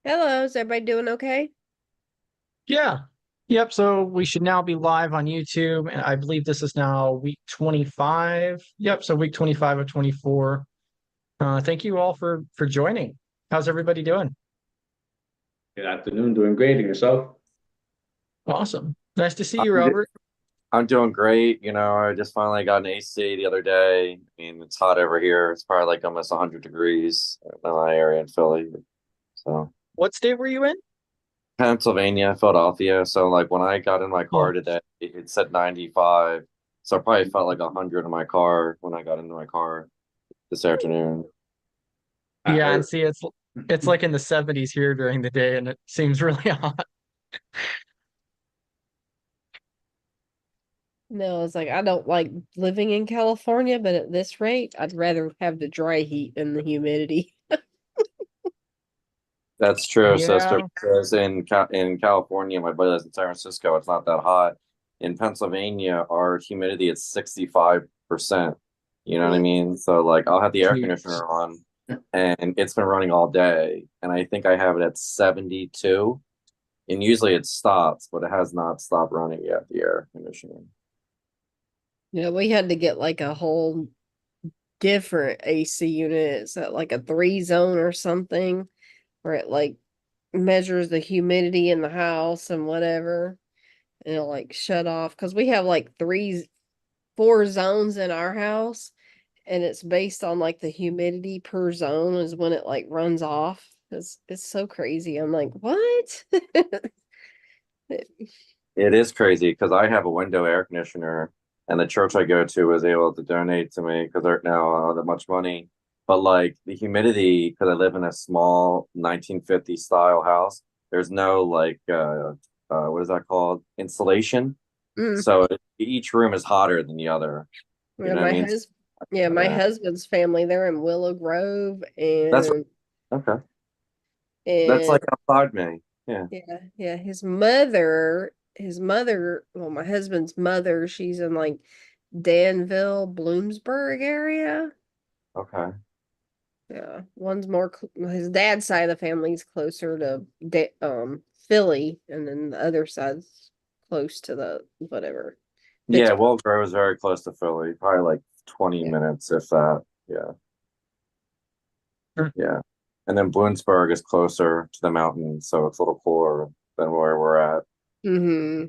Hello, is everybody doing okay? Yeah. Yep. So we should now be live on YouTube. And I believe this is now week 25. Yep. So week 25 of 24. Thank you all for joining. How's everybody doing? Good afternoon. Doing great. And yourself? Awesome. Nice to see you, I'm, do- Robert. I'm doing great. I just finally got an AC the other day. I mean, it's hot over here. It's probably like almost 100 degrees in my area in Philly. So, What state were you in? Pennsylvania, Philadelphia. So, like, when I got in my car Oh, today, it said 95. So, I probably felt like 100 in my car when I got into my car this afternoon. I yeah. And heard. see, it's like in the 70s here during the day, and it seems really hot. No, it's like I don't like living in California, but at this rate, I'd rather have the dry heat than the humidity. That's true, sister. Yeah. Because in California, my buddy lives in San Francisco. It's not that hot. In Pennsylvania, our humidity is 65%. You know what I Yeah. mean? So like, I'll have the air Jeez. conditioner on, and it's been running all day, and I think I have it at 72. And usually it stops, but it has not stopped running yet, the air conditioning. Yeah, we had to get like a whole different AC unit. It's at like a 3 zone or something, where it like measures the humidity in the house and whatever. And it'll like shut off because we have like 4 zones in our house, and it's based on like the humidity per zone is when it like runs off. It's so crazy. I'm like, what? It is crazy because I have a window air conditioner, and the church I go to was able to donate to me because they're now that much money. But like the humidity, because I live in a small 1950 style house, there's no like what is that called? Insulation. Mm. So each room is hotter than the other. You Yeah, know what I mean? my Yeah, husband's family, they're in Willow Grove, that's okay. That's and like outside me. Yeah. yeah, his mother, well, my husband's mother, she's in like Danville, Bloomsburg area. Okay. Yeah, one's more his dad's side of the family's closer to Philly, and then the other side's close to the whatever Yeah, Pittsburgh. Will Grove is very close to Philly, probably like 20 Yeah, minutes if that. Yeah. Hmm. Yeah. And then Bloomsburg is closer to the mountains, so it's a little cooler than where we're at. mm-hmm.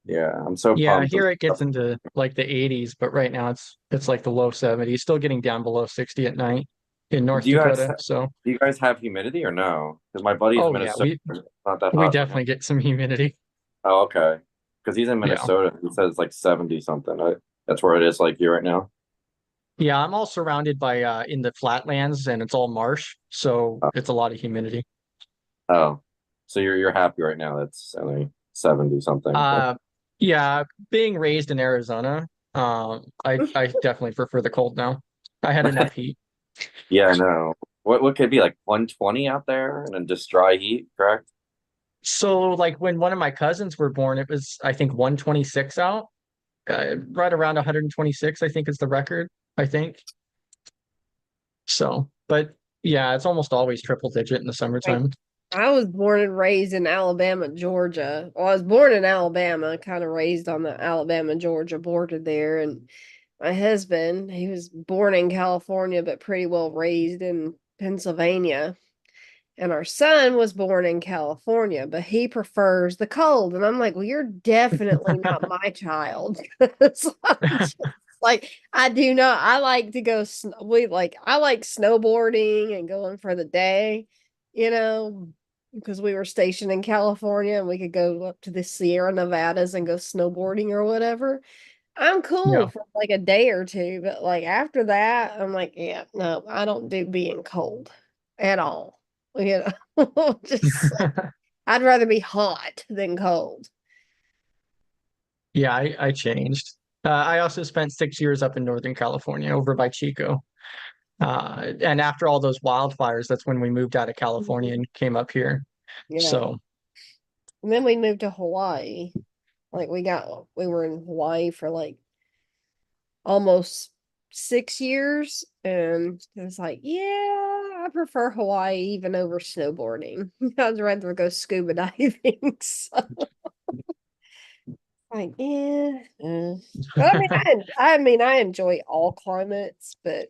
Yeah, I'm so Yeah, pumped. here it gets into like the 80s, but right now it's like the low 70s, still getting down below 60 at night in North Do you guys Dakota. So, do you guys have humidity or no? Because my buddy's in oh yeah, Minnesota. It's not that we hot for him. definitely get some humidity. Oh, okay. Because he's in Yeah. Minnesota. He says it's like 70 something. That's where it is like you right now. Yeah, I'm all surrounded by in the flatlands and it's all marsh, so Oh, it's a lot of humidity. oh. So you're happy right now. That's only 70 something. Uh yeah, being raised in Arizona, I definitely prefer the cold now. I had enough heat. Yeah, I know. What could it be like 120 out there and then just dry heat, correct? So like when one of my cousins were born, it was I think 126 out. Right around 126, I think is the record, I think. So, but yeah, it's almost always triple digit in the Like, summertime. I was born and raised in Alabama, Georgia. Well, I was born in Alabama, kind of raised on the Alabama Georgia border there, and my husband, he was born in California, but pretty well raised in Pennsylvania. And our son was born in California, but he prefers the cold. And I'm like, well, you're definitely not my child. So I'm just like, I do not, I like to go, I like snowboarding and going for the day, you know, because we were stationed in California and we could go up to the Sierra Nevadas and go snowboarding or whatever. I'm cool Yeah. for like a day or two, but like after that, I'm like, yeah, no, I don't do being cold at all. You know, just I'd rather be hot than cold. Yeah, I changed. I also spent 6 years up in Northern California over by Chico. And after all those wildfires, that's when we moved out of California Mhm. and came up here. Yeah. So, And then we moved to Hawaii. Like we were in Hawaii for like almost 6 years, and it was like, yeah, I prefer Hawaii even over snowboarding. I'd rather go scuba diving. So, like, yeah. But I enjoy all climates, but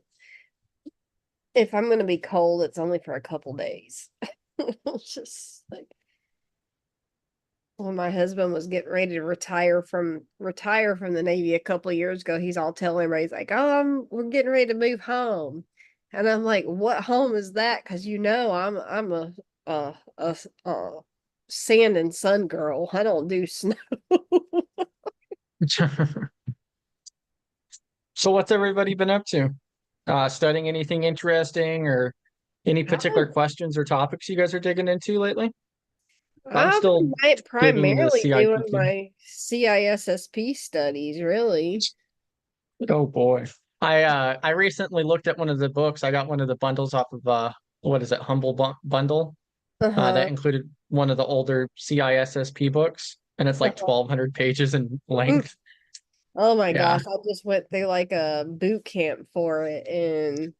if I'm gonna be cold, it's only for a couple days. It's just like when my husband was getting ready to retire from the Navy a couple of years ago, he's all telling everybody, he's like, "Oh, we're getting ready to move home," and I'm like, "What home is that?" Because I'm a sand and sun girl. I don't do snow. So what's everybody been up to? Studying anything interesting or any particular questions or topics you guys are digging into lately? I'm I've still been digging into the primarily doing CIPP. my CISSP studies, really. Oh boy. I recently looked at one of the books. I got one of the bundles off of what is it, Bundle? That Uh-huh. included one of the older CISSP books, and it's like Uh-huh. 1,200 pages in length. Oh my Yeah. gosh, I just went through like a boot camp for it, and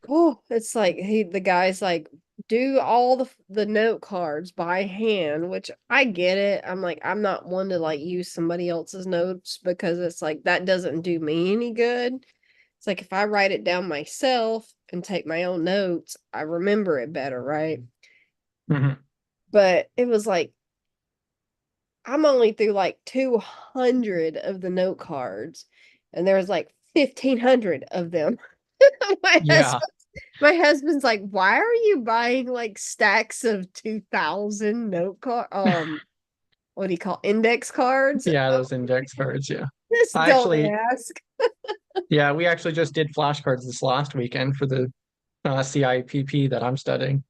oh, it's like the guy's like, do all the note cards by hand, which I get it. I'm like, I'm not one to like use somebody else's notes because it's like that doesn't do me any good. It's like if I write it down myself and take my own notes, I remember it better, right? Mhm. But it was like I'm only through like 200 of the note cards, and there's like 1,500 of them. My Yeah. husband, my husband's like, "Why are you buying like stacks of 2,000 note card? What do you call index cards? Yeah, those index cards. Yeah. Just I don't actually, ask." yeah, we actually just did flashcards this last weekend for the CIPP that I'm studying.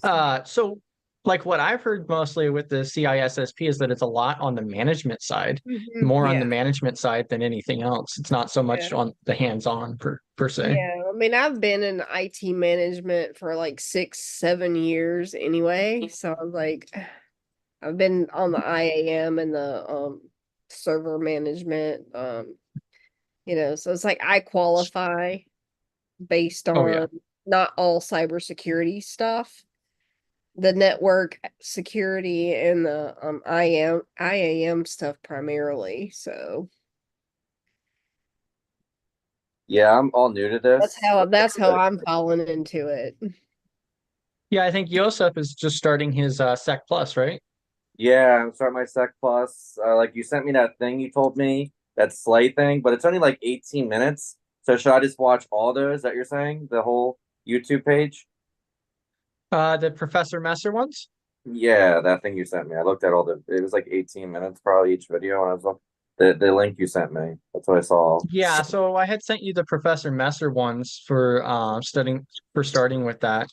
Oh, So like what I've heard mostly with the CISSP is that it's a lot on the management side, more on yeah, the management side than anything else. It's not so yeah, much on the hands-on per se. yeah. I mean, I've been in IT management for like 6, 7 years anyway, so I'm like, I've been on the IAM and the server management. So it's like I qualify based Oh yeah. on not all cybersecurity stuff, the network security and the IAM stuff primarily. So Yeah, I'm all new to that's this. how that's how I'm falling into it. Yeah, I think Yosef is just starting his Sec Plus, right? Yeah, I'm starting my Sec Plus. Like you sent me that thing you told me, that Slay thing, but it's only like 18 minutes. So should I just watch all those that you're saying? The whole YouTube page? The Professor Messer ones? Yeah, that thing you sent me. I looked at all it was like 18 minutes probably each video, and I was looking the link you sent me. That's what I saw. Yeah, so I had sent you the Professor Messer ones for starting with that.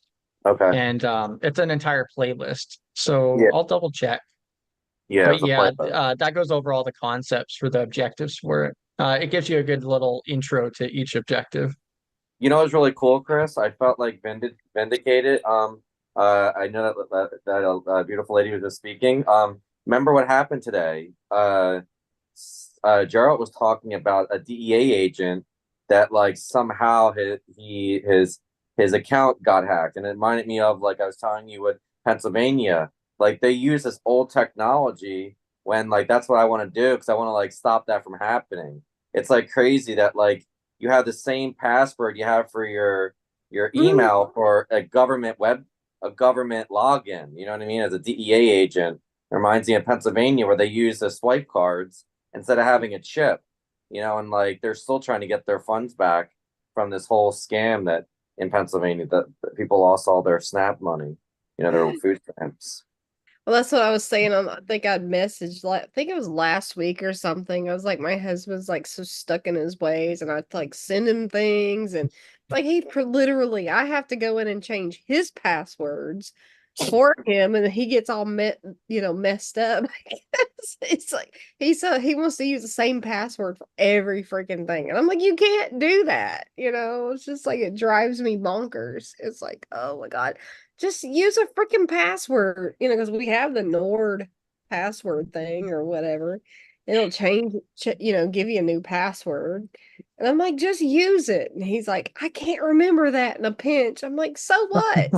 Okay. And it's an entire playlist. So Yeah, I'll double check. yeah, it But was a yeah, playlist. that goes over all the concepts for the objectives for it. It gives you a good little intro to each objective. You know, it's really cool, Chris. I felt like vindicated. I know that beautiful lady was just speaking. Remember what happened today? Gerald was talking about a DEA agent that like somehow his account got hacked, and it reminded me of like I was telling you with Pennsylvania. Like they use this old technology when like that's what I want to do because I want to like stop that from happening. It's like crazy that like you have the same password you have for your Mhm. email for a government login. You know what I mean? As a DEA agent, it reminds me of Pennsylvania where they use the swipe cards instead of having a chip. You know, and like they're still trying to get their funds back from this whole scam that in Pennsylvania that people lost all their SNAP money. You know, their food stamps. Well, that's what I was saying. I think I'd messaged, like, I think it was last week or something. I was like, my husband's like so stuck in his ways, and I'd like send him things, and like literally, I have to go in and change his passwords for him, and he gets all messed up. It's like he wants to use the same password for every freaking thing, and I'm like, you can't do that. It's just like it drives me bonkers. It's like, oh my God, just use a freaking password, because we have the Nord password thing or whatever. it'll change, give you a new password. And I'm like, just use it. And he's like, I can't remember that in a pinch. I'm like, so what?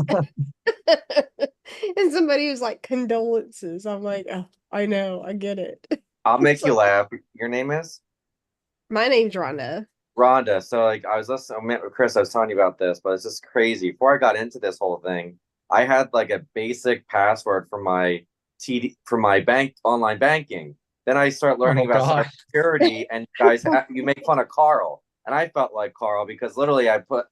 And somebody was like, condolences. I'm like, oh, I know, I get it. I'll make It's you like, laugh. Your name is my name's Rhonda. Rhonda. So like I was listening, I met with Chris, I was telling you about this, but it's just crazy. Before I got into this whole thing, I had like a basic password for my TD for my bank online banking. Then I start learning Oh about God. cybersecurity, and you guys you make fun of Carl, and I felt like Carl because literally I put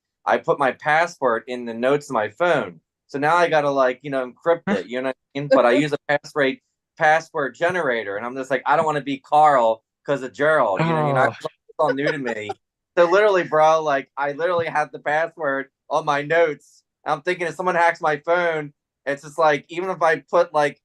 my password in the notes of my phone. So now I gotta like encrypt it, you know what I mean? But I use a password generator, and I'm just like I don't want to be Carl because of Gerald, you know what I mean? Oh, It's all new to me. So literally, bro, like I literally have the password on my notes. I'm thinking if someone hacks my phone, it's just like even if I put like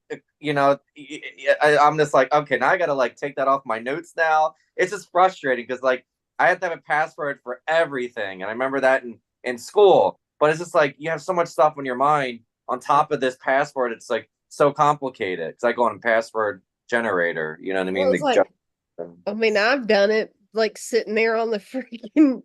I'm just like okay, now I gotta like take that off my notes now. It's just frustrating because like I have to have a password for everything, and I remember that in school. But it's just like you have so much stuff on your mind on top of this password. It's like so complicated. It's like on a password generator. You know what I Well, mean? it's like, I mean, I've done it like sitting there on the freaking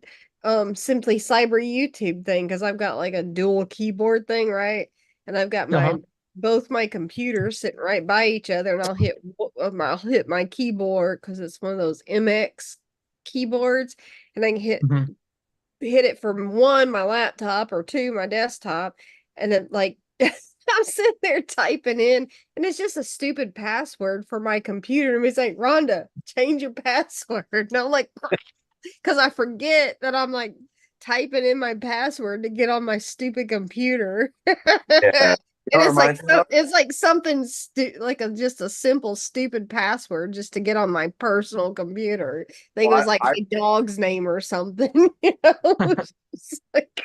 Simply Cyber YouTube thing because I've got like a dual keyboard thing, right? And I've got uh-huh. both my computers sitting right by each other, and I'll hit my keyboard because it's one of those MX keyboards, and I can Mhm. hit it from one, my laptop, or two, my desktop, and then like I'm sitting there typing in, and it's just a stupid password for my computer. And he's like, Rhonda, change your password. And I'm like, because I forget that I'm like typing in my password to get on my stupid computer. Yeah. You And know what it it's like reminds me of? it's like something like just a simple stupid password just to get on my personal computer. I think it was Well, like I my dog's name or something. It's like,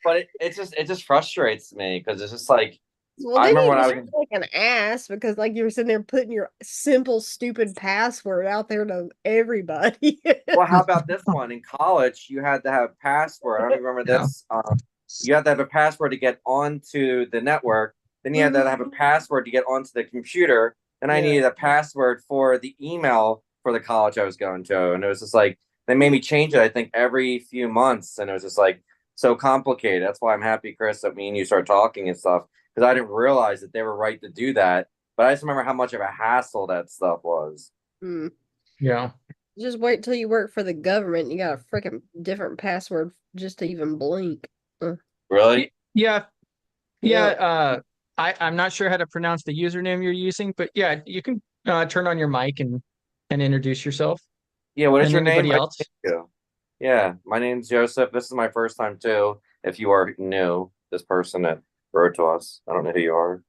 but it just frustrates me because it's just like well, I then remember you when I look was in, like an ass because like you're sitting there putting your simple stupid password out there to everybody. well, how about this one in college? You had to have a password. I don't even remember Yeah. this. You had to have a password to get onto the network. Then you had to have a password to get onto the computer. Then I Yeah. needed a password for the email for the college I was going to, and it was just like they made me change it. I think every few months, and it was just like so complicated. That's why I'm happy, Chris, that me and you start talking and stuff because I didn't realize that they were right to do that. But I just remember how much of a hassle that stuff was. Mm. Yeah. Just wait till you work for the government. You got a freaking different password just to even blink. Really? Yeah. Yeah. Yep. I'm not sure how to pronounce the username you're using, but yeah, you can turn on your mic and introduce yourself Yeah, what is and your name? anybody I else. thank you. Yeah, my name's Joseph. This is my first time too. If you are new, this person that wrote to us, I don't know who you are.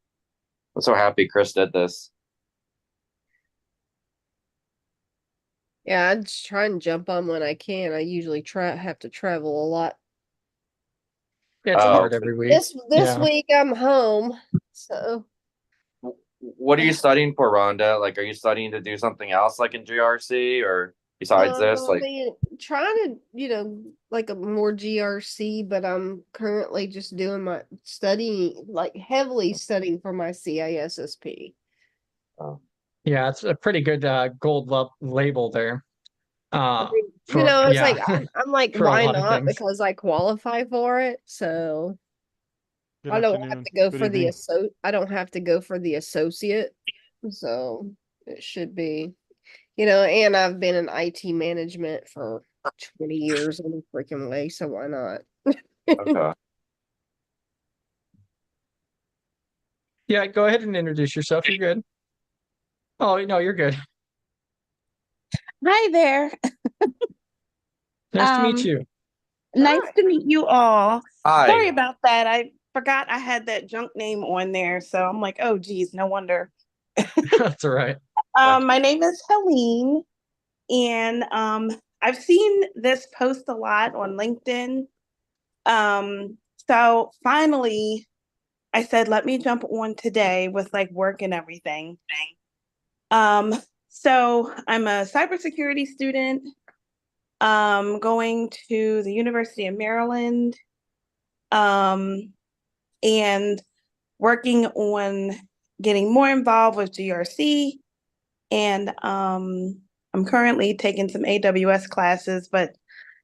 I'm so happy Chris did this. Yeah, I just try and jump on when I can. I usually have to travel a lot. Yeah, it's Oh, hard every week. This Yeah. week I'm home, so what are you studying for, Rhonda? Like, are you studying to do something else, like in GRC, or besides this? I Like, mean, trying to, like a more GRC, but I'm currently just doing my studying, like heavily studying for my CISSP. oh, Yeah, it's a pretty good label there. I mean, For it's yeah, like I'm like, for a why lot of not? things. Because I qualify for it, so Good I don't have afternoon. to go Good for evening. I don't have to go for the associate, so it should be, and I've been in IT management for 20 years in a freaking way, so why not? okay. Yeah, go ahead and introduce yourself. You're good. Oh, no, you're good. Hi there. Nice to meet Um, you. nice to meet you all. Sorry Hi. about that. I forgot I had that junk name on there, so I'm like, oh geez, no wonder. That's all right. My name is Helene, and I've seen this post a lot on LinkedIn. So finally, I said, let me jump on today with like work and everything. Um, so I'm a cybersecurity student, going to the University of Maryland, and working on getting more involved with GRC And I'm currently taking some AWS classes, but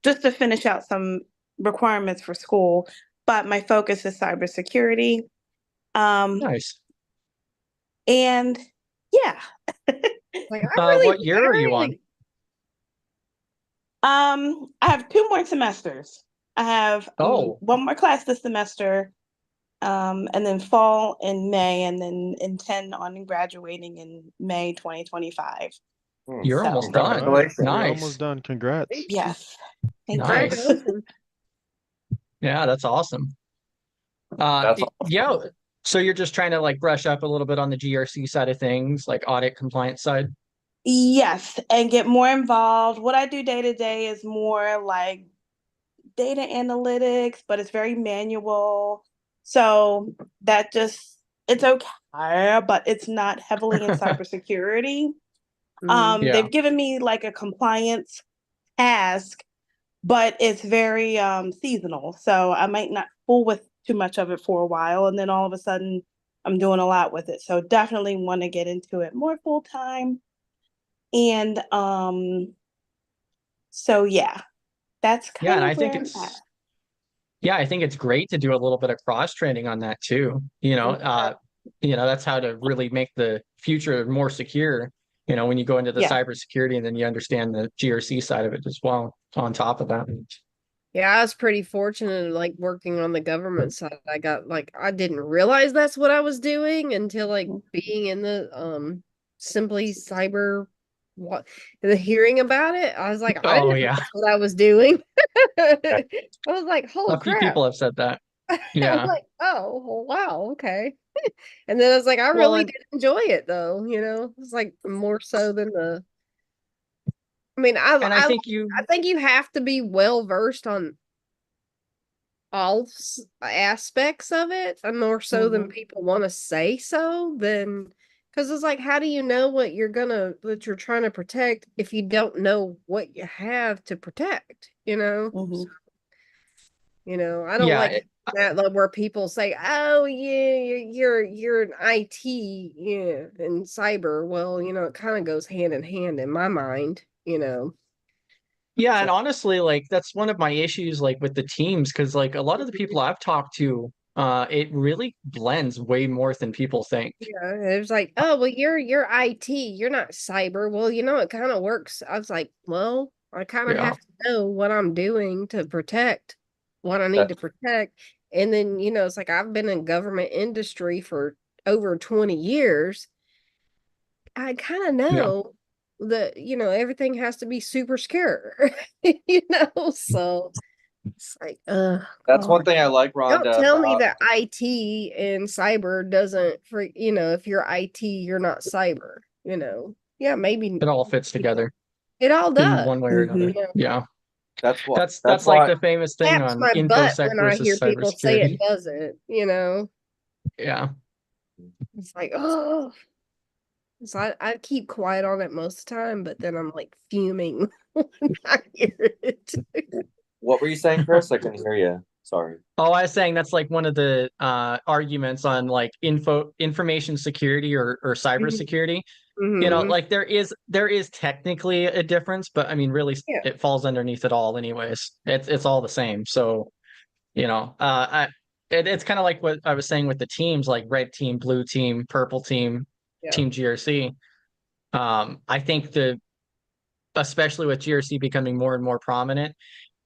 just to finish out some requirements for school. But my focus is cybersecurity. Nice. And yeah. Like I really What year are you on? I have 2 more semesters. I have Oh. 1 more class this semester, and then fall in May, and then intend on graduating in May 2025. You're So, almost All done. right. You're Nice. almost done. Congrats. yes. Thank Nice. you. Congratulations. Yeah, that's awesome. That's Yeah. So you're just trying to like brush up a little bit on the GRC side of things, like audit compliance side. Yes, and get more involved. What I do day to day is more like data analytics, but it's very manual. So that just, it's okay, but it's not heavily in cybersecurity. Mm. Yeah. They've given me like a compliance task, but it's very seasonal. So I might not fool with too much of it for a while, and then all of a sudden I'm doing a lot with it. So definitely want to get into it more full time. And so yeah, that's Yeah, kind and of I think where I'm at. it's yeah, I think it's great to do a little bit of cross training on that too. That's how to really make the future more secure. When you go into the Yeah. cybersecurity and then you understand the GRC side of it as well on top of that. Yeah, I was pretty fortunate, like working on the government side. I didn't realize that's what I was doing until like being in the simply cyber what the hearing about it. I was like, I didn't Oh know yeah. that's what I was doing. I was like, holy A few crap. people have said that. I was Yeah. like, oh wow, okay. And then I was like, I Well, really and did enjoy it though, It's like more so than the I mean, I think you I think you have to be well versed on all aspects of it, and more so than people want to say so. Then, because it's like, how do you know what that you're trying to protect if you don't know what you have to protect? Mhm. I don't yeah, like that like, where people say, "Oh, yeah, you're an IT, yeah, and cyber." Well, it kind of goes hand in hand in my mind. Yeah, So and honestly, like that's one of my issues like with the teams because like a lot of the people I've talked to, it really blends way more than people think. yeah, it was like, oh, well, you're IT, you're not cyber. Well, it kind of works. I was like, well, I kind of Yeah. have to know what I'm doing to protect what I need that to protect. And then, it's like I've been in government industry for over 20 years. I kind of Yeah. know that, everything has to be super secure, so it's like, that's God. one thing I like, Don't Rhonda, tell me about that IT and cyber doesn't if you're IT, you're not cyber, Yeah, maybe It all fits together it all in does. one way or another. Mhm. Yeah. that's what That's like why the famous thing Taps on my butt InfoSec when I versus hear people say it cybersecurity. doesn't. Yeah. It's like, oh, so I keep quiet on it most of the time, but then I'm like fuming when I hear it. what were you saying, Chris? I couldn't hear you. Sorry. Oh, I was saying that's like one of the arguments on like information security or cybersecurity. Mhm. Like there is technically a difference, but I mean really Yeah. it falls underneath it all anyways. It's all the same. So, it's kind of like what I was saying with the teams, like red team, blue team, purple team, Yeah. team GRC. I think especially with GRC becoming more and more prominent,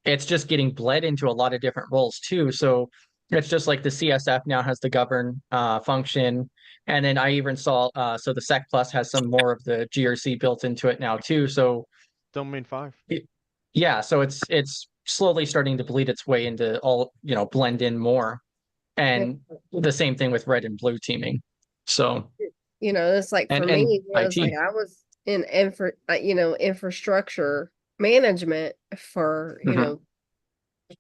it's just getting bled into a lot of different roles too. So it's just like the CSF now has the govern function. And then I even saw so the SEC Plus has some more of the GRC built into it now too. So Domain 5. yeah, so it's slowly starting to bleed its way into all, blend in more. Yeah. And the same thing with red and blue teaming. So It's like for and me, it's like IT. I was in infrastructure management for, Mhm.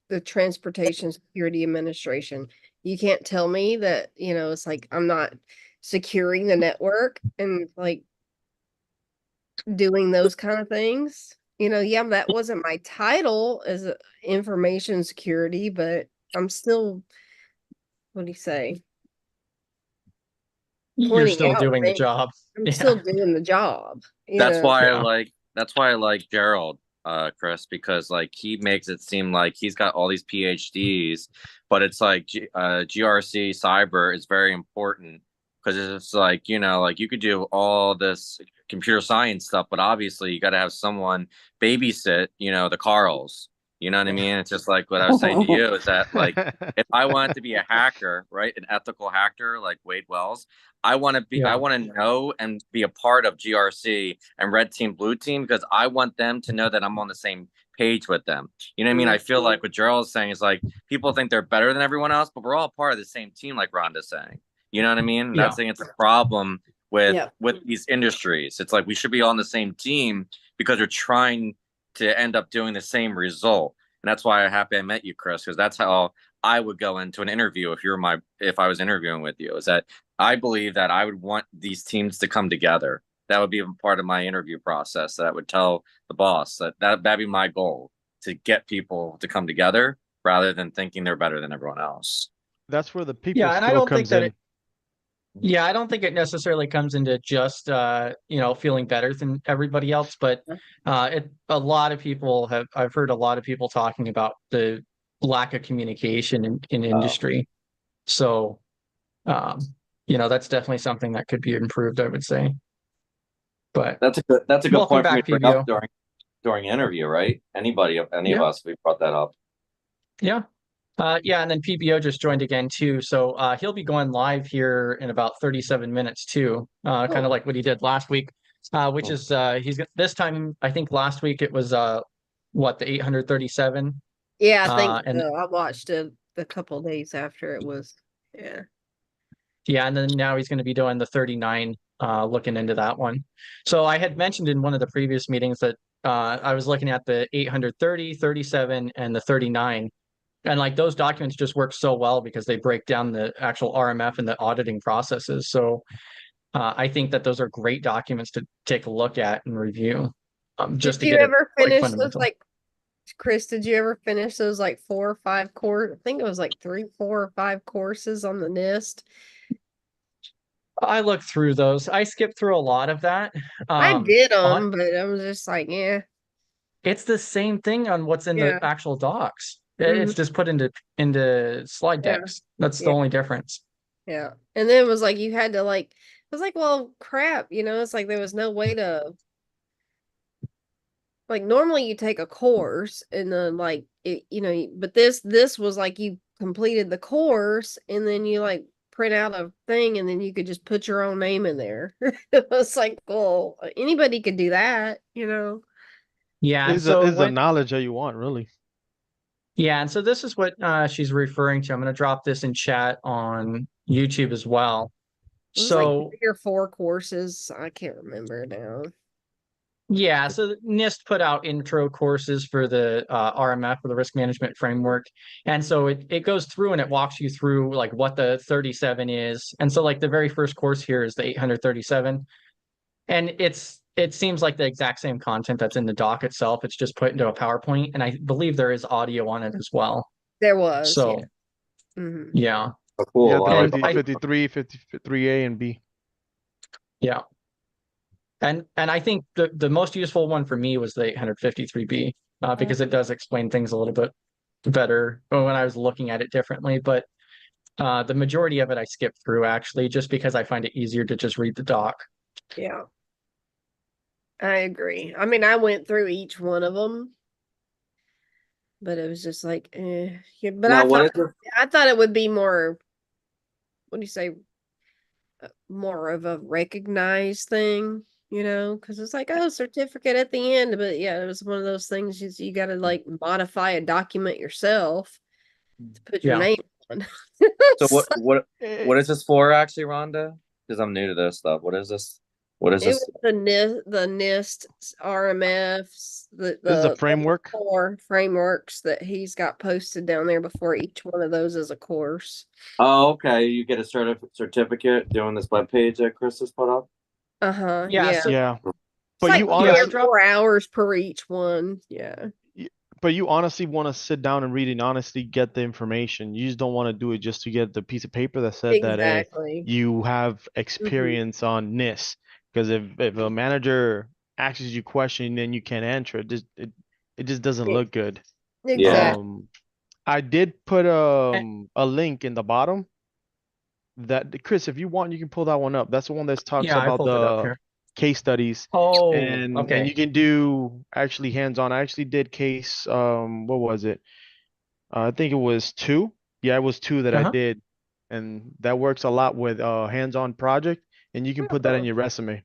the Transportation Security Administration. You can't tell me that, it's like I'm not securing the network and like doing those kind of things. Yeah, that wasn't my title as information security, but I'm still, what do you say? You're pointing still out doing the things. job. I'm Yeah. still doing the job. You That's know? why I Yeah. like that's why I like Gerald, Chris, because like he makes it seem like he's got all these PhDs, but it's like GRC cyber is very important because it's like, you know, like you could do all this computer science stuff, but obviously you got to have someone babysit, you know, the Carls. You know what I mean? It's just like what I was saying to you is that like if I wanted to be a hacker, right, an ethical hacker like Wade Wells, I Yeah. want to know and be a part of GRC and red team, blue team, because I want them to know that I'm on the same page with them. You know what I mean? I feel like what Gerald is saying is like people think they're better than everyone else, but we're all part of the same team, like Rhonda's saying. You know what I mean? And Yeah. that's saying it's a problem with Yeah. these industries. It's like we should be all on the same team because we're trying to end up doing the same result. And that's why I'm happy I met you, Chris, because that's how I would go into an interview if I was interviewing with you, is that I believe that I would want these teams to come together. That would be a part of my interview process that I would tell the boss that'd be my goal, to get people to come together rather than thinking they're better than everyone else. That's where the people Yeah, and I skill don't think comes that in. yeah, I don't think it necessarily comes into just you know, feeling better than everybody else, but a lot of people I've heard a lot of people talking about the lack of communication in industry. So you know, that's definitely something that could be improved, I would say. But That's a good welcome point for me back, to bring up PBO. during interview, right? Any of Yeah. us, we brought that up. Yeah. Yeah, and then PBO just joined again too. So he'll be going live here in about 37 minutes too, kind of like what he did last week, which is this time, I think last week it was the 837. Yeah, I think And so. I watched it a couple of days after it was. Yeah. yeah, and then now he's going to be doing the 39, looking into that one. So I had mentioned in one of the previous meetings that I was looking at the 830, 37, and the 39. And like those documents just work so well because they break down the actual RMF and the auditing processes. So I think that those are great documents to take a look at and review, just Did to you get it ever like finish those fundamental. Chris, did you ever finish those like 4 or 5 course? I think it was like 3, 4 or 5 courses on the NIST. I looked through those. I skipped through a lot of that. I did On them, but I was just like, yeah, it's the same thing on what's in the yeah, actual docs. It's mhm, just put into slide yeah, decks. That's the yeah, only difference. yeah. And then it was like you had to like, I was like, well, crap, it's like there was no way to like normally you take a course and then like it, but this was like you completed the course and then you like print out a thing and then you could just put your own name in there. It was like, well, anybody could do that. Yeah, and Is so the what? knowledge that you want, really. Yeah, and so this is what she's referring to. I'm going to drop this in chat on YouTube as well. It was like So 3 or 4 courses. I can't remember now. yeah, so NIST put out intro courses for the RMF, or the risk management framework. And so it goes through and it walks you through like what the 37 is. And so like the very first course here is the 837. And it seems like the exact same content that's in the doc itself. It's just put into a PowerPoint. And I believe there is audio on it as well. There was, yeah. So Mhm. yeah. Oh, You got cool. the I And like 53, 53A and B. yeah. And I think the most useful one for me was the 853B, because it does explain things a little bit better when I was looking at it differently. But the majority of it I skipped through actually, just because I find it easier to just read the doc. Yeah. I agree. I mean, I went through each one of them, but it was just like, yeah, but now what is it? I thought it would be more, what do you say, more of a recognized thing, because it's like, oh, certificate at the end. But yeah, it was one of those things you got to like modify a document yourself to put your Yeah. name on. So It's like- what is this for actually, Rhonda? Because I'm new to this stuff. What is this? What is it this? was the NIST RMFs, This is a the framework. 4 frameworks that he's got posted down there before each one of those is a course. Oh, okay. You get a certificate doing this webpage that Chris has put up. Yeah, Yeah. so Yeah. It's But like you 3 Yeah, I or honestly, dropped 4 hours per each one. Yeah. But you honestly want to sit down and read and honestly get the information. You just don't want to do it just to get the piece of paper that said that, hey, Exactly. you have Mhm. experience on this. Because if a manager asks you a question and then you can't answer it, it just doesn't E- look good. Exactly. I did put Eh, a link in the bottom that Chris, if you want, you can pull that one up. That's the one that talks Yeah, I about pulled it up the here. case studies Oh, and okay. you can do actually hands-on. I actually did case what was it? I think it was two. Yeah, it was two that I Uh-huh. did. And that works a lot with hands-on project and you can put that in Oh, your resume.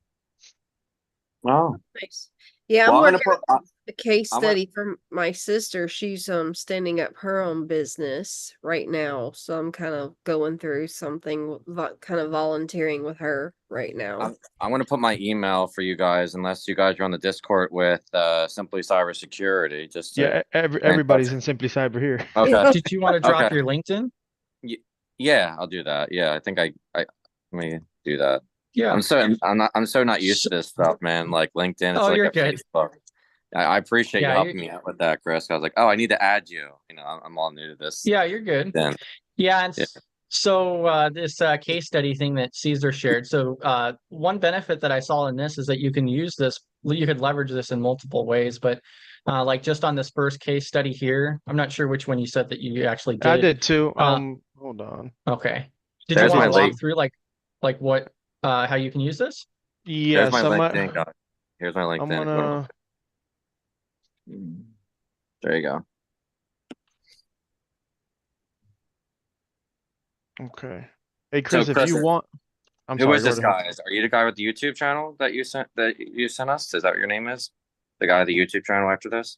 Oh, nice. Yeah, well, I'm I'm gonna working put. a case I'm gonna. study for my sister. She's standing up her own business right now, so I'm kind of going through something, kind of volunteering with her right now. I'm gonna put my email for you guys, unless you guys are on the Discord with Simply Cybersecurity, just to Yeah, stay in touch. everybody's in Simply Cyber here. Okay. Did you want to drop Okay. your LinkedIn? Y- Yeah, I'll do that. Yeah, I think I let me do that. Yeah. I'm so not used So, to this stuff, man. Like LinkedIn, it's oh, like you're a good. Facebook. I appreciate you Yeah, helping me out with that, Chris. I was like, oh, I need to add you. I'm all new to this. you're good. Then Yeah, and yeah. so this case study thing that Caesar shared. So one benefit that I saw in this is that you can use this, you could leverage this in multiple ways, but like just on this first case study here, I'm not sure which one you said that you actually I did. did too. Uh, Hold on. okay. Did you There's want my to walk link. through like what how you can use this? There's Yes, my LinkedIn, guys. Here's my I'm LinkedIn. If you want to look. gonna There you go. okay. Hey So, Chris, if Chris, you want, I'm who sorry, is go this ahead. guy? Are you the guy with the YouTube channel that you sent us? Is that what your name is? The guy with the YouTube channel after this?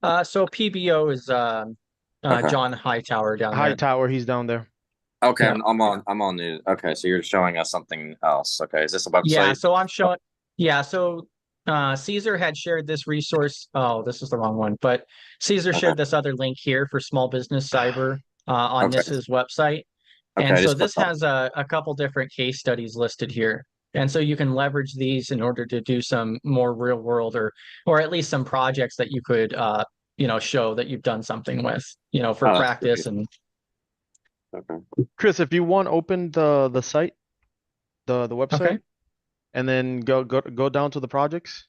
So PBO is Okay. John Hightower down High there. Tower, he's down there. Okay, Yeah. I'm on new. Okay, so you're showing us something else. Okay, is this a Yeah, website? so I'm showing. Yeah, so Caesar had shared this resource. Oh, this is the wrong one, but Caesar Okay. shared this other link here for small business cyber on Okay. this his website. Okay, And I so just clicked this on has a couple different case studies listed here. And so you can leverage these in order to do some more real world or at least some projects that you could show that you've done something with, for Oh, that's practice great. and Okay. Chris, if you want, open the site, the website, okay. and then go down to the projects.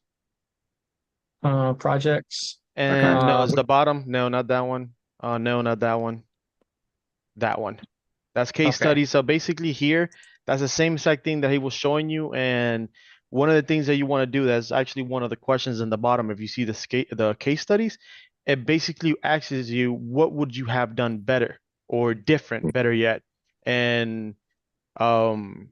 Projects. Okay. And no, it's the bottom. No, not that one. No, not that one. That one. That's case Okay. study. So basically here, that's the same exact thing that he was showing you. And one of the things that you want to do, that's actually one of the questions in the bottom. If you see the case studies, it basically asks you, what would you have done better or different, better yet? And um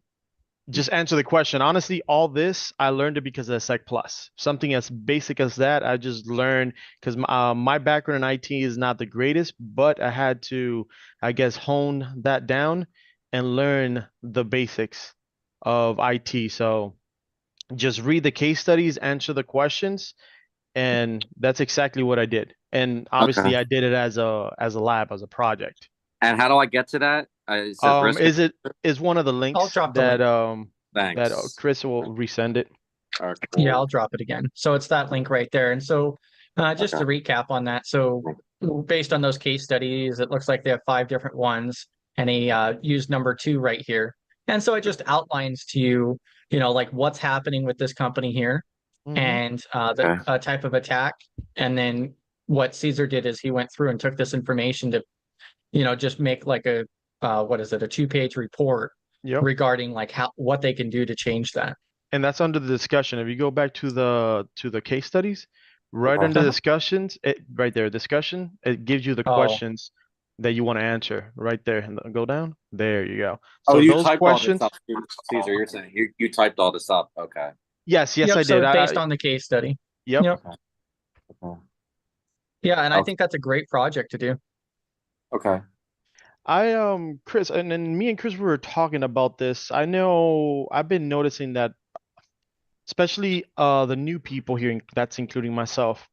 just answer the question. Honestly, all this I learned it because of SEC Plus. Something as basic as that, I just learned because my background in IT is not the greatest, but I had to, I guess, hone that down and learn the basics of IT. So just read the case studies, answer the questions, and that's exactly what I did. And Okay. obviously, I did it as a lab, as a project. And how do I get to that? It says risk. Is one of the I'll links drop the link. that Thanks. Chris will resend it. All right, Yeah, cool. I'll drop it again. So it's that link right there. And so just Okay. to recap on that, so based on those case studies, it looks like they have 5 different ones, and he used number 2 right here. And so it just outlines to you, like what's happening with this company here Mm-hmm. and the Okay. type of attack. And then what Caesar did is he went through and took this information to, just make like a, what is it, a 2-page report Yep. regarding like what they can do to change that. And that's under the discussion. If you go back to the case studies, right under Uh-huh. discussions, right there, discussion, it gives you the Oh, questions that you want to answer right there. And go down. There you go. Oh, So you those typed all this questions, up, Caesar. You're saying you typed all this up. Okay. yes, yep. I So did. it's based on the case study. Yep. Yep. Okay. Okay. Yeah, and I Okay. think that's a great project to do. Okay. Chris, and then me and Chris we were talking about this. I know I've been noticing that, especially the new people here, that's including myself.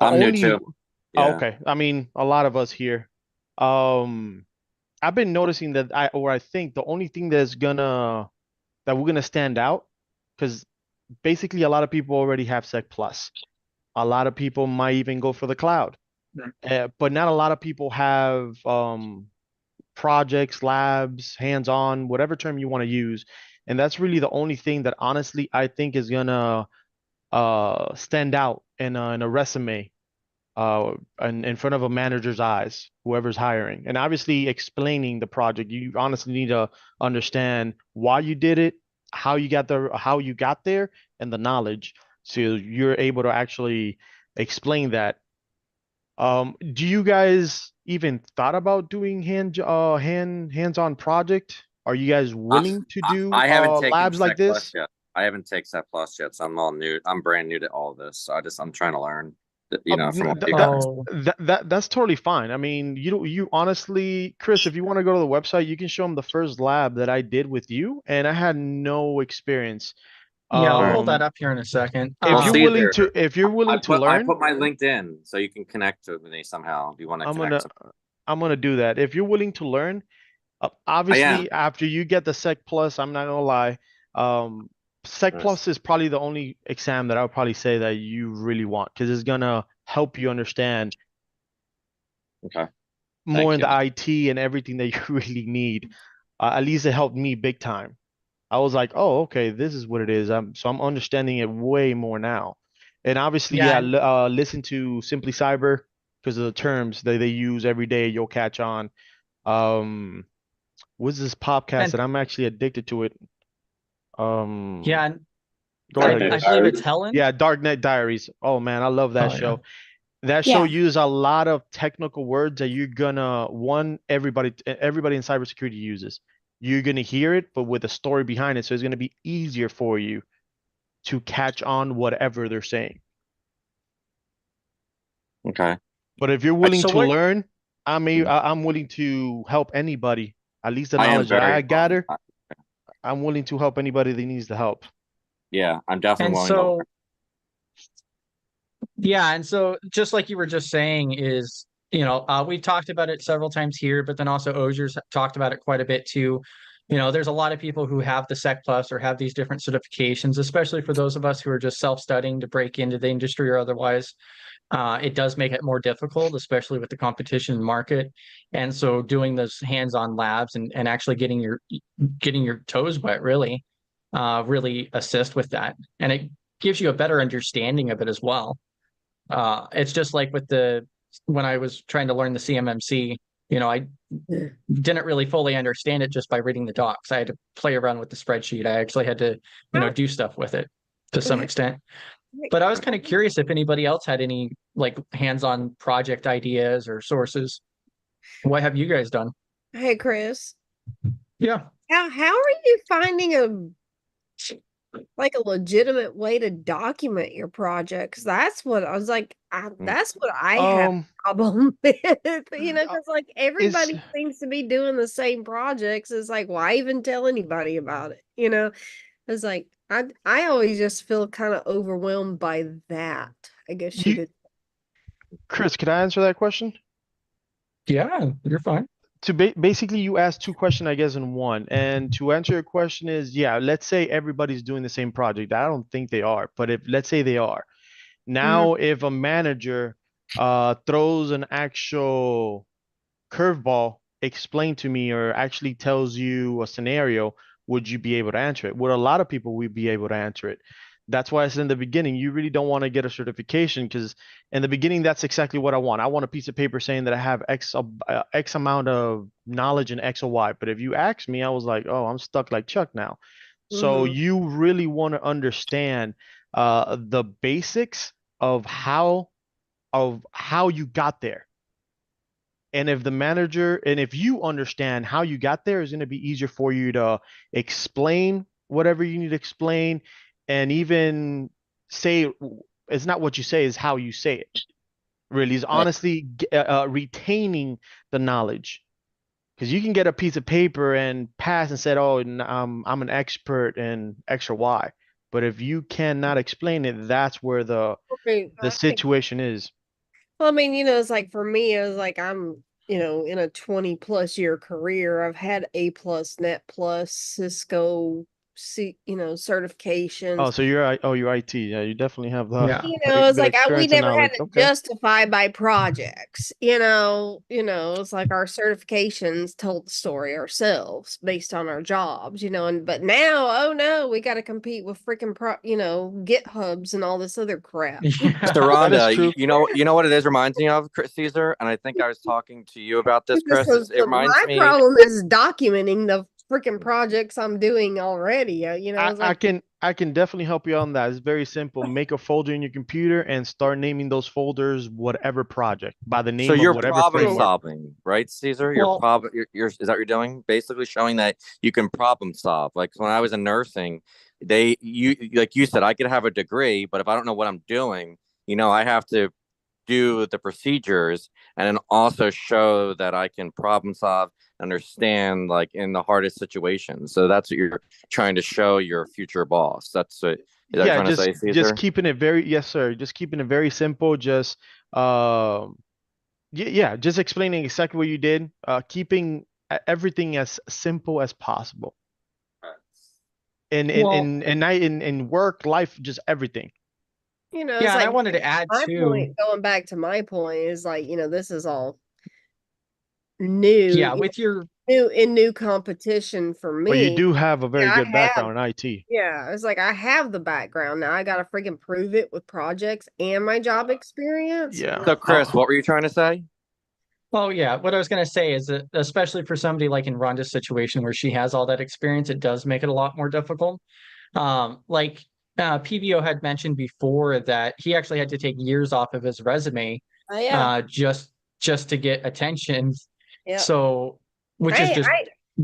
The I'm new only too. Oh, Yeah. okay. I mean, a lot of us here. Um, I've been noticing that I think the only thing that we're gonna stand out, because basically a lot of people already have Sec Plus. A lot of people might even go for the cloud. But not a lot of people have projects, labs, hands-on, whatever term you want to use. And that's really the only thing that honestly I think is gonna stand out in a resume in front of a manager's eyes, whoever's hiring. And obviously explaining the project. You honestly need to understand why you did it, how you got there, and the knowledge. So you're able to actually explain that. Do you guys even thought about doing hands-on project? Are you guys willing to do I haven't taken labs like Sec Plus this? yet. I haven't taken Sec Plus yet, so I'm all new. I'm brand new to all this. So I'm trying to learn, from all you guys. Oh, That's totally fine. I mean, you honestly, Chris, if you want to go to the website, you can show them the first lab that I did with you, and I had no experience. yeah, I'll pull that Um, up here in a second. if Well, you're willing Caesar, to, if you're willing to I learn, put my LinkedIn so you can connect to me somehow if you want to I'm connect. gonna, I'm gonna do that. If you're willing to learn, I am. obviously after you get the Sec Plus, I'm not gonna lie. Um, Sec Yes. Plus is probably the only exam that I would probably say that you really want because it's gonna help you understand Okay. more in you. the IT and everything that you really need. At least it helped me big time. I was like, oh, okay, this is what it is. So I'm understanding it way more now. And obviously, Yeah, yeah, and listen to Simply Cyber because of the terms that they use every day. You'll catch on. Um, what's this podcast and that I'm actually addicted to it? Um, yeah, and go Dark ahead, Knight I Chris. believe it's Diaries. Helen. Yeah, Dark Knight Diaries. Oh man, I love that Oh yeah. show. That show Yeah. uses a lot of technical words that you're gonna everybody in cybersecurity uses. You're gonna hear it, but with a story behind it, so it's gonna be easier for you to catch on whatever they're saying. Okay. But if you're willing So to what? learn, I'm willing to help anybody. At least the I am knowledge that I very. gather, I'm willing to help anybody that needs the help. Yeah, I'm definitely And willing to learn. so yeah, and so just like you were just saying is, we've talked about it several times here, but then also Ozier's talked about it quite a bit too. There's a lot of people who have the Sec Plus or have these different certifications, especially for those of us who are just self-studying to break into the industry or otherwise. It does make it more difficult, especially with the competition market. And so doing those hands-on labs and actually getting your toes wet really assist with that. And it gives you a better understanding of it as well. It's just like when I was trying to learn the CMMC, I didn't really fully understand it just by reading the docs. I had to play around with the spreadsheet. I actually had to, do stuff with it to some extent. But I was kind of curious if anybody else had any like hands-on project ideas or sources. What have you guys done? Hey, Chris, Yeah. how are you finding a legitimate way to document your projects? That's what I was like. That's what I have Um, a problem with. uh, Because like it's everybody seems to be doing the same projects. It's like, why even tell anybody about it? It's like I always just feel kind of overwhelmed by that. I guess you you, could. Chris, could I answer that question? Yeah, you're fine. Basically you asked two questions, I guess, in one. And to answer your question is, yeah, let's say everybody's doing the same project. I don't think they are, but if let's say they are. Mhm. Now, if a manager throws an actual curveball, explain to me, or actually tells you a scenario, would you be able to answer it? Would a lot of people would be able to answer it? That's why I said in the beginning, you really don't want to get a certification because in the beginning, that's exactly what I want. I want a piece of paper saying that I have X amount of knowledge in X or Y. But if you ask me, I was like, oh, I'm stuck like Chuck now. So Mhm. you really want to understand the basics of how you got there. And if you understand how you got there, it's going to be easier for you to explain whatever you need to explain and even say it's not what you say, is how you say it. Really, is Right. honestly retaining the knowledge. Because you can get a piece of paper and pass and said, "Oh, I'm an expert in X or Y." But if you cannot explain it, that's where Okay, the situation is. well, I mean, it's like for me, it was like I'm, in a 20 plus year career, I've had A plus, Net plus, Cisco certifications. Oh, so you're IT. Yeah, you definitely have the Yeah. It's good like we experience and never had knowledge. to Okay. justify by projects. It's like our certifications told the story ourselves based on our jobs. And but now, oh no, we got to compete with freaking GitHubs and all this other crap. Yeah. So That is Rhonda, true. you know what it is reminds me of, Caesar, and I think I was talking to you about this, Chris. It reminds My me. problem is documenting the freaking projects I'm doing already. It's like I can definitely help you on that. It's very simple. Make a folder in your computer and start naming those folders whatever project by the So name of you're whatever problem framework. solving, right, Caesar? Well, You're is that what you're doing? Basically showing that you can problem solve. Like when I was in nursing, like you said, I could have a degree, but if I don't know what I'm doing, I have to do the procedures and then also show that I can problem solve, understand like in the hardest situations. So that's what you're trying to show your future boss. That's what you're Yeah, trying to say, just Caesar? keeping it very, yes, sir. Just keeping it very simple. Just yeah, just explaining exactly what you did. Keeping everything as simple as possible. well, In work, life, just everything. it's yeah, and I like wanted to add my too. point, going back to my point is like, this is all new, Yeah, with your new competition for But you me. do have a very Yeah, I good have. background in IT. Yeah, it's like I have the background now. I got to freaking prove it with projects and my job experience. Yeah. So Chris, what were you trying to say? Well, yeah, what I was going to say is that, especially for somebody like in Rhonda's situation where she has all that experience, it does make it a lot more difficult. Like PBO had mentioned before that he actually had to take years off of his resume Oh yeah, just to get attention. yeah. So, which is I just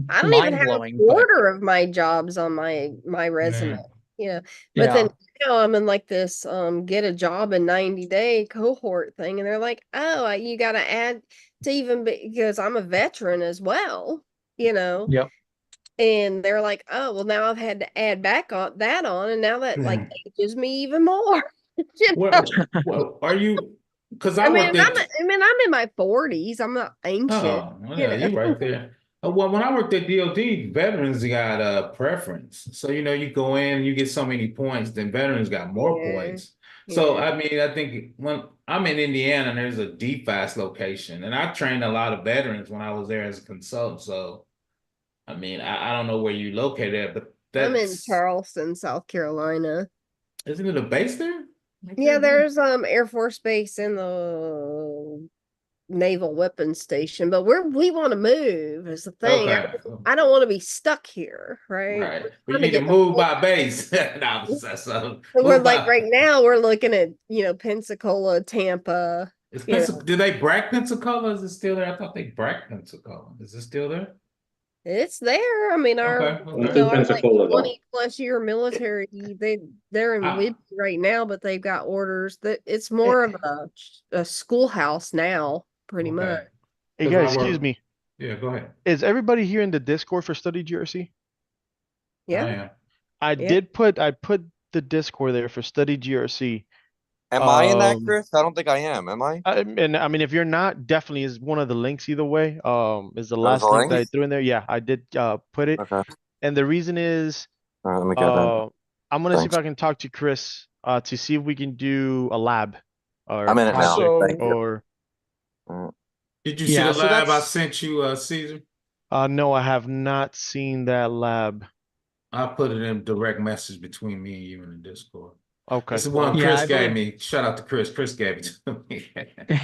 I don't even mind have a blowing. But quarter of my jobs on my resume. Man. Yeah. But then yeah, I'm in like this get a job in 90-day cohort thing, and they're like, oh, you got to add to even because I'm a veteran as well, you know. yep. And they're like, oh, well, now I've had to add back on that on, and now that like Man. ages me even more. You know? Well, are you? Because I I mean, worked at. I'm in my 40s. I'm not ancient, Oh, you yeah, know. you right there. Well, when I worked at DOD, veterans got a preference. So, you go in, you get so many points, then veterans got more Yeah, points. So, yeah. I mean, I think when I'm in Indiana, and there's a DFAS location, and I trained a lot of veterans when I was there as a consultant. So, I mean, I don't know where you located at, but I'm in that's, Charleston, South Carolina. isn't it a base there? Right Yeah, there? there's Air Force Base in the Naval Weapons Station, but we want to move is the thing. Okay. I don't want to be stuck here, right? Right. We're But you trying to need to get move by base. No, so we're move like by. right now we're looking at, Pensacola, Tampa, Did they brack Pensacola? Is it still there? I thought they bracked Pensacola. Is it still there? it's there. I mean, Okay, Don't okay. do our like Pensacola though. 20+ year military, they're in I, Whitby right now, but they've got orders that it's more of a schoolhouse now, pretty much. okay. Hey Because when guys, I excuse work, me. yeah, go ahead. Is everybody here in the Discord for Study GRC? I Yeah, am. yeah. I put the Discord there for Study GRC. Am I in that, Um, Chris? I don't think I am. Am I? and I mean, if you're not, definitely is one of the links either way. Is the There's a last link that link. I threw in there. Yeah, I did put it. Okay. And the reason is, All right, let me get that. I'm gonna see if Thanks. I can talk to Chris to see if we can do a lab or a I'm in it now. project Thank So you. or Did you see yeah, the so lab I that's sent you, Caesar? no, I have not seen that lab. I put it in direct message between me and you in the Discord. Okay. This is one yeah, Chris I gave believe me. Shout out to Chris. Chris gave it to me.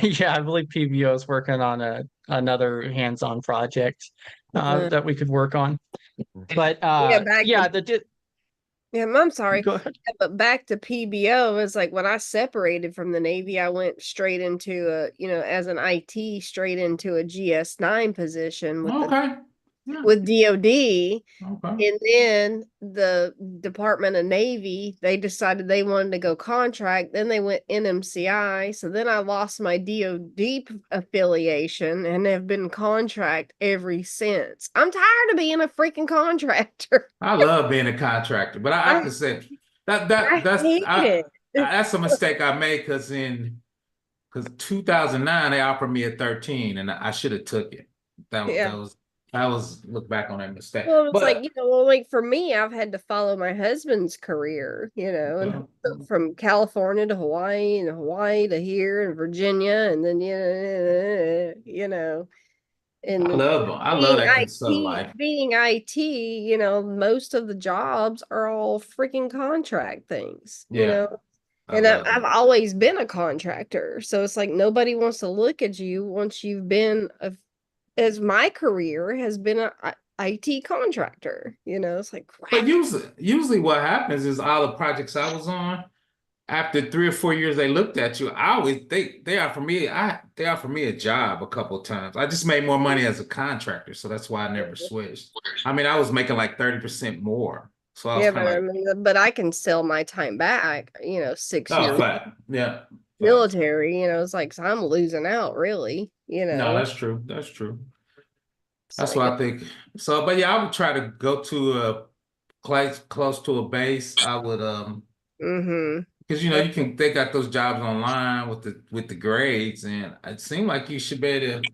yeah, I believe PBO is working on another hands-on project Uh, that we could work on. But yeah, back yeah, to yeah, I'm sorry. go ahead. Yeah, but back to PBO, it's like when I separated from the Navy, I went straight into as an IT, straight into a GS9 position Okay. Yeah, with DOD. okay. And then the Department of Navy, they decided they wanted to go contract. Then they went NMCI. So then I lost my DOD affiliation and have been contract ever since. I'm tired of being a freaking contractor. I love being a contractor, but I I, have to say I hate it. that's a mistake I made because 2009 they offered me a 13 and I should have took it. That Yeah. was I was look back on that mistake. Well, it's like, But like for me, I've had to follow my husband's career, and from California to Hawaii and Hawaii to here and Virginia and then, and I love that consult life. being IT, most of the jobs are all freaking contract things, Yeah, I and love I've it. always been a contractor. So it's like nobody wants to look at you once you've been as my career has been a IT contractor, it's like But crap. usually what happens is all the projects I was on, after 3 or 4 years, they looked at you. I always they offer me they offer me a job a couple of times. I just made more money as a contractor, so that's why I never switched. I mean, I was making like 30% more. So I was Yeah, kind but of I like, mean, but I can sell my time back, 6 years fact. Yeah. Fact. military, it's like, so I'm losing out really, No, that's true. That's true. It's That's like, what I think. So, but yeah, I would try to go to a place close to a base. I would mm-hmm. because they got those jobs online with the grades, and it seemed like you should be able to,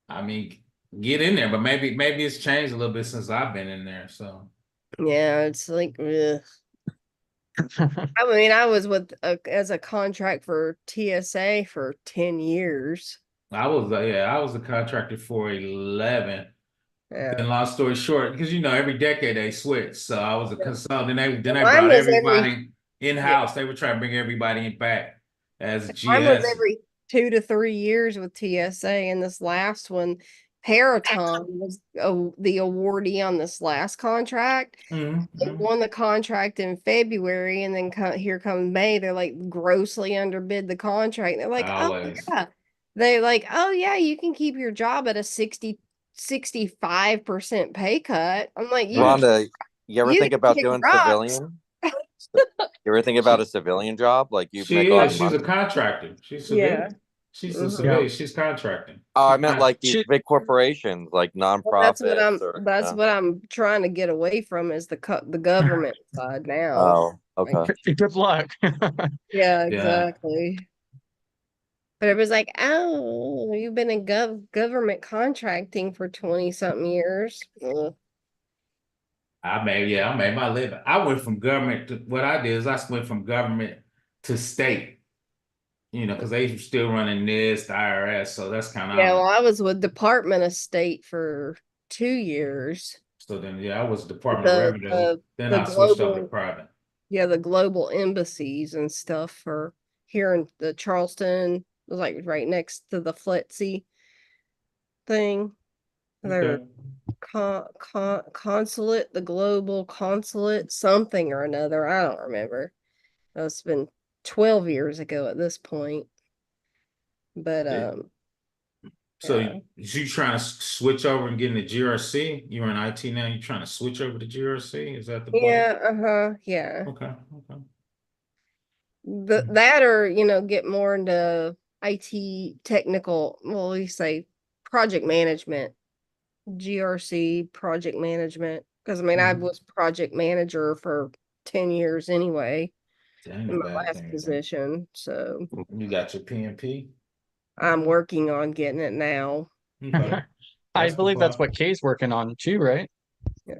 I mean, get in there, but maybe it's changed a little bit since I've been in there. So Yeah, it's like, ugh. I mean, I was as a contract for TSA for 10 years. I was a contractor for 11. Yeah. And long story short, because every decade they switch. So I was a Yeah. consultant. Then they Mine brought was every, everybody yeah, in-house. They were trying to bring everybody back as mine was GS. every 2 to 3 years with TSA. And this last one, Paraton was the awardee on this last contract. They Mm-hmm. won the contract in February, and then here comes May. They're like grossly underbid the contract. They're like, oh Always. yeah, they like, oh yeah, you can keep your job at a 65% pay cut. I'm like, Yeah. Rhonda, you ever you think about kick doing rocks. civilian? You ever think about a civilian job? Like you make all your She's a money. contractor. She's Yeah. civilian. She's a Mhm. Yeah. civilian. She's contracting. Oh, I She's meant not. like these She, big corporations, like Well, nonprofits or, what I'm trying to get away from is the government side now. Oh, okay. Like, good luck. yeah, Yeah. exactly. But it was like, oh, you've been in government contracting for 20 something years. Ugh. I made my living. I went from government to what I did is I went from government to state, because they were still running this, the IRS. So that's kind Yeah, well, of, I was with Department of State for 2 years. so then, yeah, I was Department of The Revenue. the Then the I switched over to global private. Yeah, the global embassies and stuff for here in the Charleston. It was like right next to the FLETC thing. Their Okay. consulate, the global consulate, something or another. I don't remember. It's been 12 years ago at this point. But So yeah. you trying to switch over and get into GRC? You're in IT now. You trying to switch over to GRC? Is that the plan? Yeah, yeah. Okay. That or, get more into IT technical, well, we say project management, GRC project management. Because I mean, I was project manager for 10 years anyway That ain't in a my bad last thing. position. So You got your PMP? I'm working on getting it now. Okay. I believe that's what Kay's working on too, right? Yeah.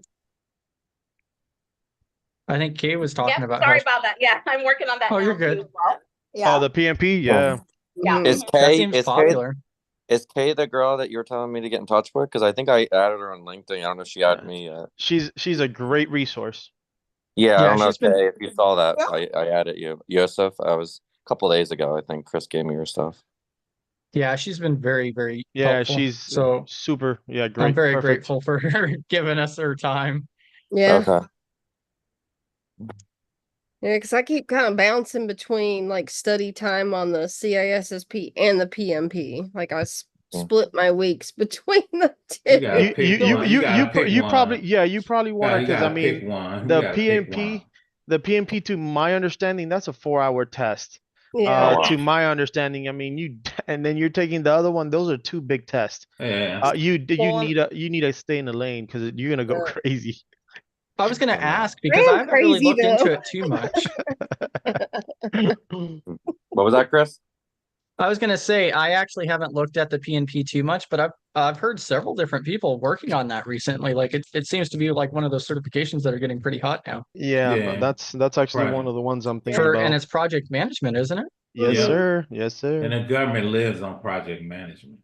I think Kay was talking about Sorry about that. Yeah, I'm working on that Oh, now you're too good. as well. Oh, Yeah. the PMP, yeah. Yeah. Is that Kay seems popular. is Kay the girl that you were telling me to get in touch with? Because I think I added her on LinkedIn. I don't know if she added me yet. She's a great resource. Yeah, I Yeah, don't know, she's been- Kay, if you saw that. Yeah. I added you. Yosef, I was a couple days ago. I think Chris gave me your stuff. Yeah, she's been very, very Yeah, helpful. she's So super. Yeah, great. I'm very Perfect. grateful for her giving us her time. Yeah. Okay. Yeah, because I keep kind of bouncing between like study time on the CISSP and the PMP. Like I split my weeks between the two. gotta pick one. You gotta pick You one. probably you probably want to You because I gotta mean pick one. You the gotta pick PMP one. the PMP to my understanding that's a 4-hour test. Yeah. wow. To my understanding, I mean and then you're taking the other one. Those are two big tests. Yeah. You Well, need to stay in the lane because you're gonna go Yeah. crazy. I was going to That's a lot. ask because I am haven't really crazy, looked into though. it too much. What was that, Chris? I was gonna say I actually haven't looked at the PNP too much, but I've heard several different people working on that recently. Like it seems to be like one of those certifications that are getting pretty hot now. Yeah, Yeah. that's actually one Right. of the ones I'm thinking For and about. it's project management, isn't Yes, Yeah. sir. Yes, And sir. the government lives on project management.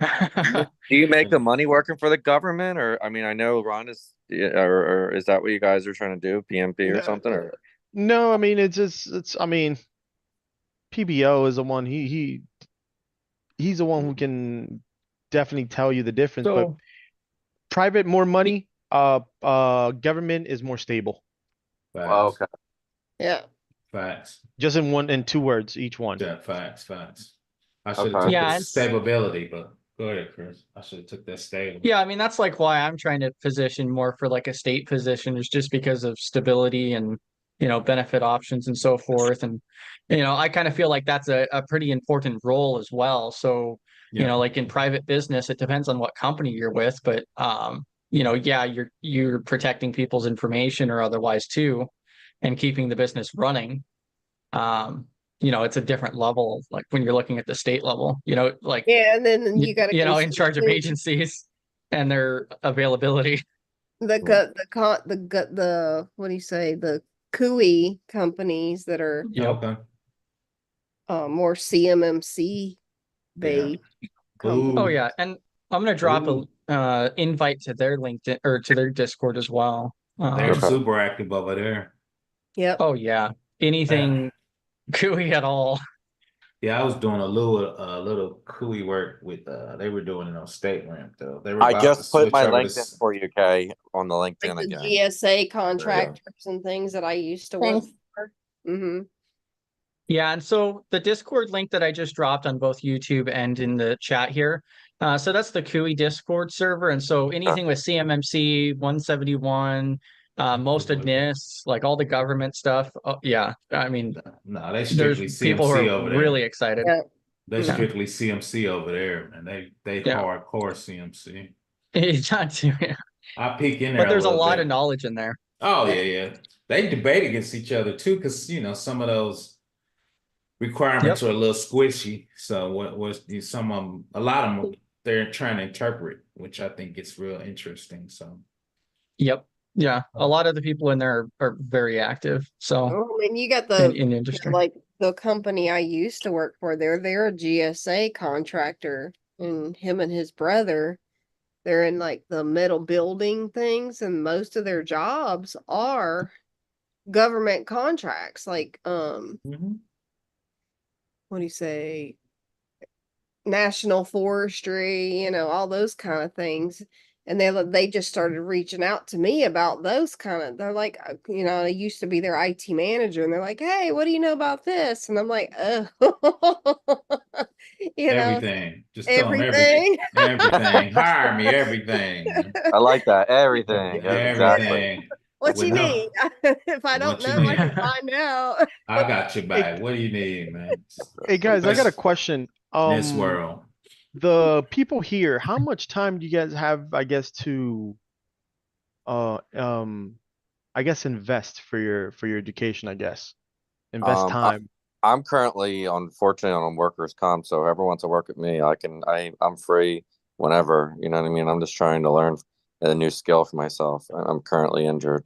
it? Do you make the money working for the government, or I mean, I know Ron is, yeah, or is that what you guys are trying to do, PMP or something? Or No, I mean it's I mean PBO is the one he's the one who can definitely tell you the difference, but So private more money, government is more stable. oh, Facts. okay, Yeah. Facts. Just in 2 words each one. Yeah, facts. I should have Okay. took yeah, the it's stability, but go ahead, Chris. I should have took that stable. yeah, I mean that's like why I'm trying to position more for like a state position is just because of stability and benefit options and so forth. And I kind of feel like that's a pretty important role as well. So, Yeah. like in private business, it depends on what company you're with, but yeah, you're protecting people's information or otherwise too, and keeping the business running. Um, it's a different level, like when you're looking at the state level, like Yeah, and then you got to in charge of agencies and their availability. the gut the what do you say, the CUI companies that are Yep. Okay. more CMMC based companies. Oh Ooh. yeah, and I'm gonna drop Ooh. a invite to their LinkedIn or to their Discord as well. They're Okay. super active over there. Yep. Oh yeah, anything GUI at all. Yeah, I was doing a little cooey work with they were doing it on State Ramp though. They were I about to just put switch my over to LinkedIn for you, Kay, on the Like LinkedIn the again. GSA contractors and things that I used to work for. Mm-hmm. Yeah, and so the Discord link that I just dropped on both YouTube and in the chat here. So that's the CUI Discord server, and so anything with CMMC 171, most of NIST, like all the government stuff. Oh, yeah, I mean, No, they there's strictly people who CMC are over really there. excited. Yeah. They Yeah. strictly CMC over there, and they Yeah. hardcore CMC. Yeah. I peek in there But a there's a little lot of bit. knowledge in there. Oh yeah. They debate against each other too, because some of those requirements Yep. are a little squishy. So what was some of them, a lot of them, they're trying to interpret, which I think gets real interesting. So Yep. Yeah. A lot of the people in there are very active. So Oh, and you got in industry. like the company I used to work for, they're a GSA contractor, and him and his brother, they're in like the metal building things, and most of their jobs are government contracts, like what do you say, national forestry, all those kind of things. And they just started reaching out to me about those kind of, they're like, I used to be their IT manager, and they're like, hey, what do you know about this? And I'm like, oh, everything. Just tell them everything. everything. Hire me, everything. I like that. Everything. Yeah, exactly. Everything. What With you no, need? If I don't what you know, I can need. find out. I got your Hey, back. What do you need, man? hey guys, I got a Especially question. in this world. The people here, how much time do you guys have, I guess, to uh um I guess invest for your education, I guess. Invest Um, I, time. I'm currently unfortunately on workers' comp, so whoever wants to work with me, I'm free whenever. You know what I mean? I'm just trying to learn a new skill for myself. I'm currently injured,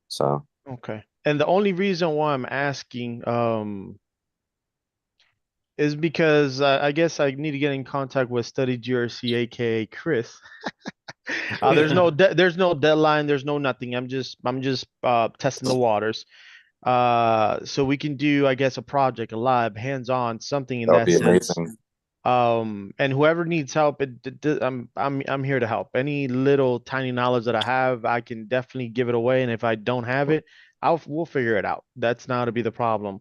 so Okay. And the only reason why I'm asking is because I guess I need to get in contact with Study GRC, aka Chris. There's no deadline, there's no nothing. I'm just testing the waters. So we can do, I guess, a project, a lab, hands-on, something in that would that be sense. amazing. And whoever needs help, I'm here to help. Any little tiny knowledge that I have, I can definitely give it away. And if I don't have it, we'll figure it out. That's not to be the problem.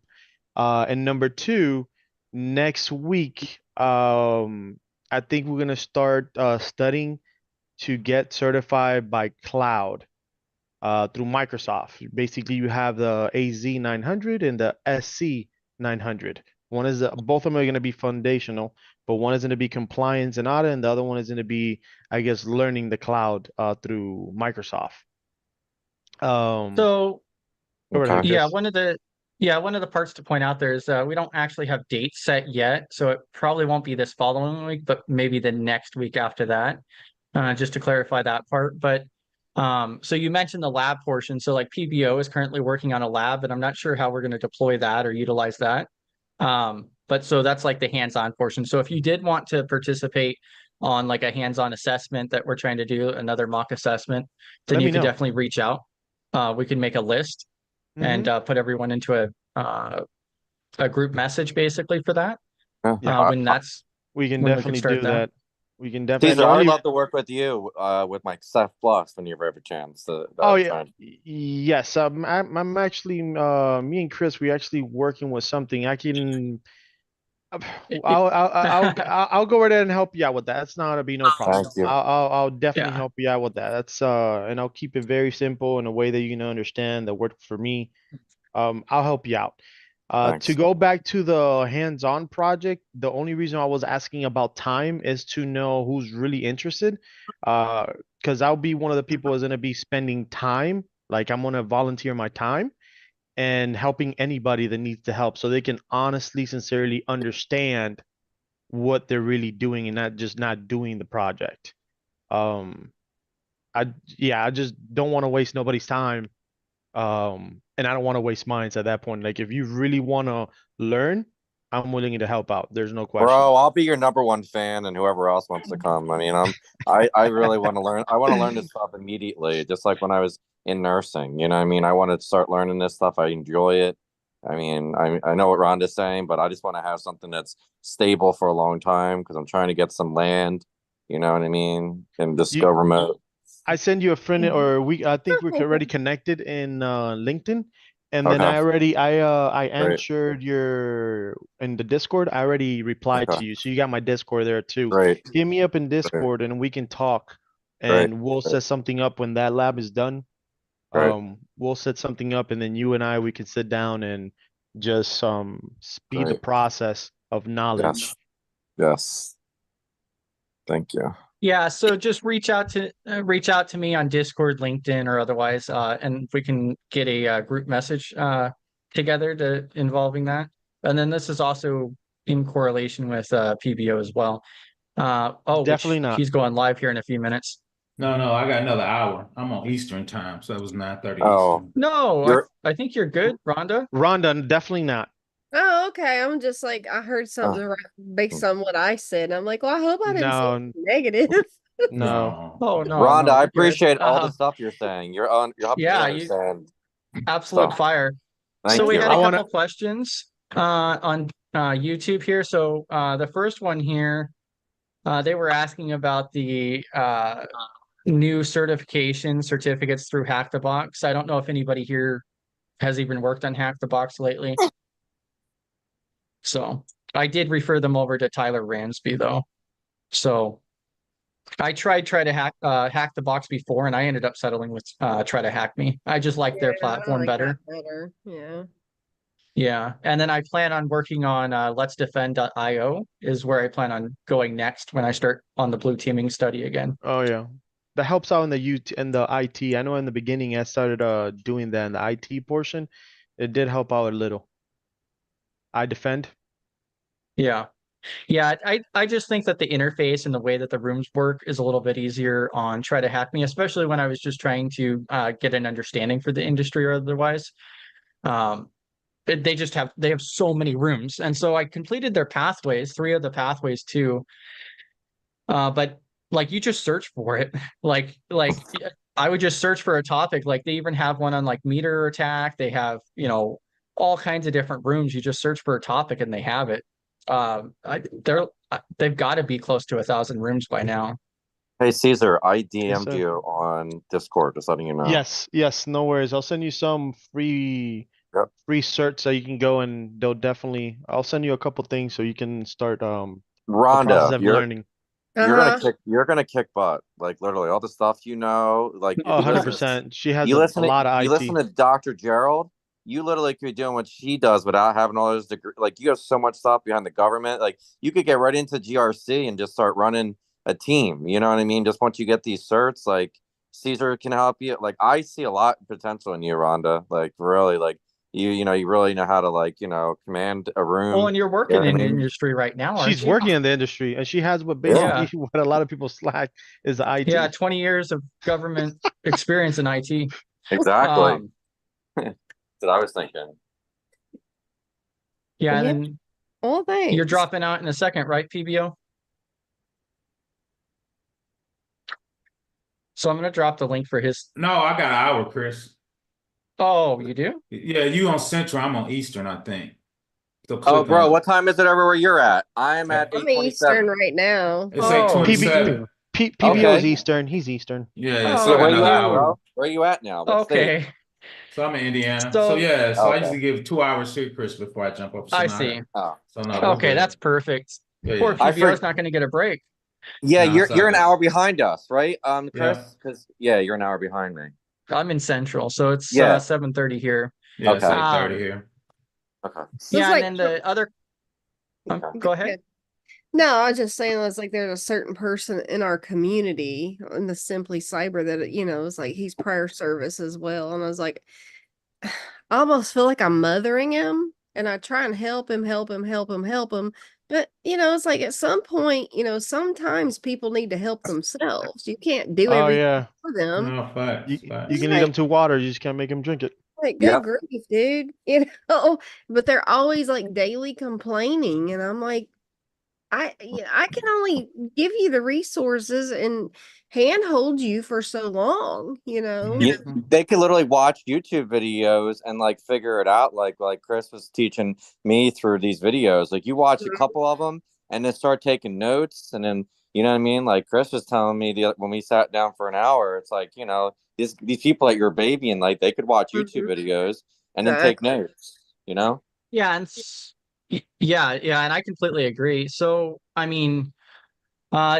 And number two, next week, I think we're gonna start studying to get certified by cloud through Microsoft. Basically, you have the AZ 900 and the SC 900. Both of them are going to be foundational, but one is going to be compliance and audit, and the other one is going to be, I guess, learning the cloud through Microsoft. So Go right ahead, Okay. yeah, Chris. one of the Yeah, one of the parts to point out there is we don't actually have dates set yet, so it probably won't be this following week, but maybe the next week after that. Just to clarify that part. But so you mentioned the lab portion. So like PBO is currently working on a lab, and I'm not sure how we're going to deploy that or utilize that. But so that's like the hands-on portion. So if you did want to participate on like a hands-on assessment that we're trying to do, another mock assessment, then Let you me could know. definitely reach out. We can make a list and Mhm. put everyone into a group message basically for that. Yeah. When that's We can when we could definitely start do that. that. We can definitely. And Caesar, the I would only love to work with you with my CEF Plus when you ever have a chance. Oh yeah, Trying. yes. I'm actually me and Chris. We actually working with something. I can. I'll go right there and help you out with that. That's not gonna be no problem. Thank you. I'll definitely Yeah. help you out with that. That's and I'll keep it very simple in a way that you can understand that work for me. I'll help you out. To Thanks. go back to the hands-on project, the only reason I was asking about time is to know who's really interested. Because I'll be one of the people who's gonna be spending time, like I'm gonna volunteer my time and helping anybody that needs the help so they can honestly, sincerely understand what they're really doing and not just not doing the project. Um, I just don't want to waste nobody's time. And I don't want to waste mine at that point. Like if you really want to learn, I'm willing to help out. There's no question. Bro, I'll be your #1 fan and whoever else wants to come. I mean, I really want to learn. I want to learn this stuff immediately, just like when I was in nursing. You know what I mean? I want to start learning this stuff. I enjoy it. I mean, I know what Rhonda's saying, but I just want to have something that's stable for a long time because I'm trying to get some land, you know what I mean? And just You go remote. I send you a friend or I think we're already connected in LinkedIn. And then Okay, I great. answered your in the Discord. I already replied Okay, to you. So you got my Discord there too. great, Hit me up in great, Discord and we can talk great, and we'll great, set something up when that lab is done. great, We'll set something up and then you and I we can sit down and just speed the great. process of Yes, knowledge. yes. Thank you. Yeah, so just reach out to me on Discord, LinkedIn, or otherwise, and we can get a group message together to involving that. And then this is also in correlation with PBO as well. Definitely Which not. he's going live here in a few minutes. No, I got another hour. I'm on Eastern time, so it was 9:30 Oh, Eastern. No, you're. I think you're good, Rhonda. Rhonda, definitely not. Oh, okay. I'm just like, I heard something Uh, based on what I said. I'm like, well, I hope I didn't say No, negative. no. No. Oh no, Rhonda, no, I you're good. appreciate all the stuff you're saying. You're helping me Yeah, you understand absolute stuff. fire. So Thank we you, had a I Ron. want couple to. questions on YouTube here. So the first one here, they were asking about the new certificates through Hack the Box. I don't know if anybody here has even worked on Hack the Box lately. So I did refer them over to Tyler Ransby though. So I try to hack the box before, and I ended up settling with try to hack me. I just like their Yeah, I platform like better. that better. Yeah. Yeah, and then I plan on working on Let's Defend.io is where I plan on going next when I start on the blue teaming study again. Oh yeah. That helps out in the the IT. I know in the beginning I started doing that in the IT portion. It did help out a little. I defend. Yeah. Yeah, I just think that the interface and the way that the rooms work is a little bit easier on Try to Hack Me, especially when I was just trying to get an understanding for the industry or otherwise. Um, they have so many rooms, and so I completed their pathways, 3 of the pathways too. But like you just search for it, like I would just search for a topic. Like they even have one on like meter attack. They have all kinds of different rooms. You just search for a topic and they have it. They've got to be close to 1,000 rooms by now. Hey, Caesar, I Yes, DM'd sir. you on Discord, just letting you know. Yes, no worries. I'll send you some Yep. free certs so you can go and they'll definitely I'll send you a couple things so you can start the process Rhonda, of learning. Uh-huh. you're gonna kick butt. Like literally all the stuff you know. Like if Oh, you listen to 100%. She has you a listen to lot of you listen IT. to Dr. Gerald, you literally could be doing what she does without having all those degrees. Like you have so much stuff behind the government. Like you could get right into GRC and just start running a team. You know what I mean? Just once you get these certs, like Caesar can help you. Like I see a lot of potential in you, Rhonda. Like really, like you know, you really know how to like, you know, command a room. Well, and you're You know working what I in the mean? industry right now, aren't She's you? working in the industry, and she has what Yeah. basically what a lot of people slack is the IT. Yeah, 20 years of government experience in IT. Exactly. Um, That's what I was thinking. yeah, and Yeah. then Well, you're thanks. dropping out in a second, right, PBO? So I'm gonna drop the link for his. No, I got an hour, Chris. Oh, you do? Yeah, you on Central, I'm on Eastern, I think. So Oh, click bro, on what time is it over where you're at? I'm at I'm Eastern 8:27. right now. it's Oh, you 8:27. too. PBO is Okay. Eastern. He's Eastern. Yeah, so Oh, I So got where you another at, hour. bro? Where you at now? What state? Okay. So I'm in Indiana. So So yeah, so I Okay. usually give 2 hours here, Chris, before I jump up. So I now see. Oh, so no, that's Okay, good. that's perfect. Yeah, Poor yeah. I PBO is for not going to get a break. yeah, No, it's all you're an good. hour behind us, right? Yeah, Chris, because yeah, you're an hour behind me. I'm in Central, so it's Yeah. 7:30 here. yeah, it's Okay. 8:30 here. Okay. It's Yeah, and like, then the other. Okay. Go ahead. no, I was just saying it's like there's a certain person in our community in the Simply Cyber that, is like he's prior service as well. And I was like, I almost feel like I'm mothering him and I try and help him, help him, help him, help him. But, it's like at some point, sometimes people need to help themselves. You can't do Oh everything yeah, for them. No, facts, you facts. can lead them to water. You just can't make them drink it. Like, good Yep. grief, dude. But they're always like daily complaining. And I'm like, I can only give you the resources and handhold you for so long, Yeah, Mhm. they could literally watch YouTube videos and like figure it out. Like Chris was teaching me through these videos. Like you watch a Mhm. couple of them and then start taking notes, and then you know what I mean. Like Chris was telling me when we sat down for an hour, it's like these people at your baby and like they could watch YouTube Mhm. videos and then take Exactly. notes. You know? Yeah, and yeah, and I completely agree. So, I mean,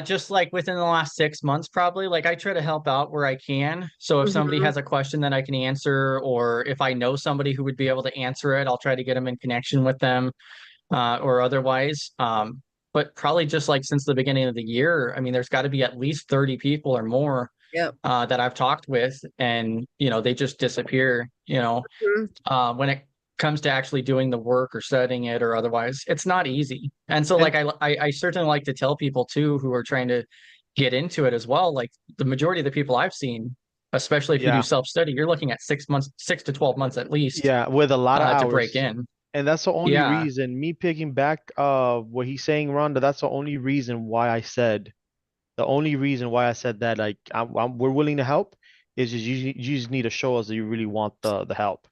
just like within the last 6 months, probably, like I try to help out where I can. So if somebody Mhm. has a question that I can answer, or if I know somebody who would be able to answer it, I'll try to get them in connection with them, or otherwise. But probably just like since the beginning of the year, I mean, there's got to be at least 30 people or more Yep. that I've talked with, and they just disappear. Mhm. When it comes to actually doing the work or studying it or otherwise, it's not easy. And so, And like, I certainly like to tell people too who are trying to get into it as well. Like the majority of the people I've seen, especially if you do yeah, self-study, you're looking at 6 months, 6 to 12 months at least, yeah, with a lot of to break hours. in. And that's the only Yeah. reason, me picking back what he's saying, Rhonda, that's the only reason why I said, that, like, we're willing to help is just you just need to show us that you really want the help.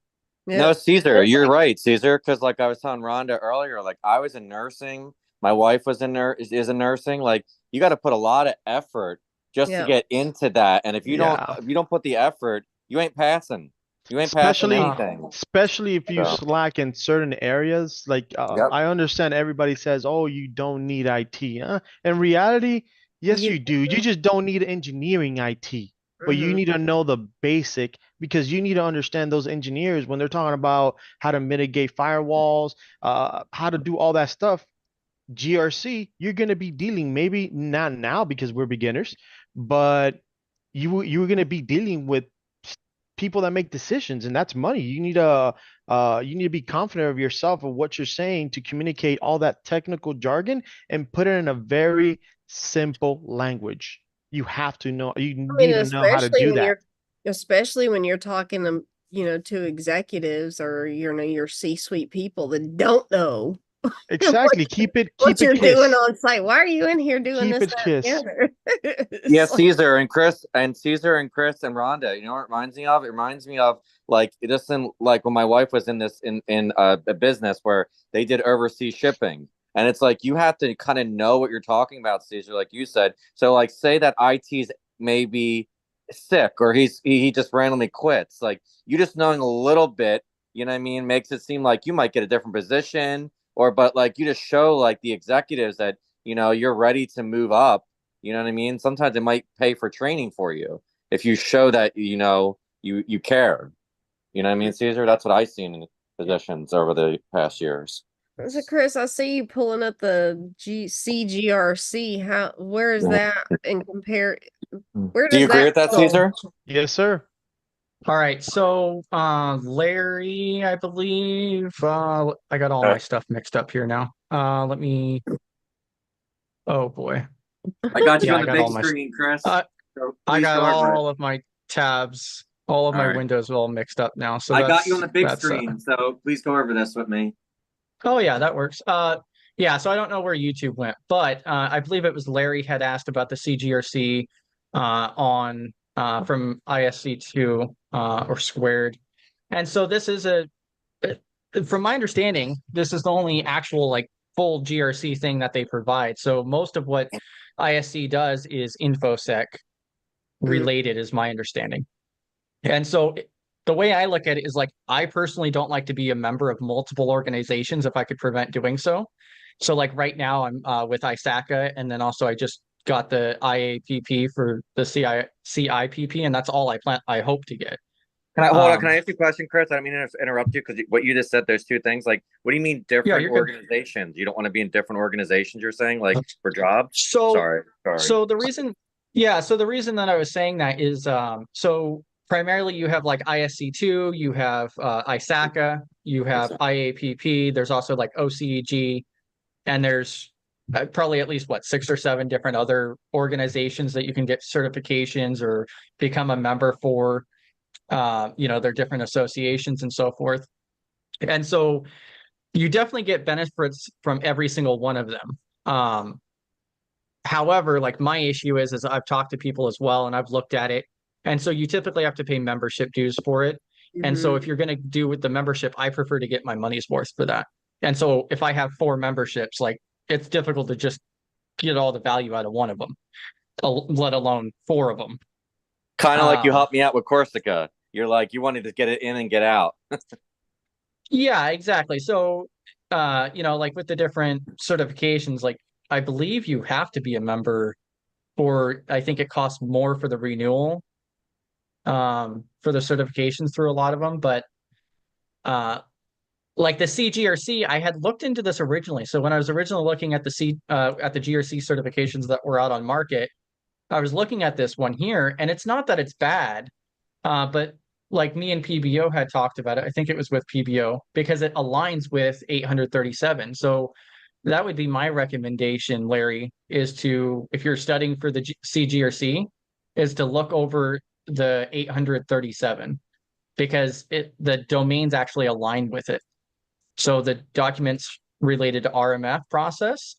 No, Yep. Caesar, It's you're like, right, Caesar. Because like I was telling Rhonda earlier, like I was in nursing, my wife was is in nursing. Like you got to put a lot of effort just to yep. get into that, and Yeah, if you don't put the effort, you ain't passing. You ain't passing especially anything. especially if you So, slack in certain areas. Like yep. I understand everybody says, "Oh, you don't need IT." In reality, yes, You you do. You just don't need engineering IT, but you Mhm. need to know the basic because you need to understand those engineers when they're talking about how to mitigate firewalls, how to do all that stuff. GRC, you're going to be dealing maybe not now because we're beginners, but you're going to be dealing with people that make decisions, and that's money. You need to be confident of yourself and what you're saying to communicate all that technical jargon and put it in a very simple language. You have to know. You I mean, need to know how to do that. especially when you're talking to executives or your C-suite people that don't know what, Exactly. what Keep it you're doing kiss. on site. Why are you in here doing Keep this, it that, and the kiss. other? Yeah, It's like, Caesar and Chris and Rhonda. You know what it reminds me of? It reminds me of like this in like when my wife was in this in a business where they did overseas shipping. And it's like you have to kind of know what you're talking about, Caesar, like you said. So like say that IT's maybe sick or he just randomly quits. Like you just knowing a little bit, you know what I mean, makes it seem like you might get a different position or but like you just show like the executives that you're ready to move up. You know what I mean? Sometimes it might pay for training for you if you show that you care. You know what I mean, Caesar? That's what I've seen in positions over the past years. so Chris, I see you pulling up the CGRC. Where is Yeah. that in compare? Where Do you does agree that with that, fall? Caesar? Yes, sir. All right, so Larry, I believe. I got all Uh, my stuff mixed up here now. Let me. Oh boy. I got you Yeah, on I the got big all my. screen, Chris. Uh, So I please got go over it. all of my tabs, all of All my right. windows all mixed up now. So I got you on the big that's. screen, so please go over this with me. Oh yeah, that works. Yeah. So I don't know where YouTube went, but I believe it was Larry had asked about the CGRC on from ISC2 or squared, and so this is from my understanding, this is the only actual like full GRC thing that they provide. So most of what ISC does is infosec related, is my understanding. And so the way I look at it is like I personally don't like to be a member of multiple organizations if I could prevent doing so. So like right now I'm with ISACA, and then also I just got the IAPP for the CIPP, and that's all I hope to get. Can I hold on? Can I Um, ask you a question, Chris? I don't mean to interrupt you because what you just said, there's two things. Like, what do you mean yeah, different you're good. organizations? You don't want to be in different organizations, you're saying, like for jobs? So Sorry. so the reason, yeah, so the reason that I was saying that is so primarily you have like ISC2, you have ISACA, you have IAPP, there's also like OCEG, and there's probably at least what 6 or 7 different other organizations that you can get certifications or become a member for. Their different associations and so forth. And so you definitely get benefits from every single one of them. However, like my issue is I've talked to people as well and I've looked at it. And so you typically have to pay membership dues for it. And so if you're going to do with the membership, I prefer to get my money's worth for that. And so if I have 4 memberships, like it's difficult to just get all the value out of one of them, let alone 4 of them. Kind of like you Um, helped me out with Corsica. You're like, you wanted to get it in and get out. yeah, exactly. So, like with the different certifications, like I believe you have to be a member for, I think it costs more for the renewal, for the certifications through a lot of them. But uh, like the CGRC, I had looked into this originally. So when I was originally looking at the GRC certifications that were out on market, I was looking at this one here, and it's not that it's bad, but like me and PBO had talked about it. I think it was with PBO because it aligns with 837. So that would be my recommendation, Larry, is to, if you're studying for the CGRC, is to look over the 837 because the domains actually align with it. So the documents related to RMF process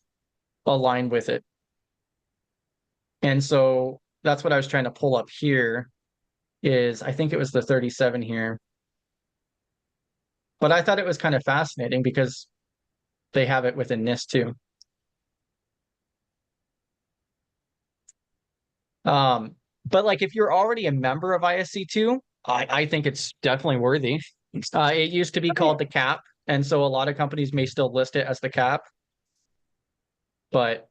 align with it. And so that's what I was trying to pull up here is I think it was the 37 here. But I thought it was kind of fascinating because they have it within NIST too. But like if you're already a member of ISC2, I think it's definitely worthy. It used to be called the cap, and so a lot of companies may still list it as the cap, but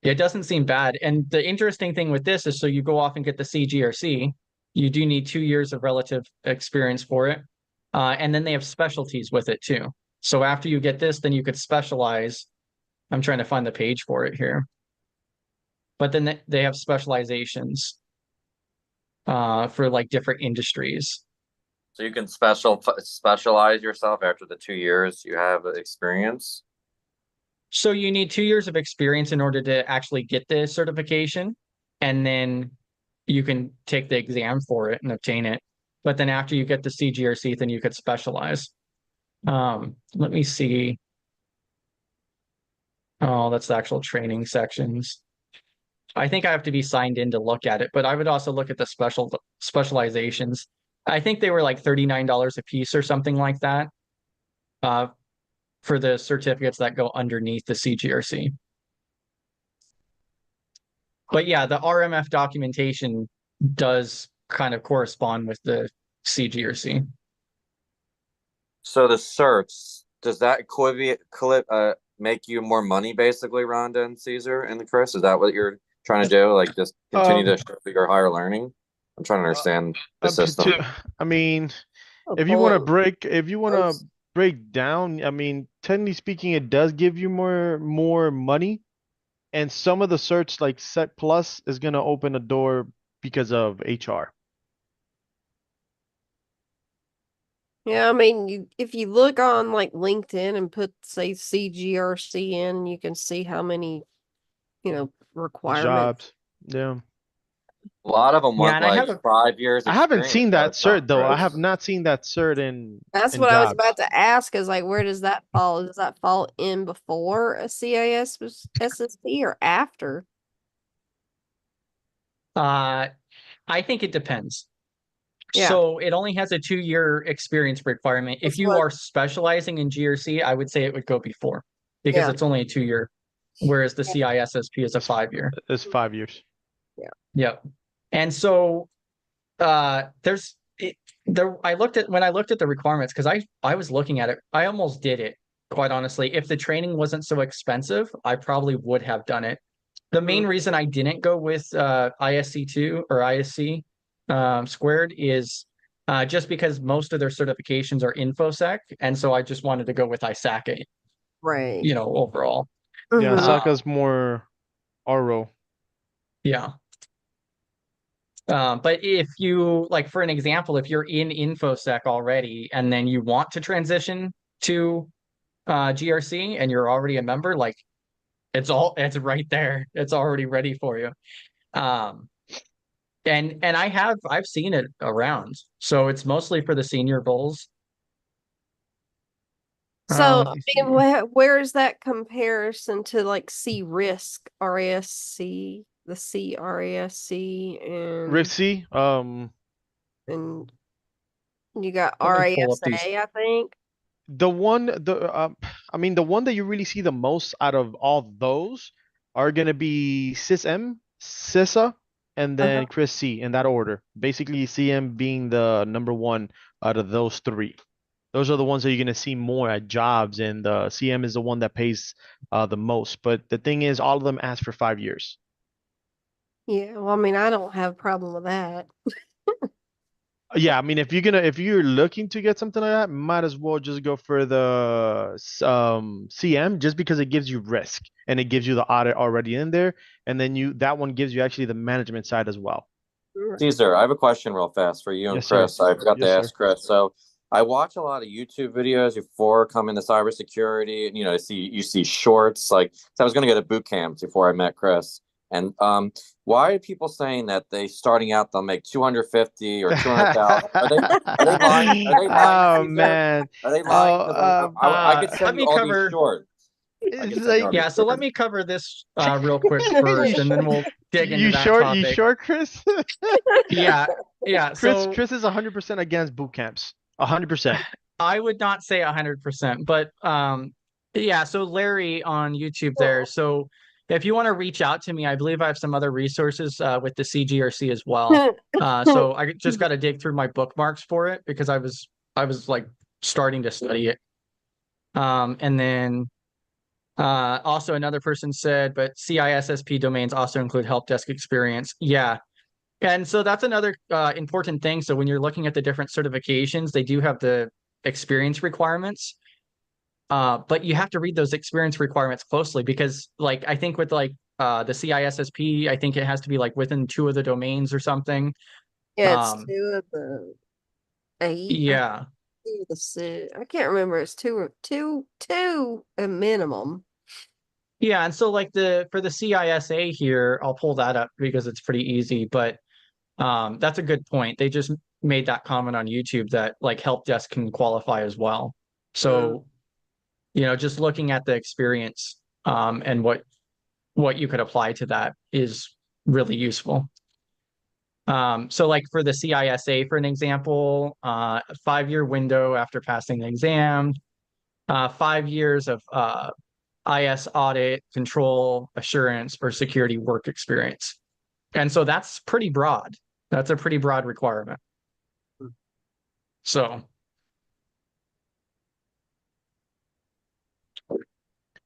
it doesn't seem bad. And the interesting thing with this is so you go off and get the CGRC, you do need 2 years of relative experience for it. And then they have specialties with it too. So after you get this, then you could specialize. I'm trying to find the page for it here. But then they have specializations for like different industries. So you can specialize yourself after the 2 years you have experience. So you need 2 years of experience in order to actually get the certification, and then you can take the exam for it and obtain it. But then after you get the CGRC, then you could specialize. Let me see. Oh, that's the actual training sections. I think I have to be signed in to look at it, but I would also look at the specializations. I think they were like $39 a piece or something like that. For the certificates that go underneath the CGRC. But yeah, the RMF documentation does kind of correspond with the CGRC. So the certs, does that make you more money basically, Rhonda and Caesar and Chris? Is that what you're trying to do? Like just continue to show your higher learning? I'm trying to understand the system. I mean, Oh, if you want to break down, I mean, technically speaking, it does give you more money. And some of the certs like Set Plus is going to open a door because of HR. Yeah, I mean, if you look on like LinkedIn and put say CGRC in, you can see how many, requirements. Jobs. Yeah. A lot of them Yeah, want and I like have a 5 years I haven't experience seen at a that time, cert though. I have Chris. not seen that cert That's in what I was about jobs. to ask is like, where does that fall? Does that fall in before a CIS SSP or after? I think it depends. Yeah, So it only has a 2-year experience requirement. If that's you what, are specializing in GRC, I would say it would go before because yeah, it's only a 2-year, whereas the CISSP is a 5-year. It's 5 years. yeah. Yep. And so there's it there I looked at when I looked at the requirements because I was looking at it, I almost did it, quite honestly. If the training wasn't so expensive, I probably would have done it. The main reason I didn't go with ISC2 or ISC squared is just because most of their certifications are InfoSec, and so I just wanted to go with ISACA, Right. overall. Yeah, Mhm. Saka's more RO. Yeah. But if you like, for an example, if you're in InfoSec already and then you want to transition to GRC and you're already a member, like it's right there. It's already ready for you. Um, and I've seen it around. So it's mostly for the senior bulls. So, Let me I see. mean, where is that comparison to like C-RISC, RASC, the CRASC, Rift and C, and you got Let me pull up RASA, these. I think. I mean, the one that you really see the most out of all those are gonna be SysM, CISA, and Uh-huh. then Chris C in that order. Basically, CM being the number one out of those three. Those are the ones that you're gonna see more at jobs, and the CM is the one that pays the most. But the thing is, all of them ask for 5 years. Yeah, well, I mean, I don't have a problem with that. Yeah, I mean, if you're looking to get something like that, might as well just go for the CM just because it gives you risk and it gives you the audit already in there, and then that one gives you actually the management side as well. Right. Caesar, I have a question real fast for you and Yes, sir. Chris. I forgot to Yes, sir. ask Chris. So I watch a lot of YouTube videos before coming to cybersecurity, and you see shorts. Like, so I was going to go to boot camps before I met Chris. And why are people saying that they starting out they'll make 250 or 200,000? Are they lying? Are they lying, Oh Caesar? man. Are they lying? Oh, Because I could Let send you me all these cover. shorts. I it's could send you like all these Yeah, so let shorts. me cover this real quick you first, and sh- then we'll dig into that you topic. short, Chris? Yeah, yeah. So Chris is 100% against boot camps. 100%. I would not say 100%, but yeah. So Larry on YouTube there. So if you want to reach out to me, I believe I have some other resources with the CGRC as well. So I just got to dig through my bookmarks for it because I was like starting to study it. And then also another person said, but CISSP domains also include help desk experience. Yeah. And so that's another important thing. So when you're looking at the different certifications, they do have the experience requirements. But you have to read those experience requirements closely because like I think with like the CISSP, I think it has to be like within 2 of the domains or something. Yeah, it's Um, two of the eight. yeah. Two of the six. I can't remember. It's two a minimum. Yeah, and so like for the CISA here, I'll pull that up because it's pretty easy, but that's a good point. They just made that comment on YouTube that like help desk can qualify as well. So, just looking at the experience and what you could apply to that is really useful. So like for the CISA, for an example, 5-year window after passing the exam, 5 years of IS audit, control, assurance, or security work experience. And so that's pretty broad. That's a pretty broad requirement. So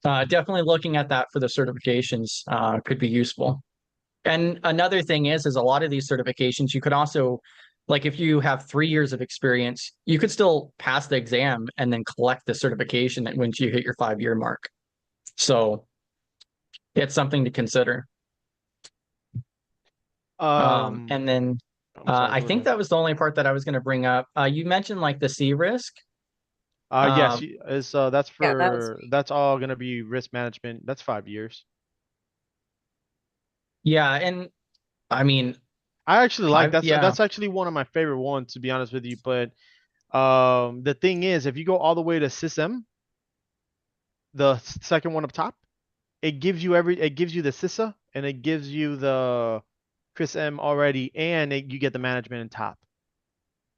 definitely looking at that for the certifications could be useful. And another thing is a lot of these certifications, you could also, like if you have 3 years of experience, you could still pass the exam and then collect the certification once you hit your 5-year mark. So it's something to consider. Um, And then I'm sorry, I go think ahead. that was the only part that I was going to bring up. You mentioned like the C risk. Yes, Um, it's Yeah, that was that's all gonna be risk management. That's 5 years. yeah, and I mean, I actually like yeah, that's actually one of my favorite ones, to be honest with you. But the thing is, if you go all the way to SysM, the second one up top, it gives you the CISA and it gives you the Chris M already, and you get the management in top.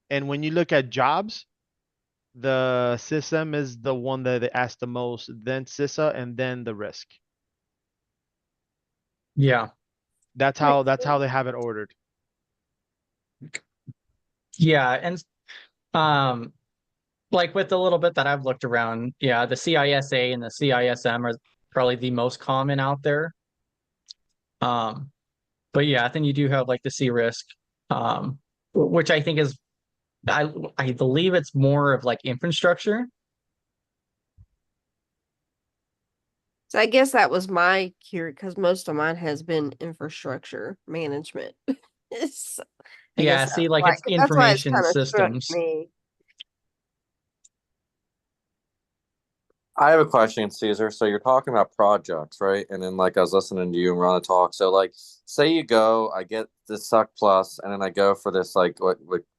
And when you look at jobs, the SysM is the one that they ask the most, then CISA, and then the risk. yeah, That's how they have it ordered. yeah, and um, like with the little bit that I've looked around, yeah, the CISA and the CISM are probably the most common out there. Um, but yeah, then you do have like the C risk, which I think is I believe it's more of like infrastructure. so I guess that was my cure because most of mine has been infrastructure management. It's, I Yeah, guess see, like it's that's why it's information kind of struck systems. me. I have a question, Caesar. So you're talking about projects, right? And then like I was listening to you and we're on the talk. So like say you go, I get this SEC Plus and then I go for this like what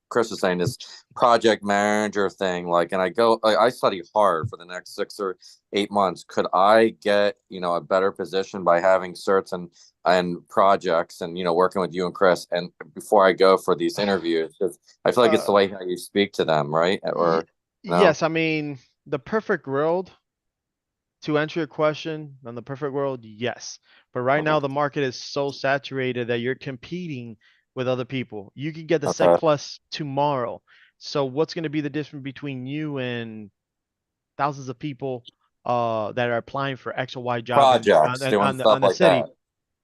Chris was saying, this project manager thing, like and I go I study hard for the next 6 or 8 months. Could I get, a better position by having certs and projects and working with you and Chris and before I go for these interviews? 'Cause I feel like it's Uh, the way how you speak to them, right? y- Or no? yes, I mean the perfect world. To answer your question, on the perfect world, yes. But right now, Okay. the market is so saturated that you're competing with other people. You can get the Sec Okay. Plus tomorrow. So what's going to be the difference between you and thousands of people that are applying for X or Y job in Projects, doing on stuff the like that. city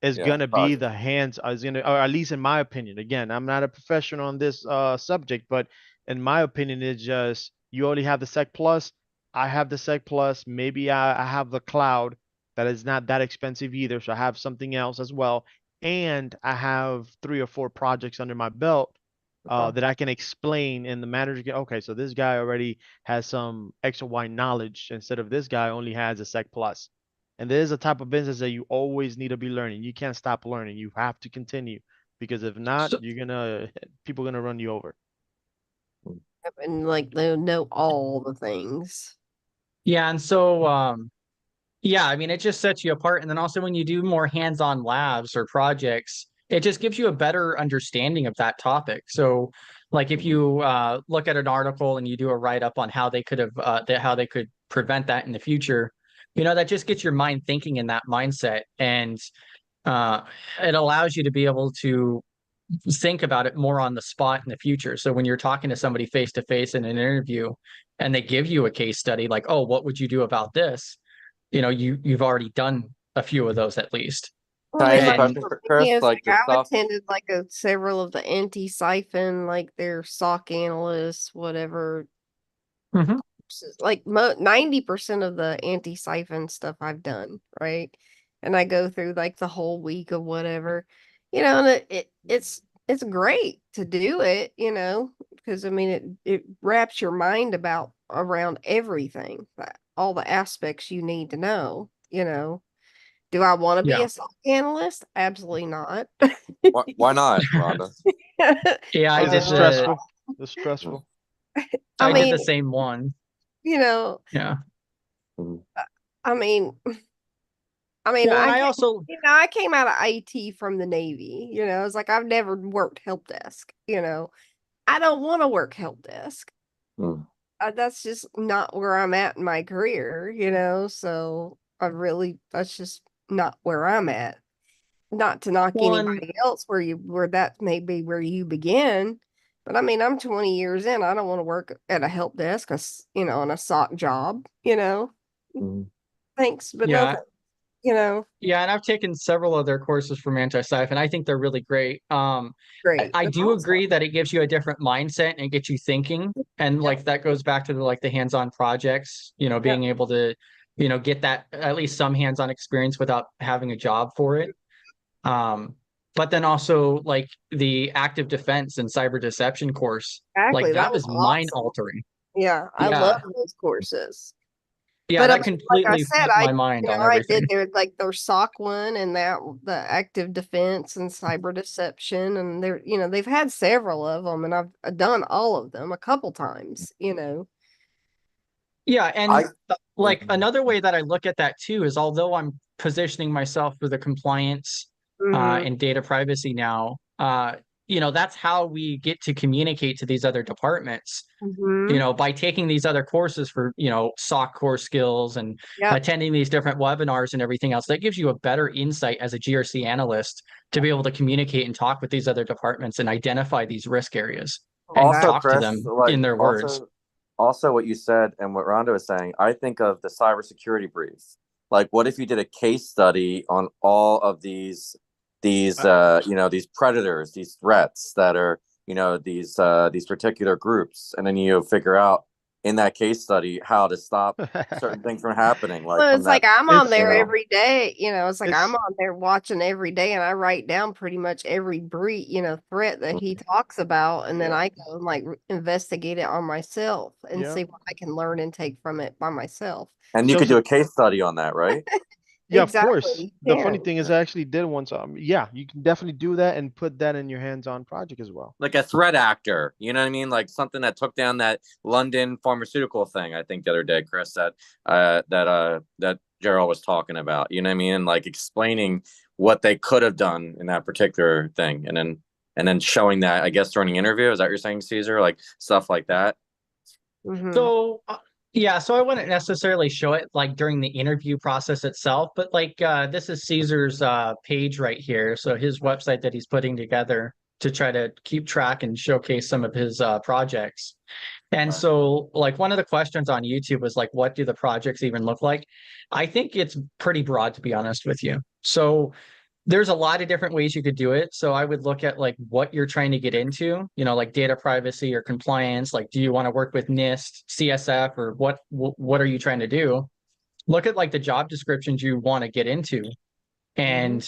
is Yeah, gonna be project. the hands is gonna, or at least in my opinion. Again, I'm not a professional on this subject, but in my opinion, it's just you already have the Sec Plus. I have the Sec Plus. Maybe I have the cloud that is not that expensive either, so I have something else as well. And I have 3 or 4 projects under my belt Okay. that I can explain, and the manager can, okay, so this guy already has some X or Y knowledge instead of this guy only has a Sec Plus. And there is a type of business that you always need to be learning. You can't stop learning. You have to continue because if not, So, you're gonna people gonna run you over. And like they'll know all the things. yeah, and so yeah, I mean, it just sets you apart. And then also when you do more hands-on labs or projects, it just gives you a better understanding of that topic. So, like if you look at an article and you do a write-up on how they could have how they could prevent that in the future, that just gets your mind thinking in that mindset, and uh, it allows you to be able to think about it more on the spot in the future. So when you're talking to somebody face to face in an interview, and they give you a case study, like, oh, what would you do about this? You've already done a few of those at least. Well, Can I I mean, ask a like And question, for Chris? me, it's Like like the I've stuff. attended like several of the anti-siphon, like their SOC analysts, whatever. Mhm. Like 90% of the anti-siphon stuff I've done, right? And I go through like the whole week of whatever, and it's great to do it, because I mean it wraps your mind about around everything, all the aspects you need to know. Do I want to be Yeah. a SOC analyst? Absolutely not. Why not, Rhonda? Yeah, I Because it's know. stressful. It's stressful. I I did mean, the same one. you know, Yeah. Mhm. I mean, Well, and I also I came out of IT from the Navy, it's like I've never worked help desk, I don't want to work help desk. Mm. That's just not where I'm at in my career, so that's just not where I'm at. Not to knock one anybody else where that may be where you begin, but I mean, I'm 20 years in. I don't want to work at a help desk, on a SOC job, Mhm. thanks, but no, yeah, thanks, you know, yeah, and I've taken several other courses from anti-siphon. I think they're really great. I, great. I That's do awesome. agree that it gives you a different mindset and it gets you thinking. And Yep. like that goes back to the hands-on projects, Yep. being able to, get that at least some hands-on experience without having a job for it. Um, but then also like the active defense and cyber deception course, Exactly. like That that was was mind awesome. altering. Yeah, I love Yeah. those courses. Yeah, But I that mean, like I completely said, flipped my mind on I did everything. their SOC one and that the active defense and cyber deception, and they've had several of them, and I've done all of them a couple times. Yeah, I and like another way that I look at that too is although I'm positioning myself for the compliance Hmm. and data privacy now, that's how we get to communicate to these other departments, Hmm. by taking these other courses for, SOC core skills and Yep. attending these different webinars and everything else. That gives you a better insight as a GRC analyst to be able to communicate and talk with these other departments and identify these risk areas and also, Exactly. talk to Chris, them like in their words. also what you said and what Rhonda was saying, I think of the cybersecurity brief. Like, what if you did a case study on all of these predators, these threats that are, these particular groups, and then you figure out in that case study how to stop certain things from happening, like Well, from it's like that, I'm on It's there you know. every day. It's like I'm it's on there watching every day, and I write down pretty much every threat that he talks about, and then Yeah. I go and like investigate it on myself and yeah. see what I can learn and take from it by myself. And you could Shows do it. a case study on that, right? Yeah, of course. Exactly. The funny Yeah. thing is I actually did once. Yeah, you can definitely do that and put that in your hands-on project as well. Like a threat actor, you know what I mean? Like something that took down that London pharmaceutical thing, I think the other day, Chris, that Gerald was talking about. You know what I mean? Like explaining what they could have done in that particular thing, and then showing that, I guess, during an interview. Is that what you're saying, Caesar? Like stuff like that. Hmm. So, yeah, so I wouldn't necessarily show it like during the interview process itself, but like this is Caesar's page right here. So his website that he's putting together to try to keep track and showcase some of his projects. And Right. so, like, one of the questions on YouTube was like, what do the projects even look like? I think it's pretty broad, to be honest with you. So, there's a lot of different ways you could do it. So I would look at like what you're trying to get into, like data privacy or compliance. Like, do you want to work with NIST, CSF, or what are you trying to do? Look at like the job descriptions you want to get into and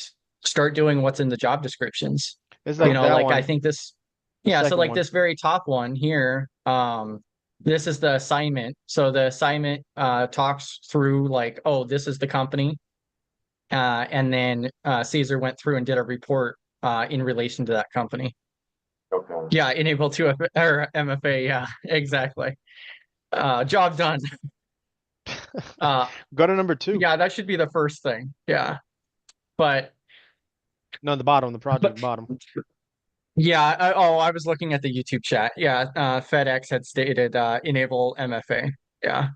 start doing what's in the job descriptions. It's like that Like I one, think this, the yeah. So second like one. this very top one here, this is the assignment. So the assignment talks through like, oh, this is the company. And then Caesar went through and did a report in relation to that company. Okay. Yeah, enable to or MFA. Yeah, exactly. Job done. Go to number 2. Yeah, that should be the first thing. Yeah, but No, the bottom, the project but bottom. yeah. I was looking at the YouTube chat. Yeah, FedEx had stated enable MFA. Yeah,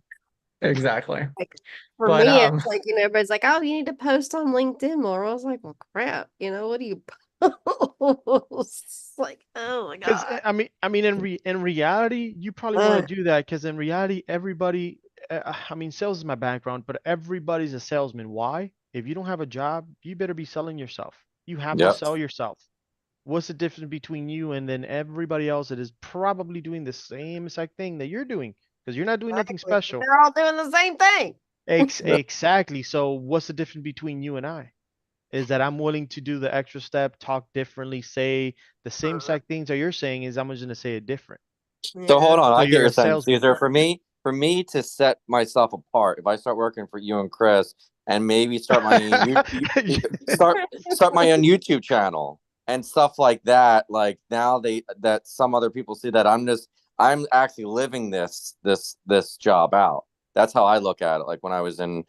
exactly. Like for But me, it's like, everybody's like, oh, you need to post on LinkedIn more. I was like, well, crap, what do you post? It's like, oh my Because God. in reality, you probably want to do that. Because in reality, everybody. Sales is my background, but everybody's a salesman. Why? If you don't have a job, you better be selling yourself. You have to Yep. sell yourself. What's the difference between you and then everybody else that is probably doing the same exact thing that you're doing? Because you're not doing nothing Exactly. special. They're all doing the same thing. Exactly. So what's the difference between you and I? Is that I'm willing to do the extra step, talk differently, say the same exact things that you're saying is I'm just gonna say it different. So hold Yeah. on, So I get you're your a saying, salesman. Caesar. For me to set myself apart, if I start working for you and Chris, and maybe start my start my own YouTube channel and stuff like that. Like now that some other people see that I'm actually living this job out. That's how I look at it. Like when I was in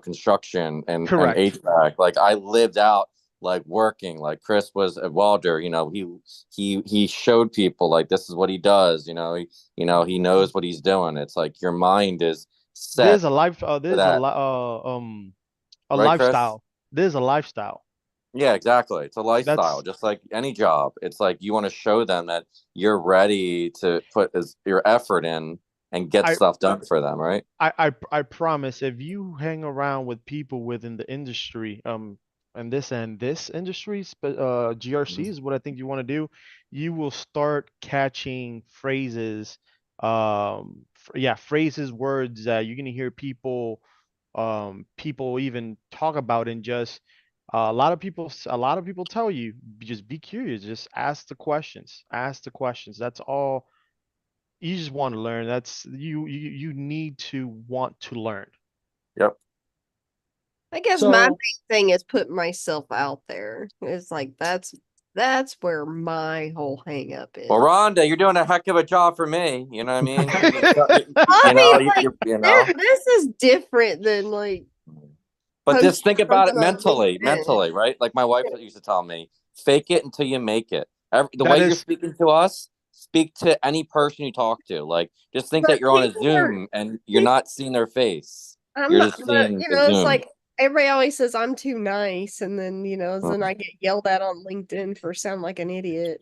construction and Correct. HVAC, like I lived out like working. Like Chris was at Walder, he showed people like this is what he does. He knows what he's doing. It's like your mind is set There's a life. for There's that, a right, Chris? lifestyle. There's a lifestyle. Yeah, exactly. It's a lifestyle, That's just like any job. It's like you want to show them that you're ready to put your effort in and get I stuff done for them, right? I promise if you hang around with people within the industry, and this industry, GRC is what I think you want to do, you will start catching phrases, phrases, words that you're gonna hear people even talk about and just A lot of people tell you, just be curious, just ask the questions, ask the questions. That's all. You just want to learn. That's you need to want to learn. Yep. I guess my So main thing is putting myself out there. It's like that's where my whole hang up is. Well, Rhonda, you're doing a heck of a job for me. You know what I mean? I You know, mean, like you know. this is different than like But just posting think about it something on mentally, LinkedIn. mentally, right? Like my wife used to tell me, fake it until you make it. The That way you're is speaking to us, speak to any person you talk to. Like, just think But that you're on a people are Zoom and you're people, not seeing their face. I'm You're not, just but seeing you the know, it's Zoom. like everybody always says I'm too nice, and then then Mm. I get yelled at on LinkedIn for sound like an idiot.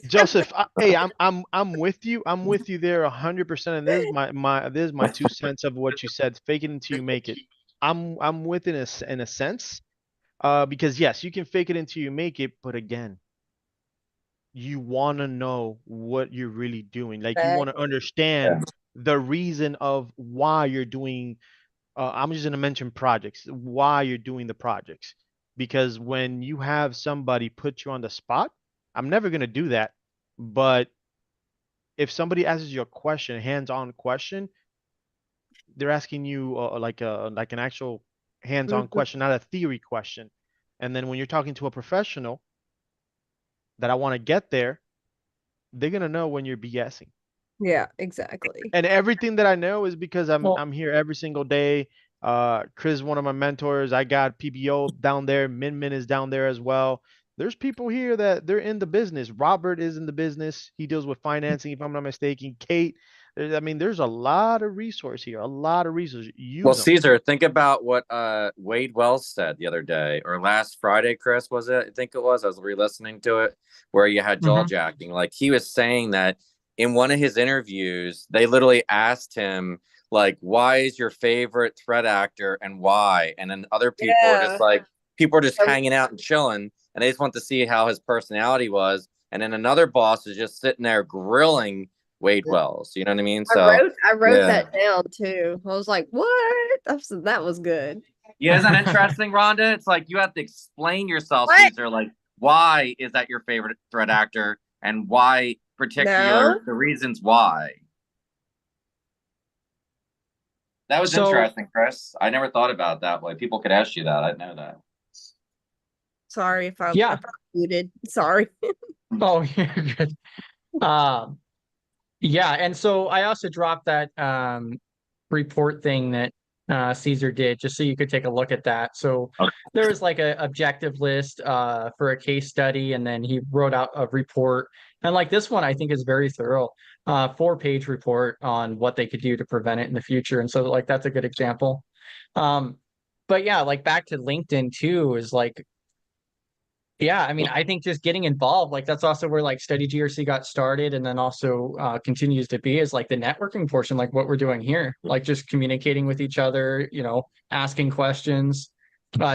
Joseph. Hey, I'm with you. I'm with you there 100%. And this is this is my 2 cents of what you said. Fake it until you make it. I'm with it in a sense. Because yes, you can fake it until you make it, but again, you want to know what you're really doing. Like you want to Exactly. understand Yeah. the reason of why you're doing. I'm just going to mention projects, why you're doing the projects. Because when you have somebody put you on the spot, I'm never going to do that. But if somebody asks you a question, a hands-on question, they're asking you like an actual hands-on Mhm. question, not a theory question. And then when you're talking to a professional that I want to get there, they're gonna know when you're BSing. Yeah, exactly. And everything that I know is because I'm well, I'm here every single day. Chris, one of my mentors, I got PBO down there. Min Min is down there as well. There's people here that they're in the business. Robert is in the business. He deals with financing, if I'm not mistaken. Kate, I mean, there's a lot of resource here, a lot of resources. Well, Use them. Caesar, think about what Wade Wells said the other day or last Friday, Chris, was it? I think it was. I was re-listening to it where you had jaw mhm. jacking. Like he was saying that in one of his interviews, they literally asked him, like, why is your favorite threat actor and why? And then other people are just Yeah. like, people are just I, hanging out and chilling and they just want to see how his personality was. And then another boss is just sitting there grilling Wade Wells. You know what I mean? So, I wrote yeah. that down too. I was like, what? That was good. Yeah, isn't that interesting, Rhonda? It's like you have to explain yourself, What? Caesar. Like, why is that your favorite threat actor, and why No. particular the reasons why? That was So interesting, Chris. I never thought about it that way. People could ask you that. I know that. Sorry if I yeah. muted. Sorry. Oh, you're good. Um, yeah, and so I also dropped that report thing that Caesar did just so you could take a look at that. So Okay. there was like a objective list for a case study, and then he wrote out a report. And like this one, I think is very thorough. 4-page report on what they could do to prevent it in the future. And so like that's a good example. Um, but yeah, like back to LinkedIn too is like yeah, I mean, I think just getting involved, like that's also where like Study GRC got started and then also continues to be is like the networking portion, like what we're doing here, like just communicating with each other, asking questions.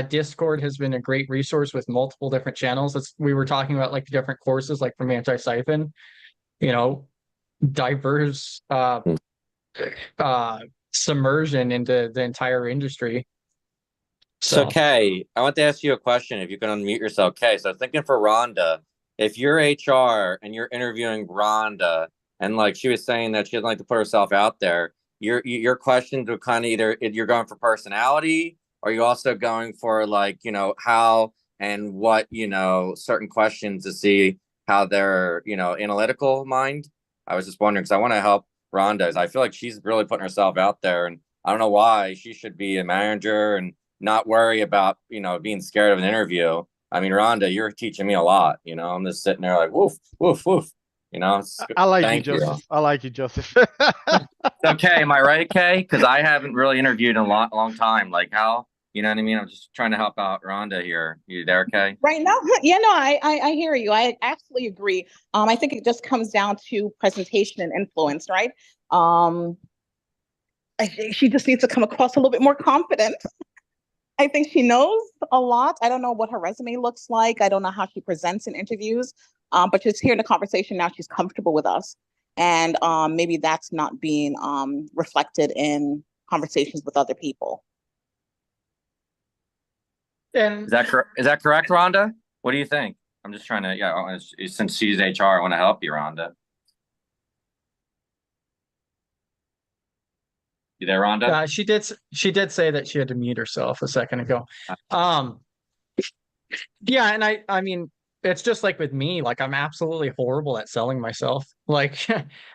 Discord has been a great resource with multiple different channels. We were talking about like the different courses, like from anti-siphon, you know, diverse uh submersion into the entire industry. So, So Kay, I want to ask you a question. If you can unmute yourself, Kay. So, thinking for Rhonda, if you're HR and you're interviewing Rhonda, and like she was saying that she doesn't like to put herself out there, your questions would kind of either you're going for personality, or you also going for like how and what certain questions to see how their analytical mind. I was just wondering because I want to help Rhonda. I feel like she's really putting herself out there, and I don't know why she should be a manager and not worry about being scared of an interview. I mean, Rhonda, you're teaching me a lot. I'm just sitting there like woof woof woof. I like you, Thank you. Joseph. I like you, Joseph. Okay, am I right, Kay? Because I haven't really interviewed in a long time. Like how you know what I mean? I'm just trying to help out Rhonda here. You there, Kay? Right now, yeah, no, I hear you. I absolutely agree. I think it just comes down to presentation and influence, right? I think she just needs to come across a little bit more confident. I think she knows a lot. I don't know what her resume looks like. I don't know how she presents in interviews. But just hearing the conversation now, she's comfortable with us, and maybe that's not being reflected in conversations with other people. And Is that correct? Is that correct, Rhonda? What do you think? I'm just trying to, yeah, since she's HR, I want to help you, Rhonda. You there, Rhonda? she did say that she had to mute herself a second ago. Yeah, and I mean, it's just like with me, like I'm absolutely horrible at selling myself. Like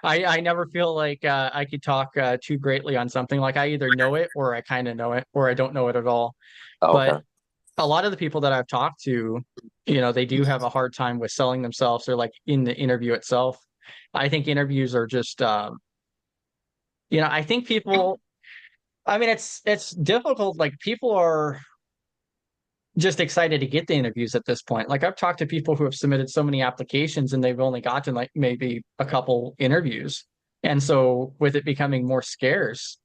I never feel like I could talk too greatly on something. Like I either know it or I kind of know it or I don't know it at all. Oh, okay. But a lot of the people that I've talked to, they do have a hard time with selling themselves or like in the interview itself. I think interviews are just I think people, I mean, it's difficult. Like people are just excited to get the interviews at this point. Like I've talked to people who have submitted so many applications and they've only gotten like maybe a couple interviews. And so with it becoming more scarce,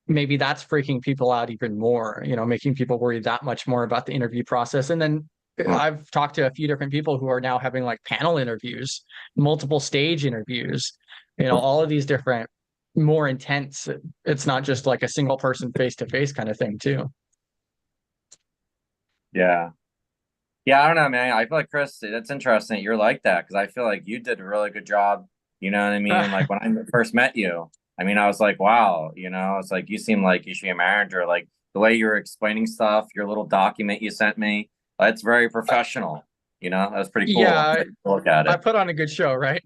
maybe that's freaking people out even more, making people worry that much more about the interview process. And then I've talked to a few different people who are now having like panel interviews, multiple stage interviews, all of these different, more intense. It's not just like a single person face-to-face kind of thing too. Yeah. Yeah, I don't know, man. I feel like, Chris, that's interesting that you're like that because I feel like you did a really good job. You know what I mean? Like when I first met you, I mean, I was like, wow, it's like you seem like you should be a manager. Like the way you were explaining stuff, your little document you sent me, that's very professional. That was pretty cool. Yeah, look at I it. put on a good show, right?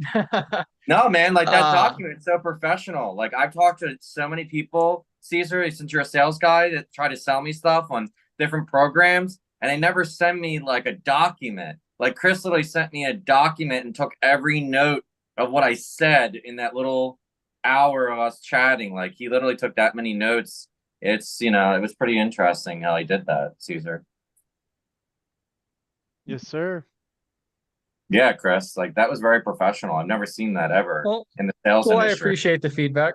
No, man, like that document is so professional. Like I've talked to so many people, Caesar, since you're a sales guy, that try to sell me stuff on different programs, and they never send me like a document. Like Chris literally sent me a document and took every note of what I said in that little hour of us chatting. Like he literally took that many notes. It's it was pretty interesting how he did that, Caesar. Yes, sir. Yeah, Chris, like that was very professional. I've never seen that ever in the sales I industry. appreciate the feedback.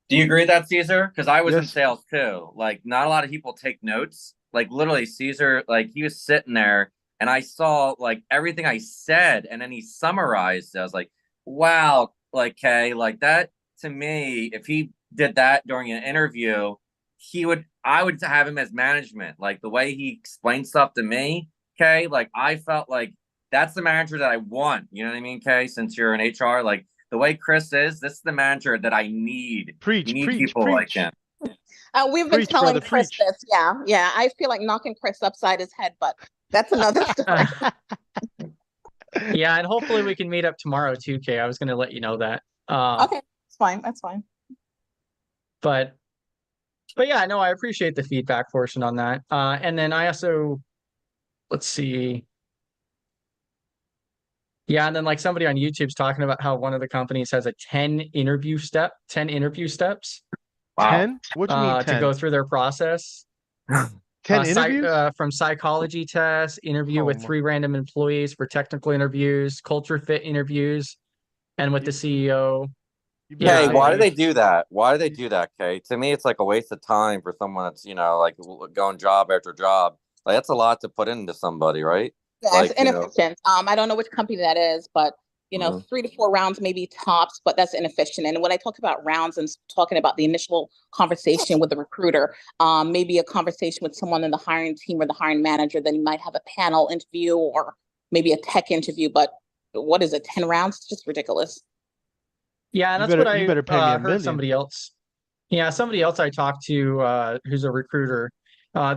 Do you agree with that, Caesar? Because I was in Yes. sales too. Like, not a lot of people take notes. Like, literally, Caesar, like, he was sitting there and I saw like everything I said, and then he summarized it. I was like, wow, like, Kay, like that to me, if he did that during an interview, I would have him as management. Like, the way he explained stuff to me, Kay, like, I felt like that's the manager that I want. You know what I mean, Kay? Since you're in HR, like, the way Chris is, this is the manager that I need. Preach, You need preach, people like preach. him. We've been Preach, telling brother, Chris preach. this. Yeah. I feel like knocking Chris upside his head, but that's another story. Yeah, and hopefully we can meet up tomorrow too, Kay. I was going to let you know that. Okay, it's fine. That's fine. But yeah, no, I appreciate the feedback portion on that. And then I also, let's see. Yeah, and then like somebody on YouTube's talking about how one of the companies has a 10 interview steps. Wow. 10? What do you mean 10? To go through their process. 10 interviews? From psychology tests, interview with 3 random employees for technical interviews, culture fit interviews, and with the CEO. Hey, why do they do that? Why do they do that, Kay? To me, it's like a waste of time for someone that's, like going job after job. Like that's a lot to put into somebody, right? Yeah, like, it's inefficient. I don't know which company that is, but 3 to 4 rounds maybe tops, but that's inefficient. And when I talk about rounds and talking about the initial conversation with the recruiter, maybe a conversation with someone in the hiring team or the hiring manager, then you might have a panel interview or maybe a tech interview. But what is it, 10 rounds? It's just ridiculous. Yeah, and that's what I heard somebody else. Yeah, somebody else I talked to who's a recruiter,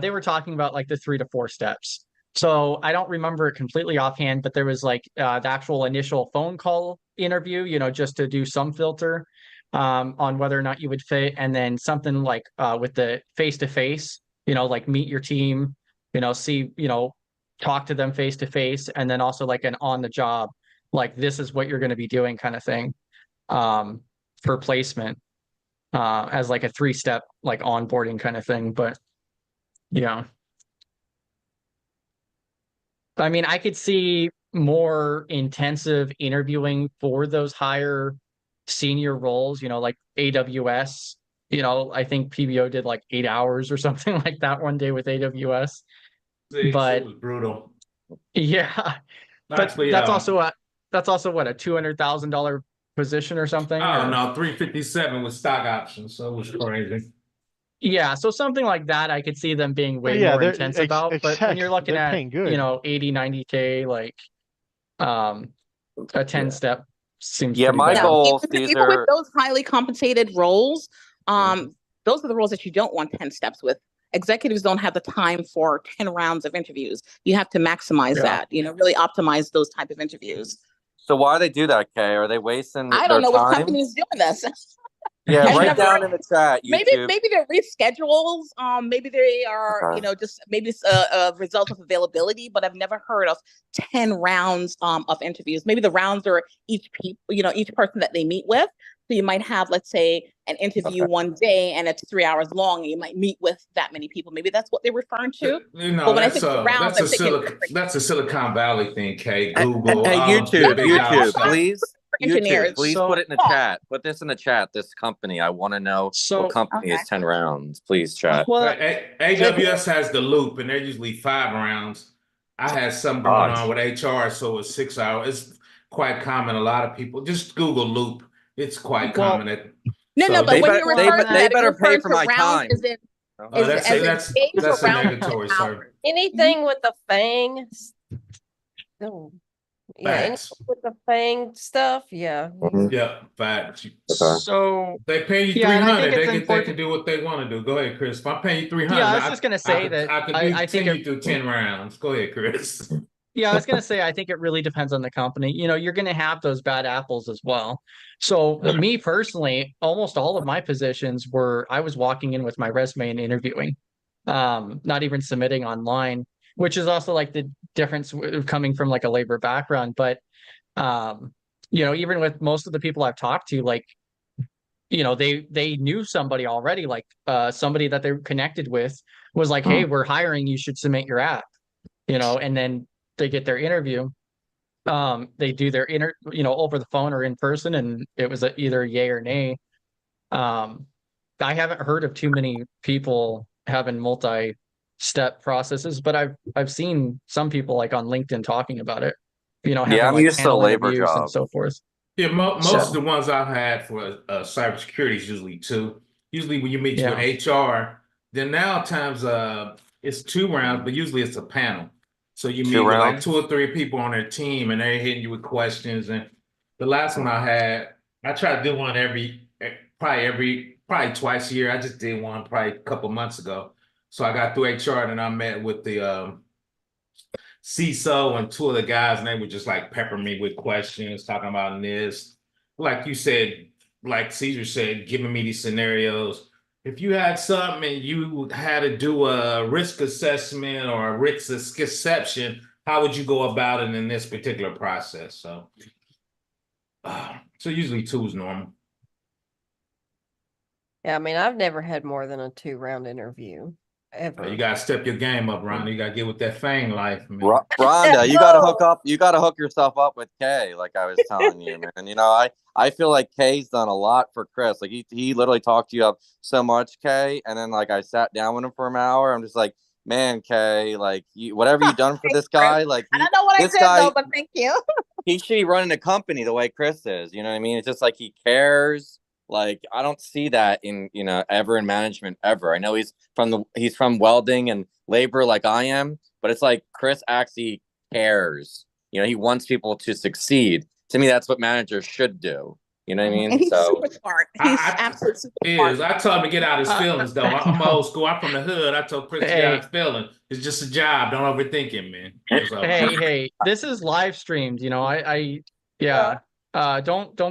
they were talking about like the 3 to 4 steps. So I don't remember it completely offhand, but there was like the actual initial phone call interview, just to do some filter on whether or not you would fit. And then something like with the face-to-face, like meet your team, see, talk to them face-to-face. And then also like an on the job, like this is what you're going to be doing kind of thing for placement as like a 3-step like onboarding kind of thing. But yeah. I mean, I could see more intensive interviewing for those higher senior roles, like AWS. I think PBO did like 8 hours or something like that one day with AWS. But it was brutal. Yeah, but that's also what a $200,000 position or something. Oh no, 357 with stock options, so it was crazy. Yeah, so something like that, I could see them being way Yeah, more they're intense about. But when you're looking they're at, paying good. 80, 90K, like a 10 Yeah. step seems Yeah, pretty my bad. No, goal, even with Caesar. those highly compensated roles, Mhm. those are the roles that you don't want 10 steps with. Executives don't have the time for 10 rounds of interviews. You have to maximize Yeah. that, really optimize those type of interviews. So why they do that, Kay? Are they wasting I their don't know which time? company is doing this. Yeah, I've write never down in the chat, maybe YouTube. they're reschedules. Maybe they are, Okay. just maybe it's a result of availability. But I've never heard of 10 rounds of interviews. Maybe the rounds are each each person that they meet with. So you might have, let's say, an interview Okay. one day, and it's 3 hours long, and you might meet with that many people. Maybe that's what they're referring to. You know, But when I think of rounds, I'm thinking that's a Silicon Valley thing, Kay. Hey, Google, hey, all the YouTube, big dogs. please. engineers. YouTube, please So- put it in the chat. Put this in the chat. This company, I want to know So- what company is Okay. 10 rounds. Please, chat. Well, AWS has the loop, and they're usually 5 rounds. I had some going on with HR, so it's 6 hours. It's quite common. A lot of people just Google loop. It's quite Well, common. No, So no, but They when better- you're they referring be- to they that, better you're pay referring for to my rounds time. as in Oh, that's as in that's days or that's a rounds negatory, per sir. hour. Anything with the FANG. No. Yeah, anything Facts. with the FANG stuff. Yeah. Mhm. Yeah, facts. Okay. so They pay you Yeah, and I 300. think it's They important- can do what they want to do. Go ahead, Chris. If I pay you 300, Yeah, I was just gonna say that I could I think send you through 10 rounds. Go ahead, Chris. Yeah, I was gonna say I think it really depends on the company. You're gonna have those bad apples as well. So me personally, almost all of my positions were I was walking in with my resume and interviewing, not even submitting online, which is also like the difference coming from like a labor background. But even with most of the people I've talked to, like they knew somebody already, like somebody that they were connected with was like, hey, we're hiring, you should submit your app, and then they get their interview. They do their over the phone or in person, and it was either yay or nay. I haven't heard of too many people having multi-step processes, but I've seen some people like on LinkedIn talking about it, having Yeah, I'm like used to panel labor interviews and jobs. so forth. Yeah, most So- of the ones I've had for cybersecurity is usually 2. Usually when you meet Yeah. with HR, then now times it's 2 rounds, but usually it's a panel. So you 2 meet with like rounds? 2 or 3 people on their team, and they're hitting you with questions. And the last one I had, I try to do one probably twice a year. I just did one probably a couple months ago. So I got through HR, and I met with the CISO and 2 of the guys, and they were just like peppering me with questions, talking about this. Like you said, like Caesar said, giving me these scenarios. If you had something and you had to do a risk assessment or a risk exception, how would you go about it in this particular process? So usually 2 is normal. Yeah, I mean, I've never had more than a 2-round interview ever. You gotta step your game up, Ronda. You gotta get with that fang life, man. Rhonda, you gotta hook yourself up with Kay, like I was telling you, man. I feel like Kay's done a lot for Chris. Like he literally talked you up so much, Kay, and then like I sat down with him for an hour. I'm just like, man, Kay, like whatever you done for this guy, like I don't know what I this did guy, though, but thank you. he should be running a company the way Chris is. You know what I mean? It's just like he cares. Like I don't see that in ever in management ever. I know he's from welding and labor like I am, but it's like Chris actually cares. He wants people to succeed. To me, that's what managers should do. You know what I mean? And he's So super smart. He's absolutely super smart. I told him to get out his feelings, though. I'm old school. I'm from the hood. I told Chris to get out his feelings. It's just a job. Don't overthink it, man. So, Hey, this is live streamed. Don't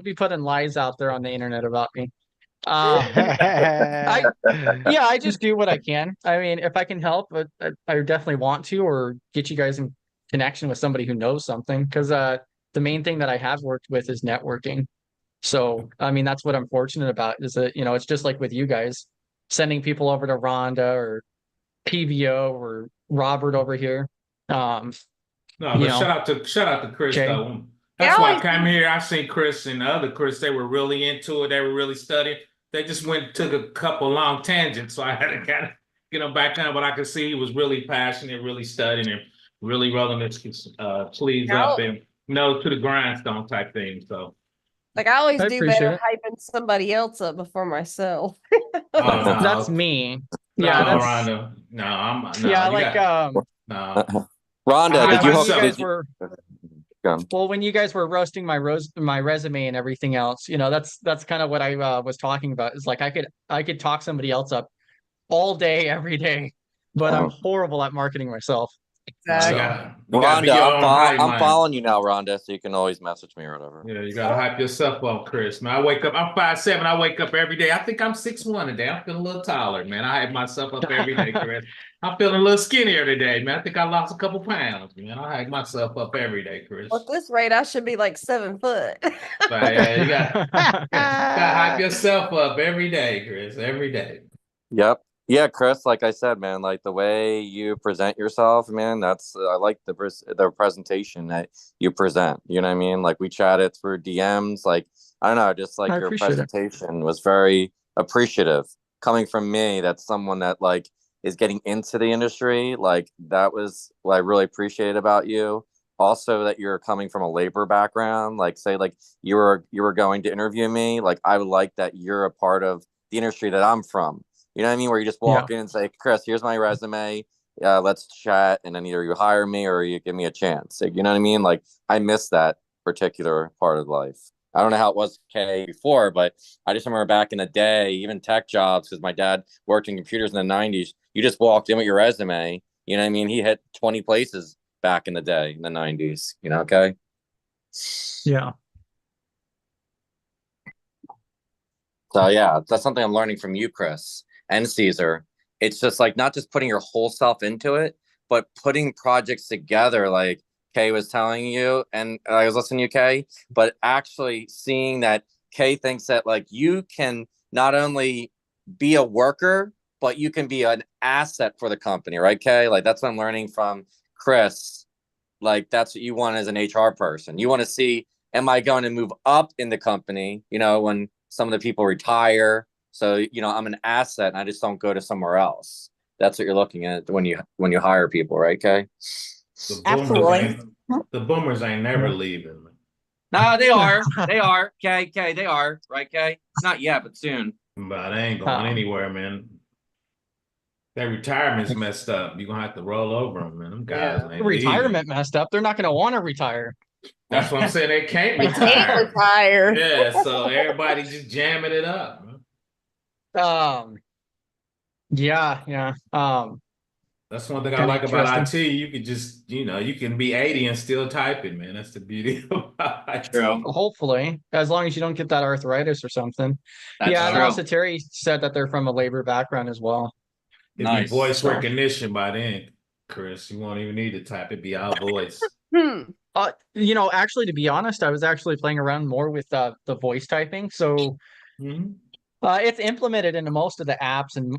be putting lies out there on the internet about me. I just do what I can. I mean, if I can help, I definitely want to, or get you guys in connection with somebody who knows something. Because the main thing that I have worked with is networking. So, I mean, that's what I'm fortunate about is that, it's just like with you guys, sending people over to Rhonda or PVO or Robert over here. no, but shout out to Chris, Jay. though. That's why I came here. I seen Chris and the other Chris. They were really into it. They were really studying. They just took a couple long tangents, so I had to kind of get him back on. But I could see he was really passionate, really studying, and really rolling his sleeves up and to the grindstone type thing. So Like I always I do appreciate better it. hyping somebody else up before myself. Oh no, That's me. no, Yeah, that's Rhonda. No, I'm no. yeah. You Like got no. Rhonda, I yeah, did you when myself- you hope? guys Did you, were go on. well, when you guys were roasting my resume and everything else, that's kind of what I was talking about. Is like I could talk somebody else up all day, every day, but I'm horrible at marketing myself. No, you gotta be Rhonda, your own hype I'm man. following you now, Rhonda, so you can always message me or whatever. Yeah, you gotta hype yourself up, Chris. Man, I wake up. I'm 5'7". I wake up every day. I think I'm 6'1" today. I'm feeling a little taller, man. I hype myself up every day, Chris. I'm feeling a little skinnier today, man. I think I lost a couple pounds, man. I hype myself up every day, Chris. At this rate, I should be like 7 foot. But yeah, you gotta hype yourself up every day, Chris. Every day. Yep. Yeah, Chris, like I said, man, like the way you present yourself, man, that's I like the presentation that you present. You know what I mean? Like we chatted through DMs, like I don't know, just like I your appreciate it. presentation was very appreciative. Coming from me, that's someone that like is getting into the industry, like that was what I really appreciated about you. Also that you're coming from a labor background, like say like you were going to interview me, like I would like that you're a part of the industry that I'm from. You know what I mean? Where you just walk in and say, Chris, here's my resume. Let's chat. And then either you hire me or you give me a chance. You know what I mean? Like, I miss that particular part of life. I don't know how it was, Kay, before, but I just remember back in the day, even tech jobs, because my dad worked in computers in the 90s. You just walked in with your resume. You know what I mean? He hit 20 places back in the day in the 90s. You know, okay? Yeah. So, yeah, that's something I'm learning from you, Chris. And Caesar. It's just like not just putting your whole self into it, but putting projects together like Kay was telling you, and I was listening to you, Kay, but actually seeing that Kay thinks that like you can not only be a worker, but you can be an asset for the company, right, Kay? Like that's what I'm learning from Chris. Like that's what you want as an HR person. You want to see, am I going to move up in the company, when some of the people retire? So, I'm an asset and I just don't go to somewhere else. That's what you're looking at when you hire people, right, Kay? Absolutely. The boomers ain't never leaving. No, they are. They are. Kay, they are. Right, Kay? Not yet, but soon. But they ain't going anywhere, man. Their retirement's messed up. You're gonna have to roll over them, man. Them guys ain't Retirement leaving. messed up. They're not going to want to retire. That's what I'm saying. They can't They can't retire. retire. Yeah, so everybody just jamming it up, man. Yeah. That's one thing I Kinda like about interesting. IT. You can just, you can be 80 and still typing, man. That's the beauty of IT. True. Hopefully, as long as you don't get that arthritis or something. That's Yeah, and true. also Terry said that they're from a labor background as well. It'd be voice So- recognition by then, Chris. You won't even need to type. It'd be our voice. Actually, to be honest, I was actually playing around more with the voice typing. So Mhm. it's implemented into most of the apps and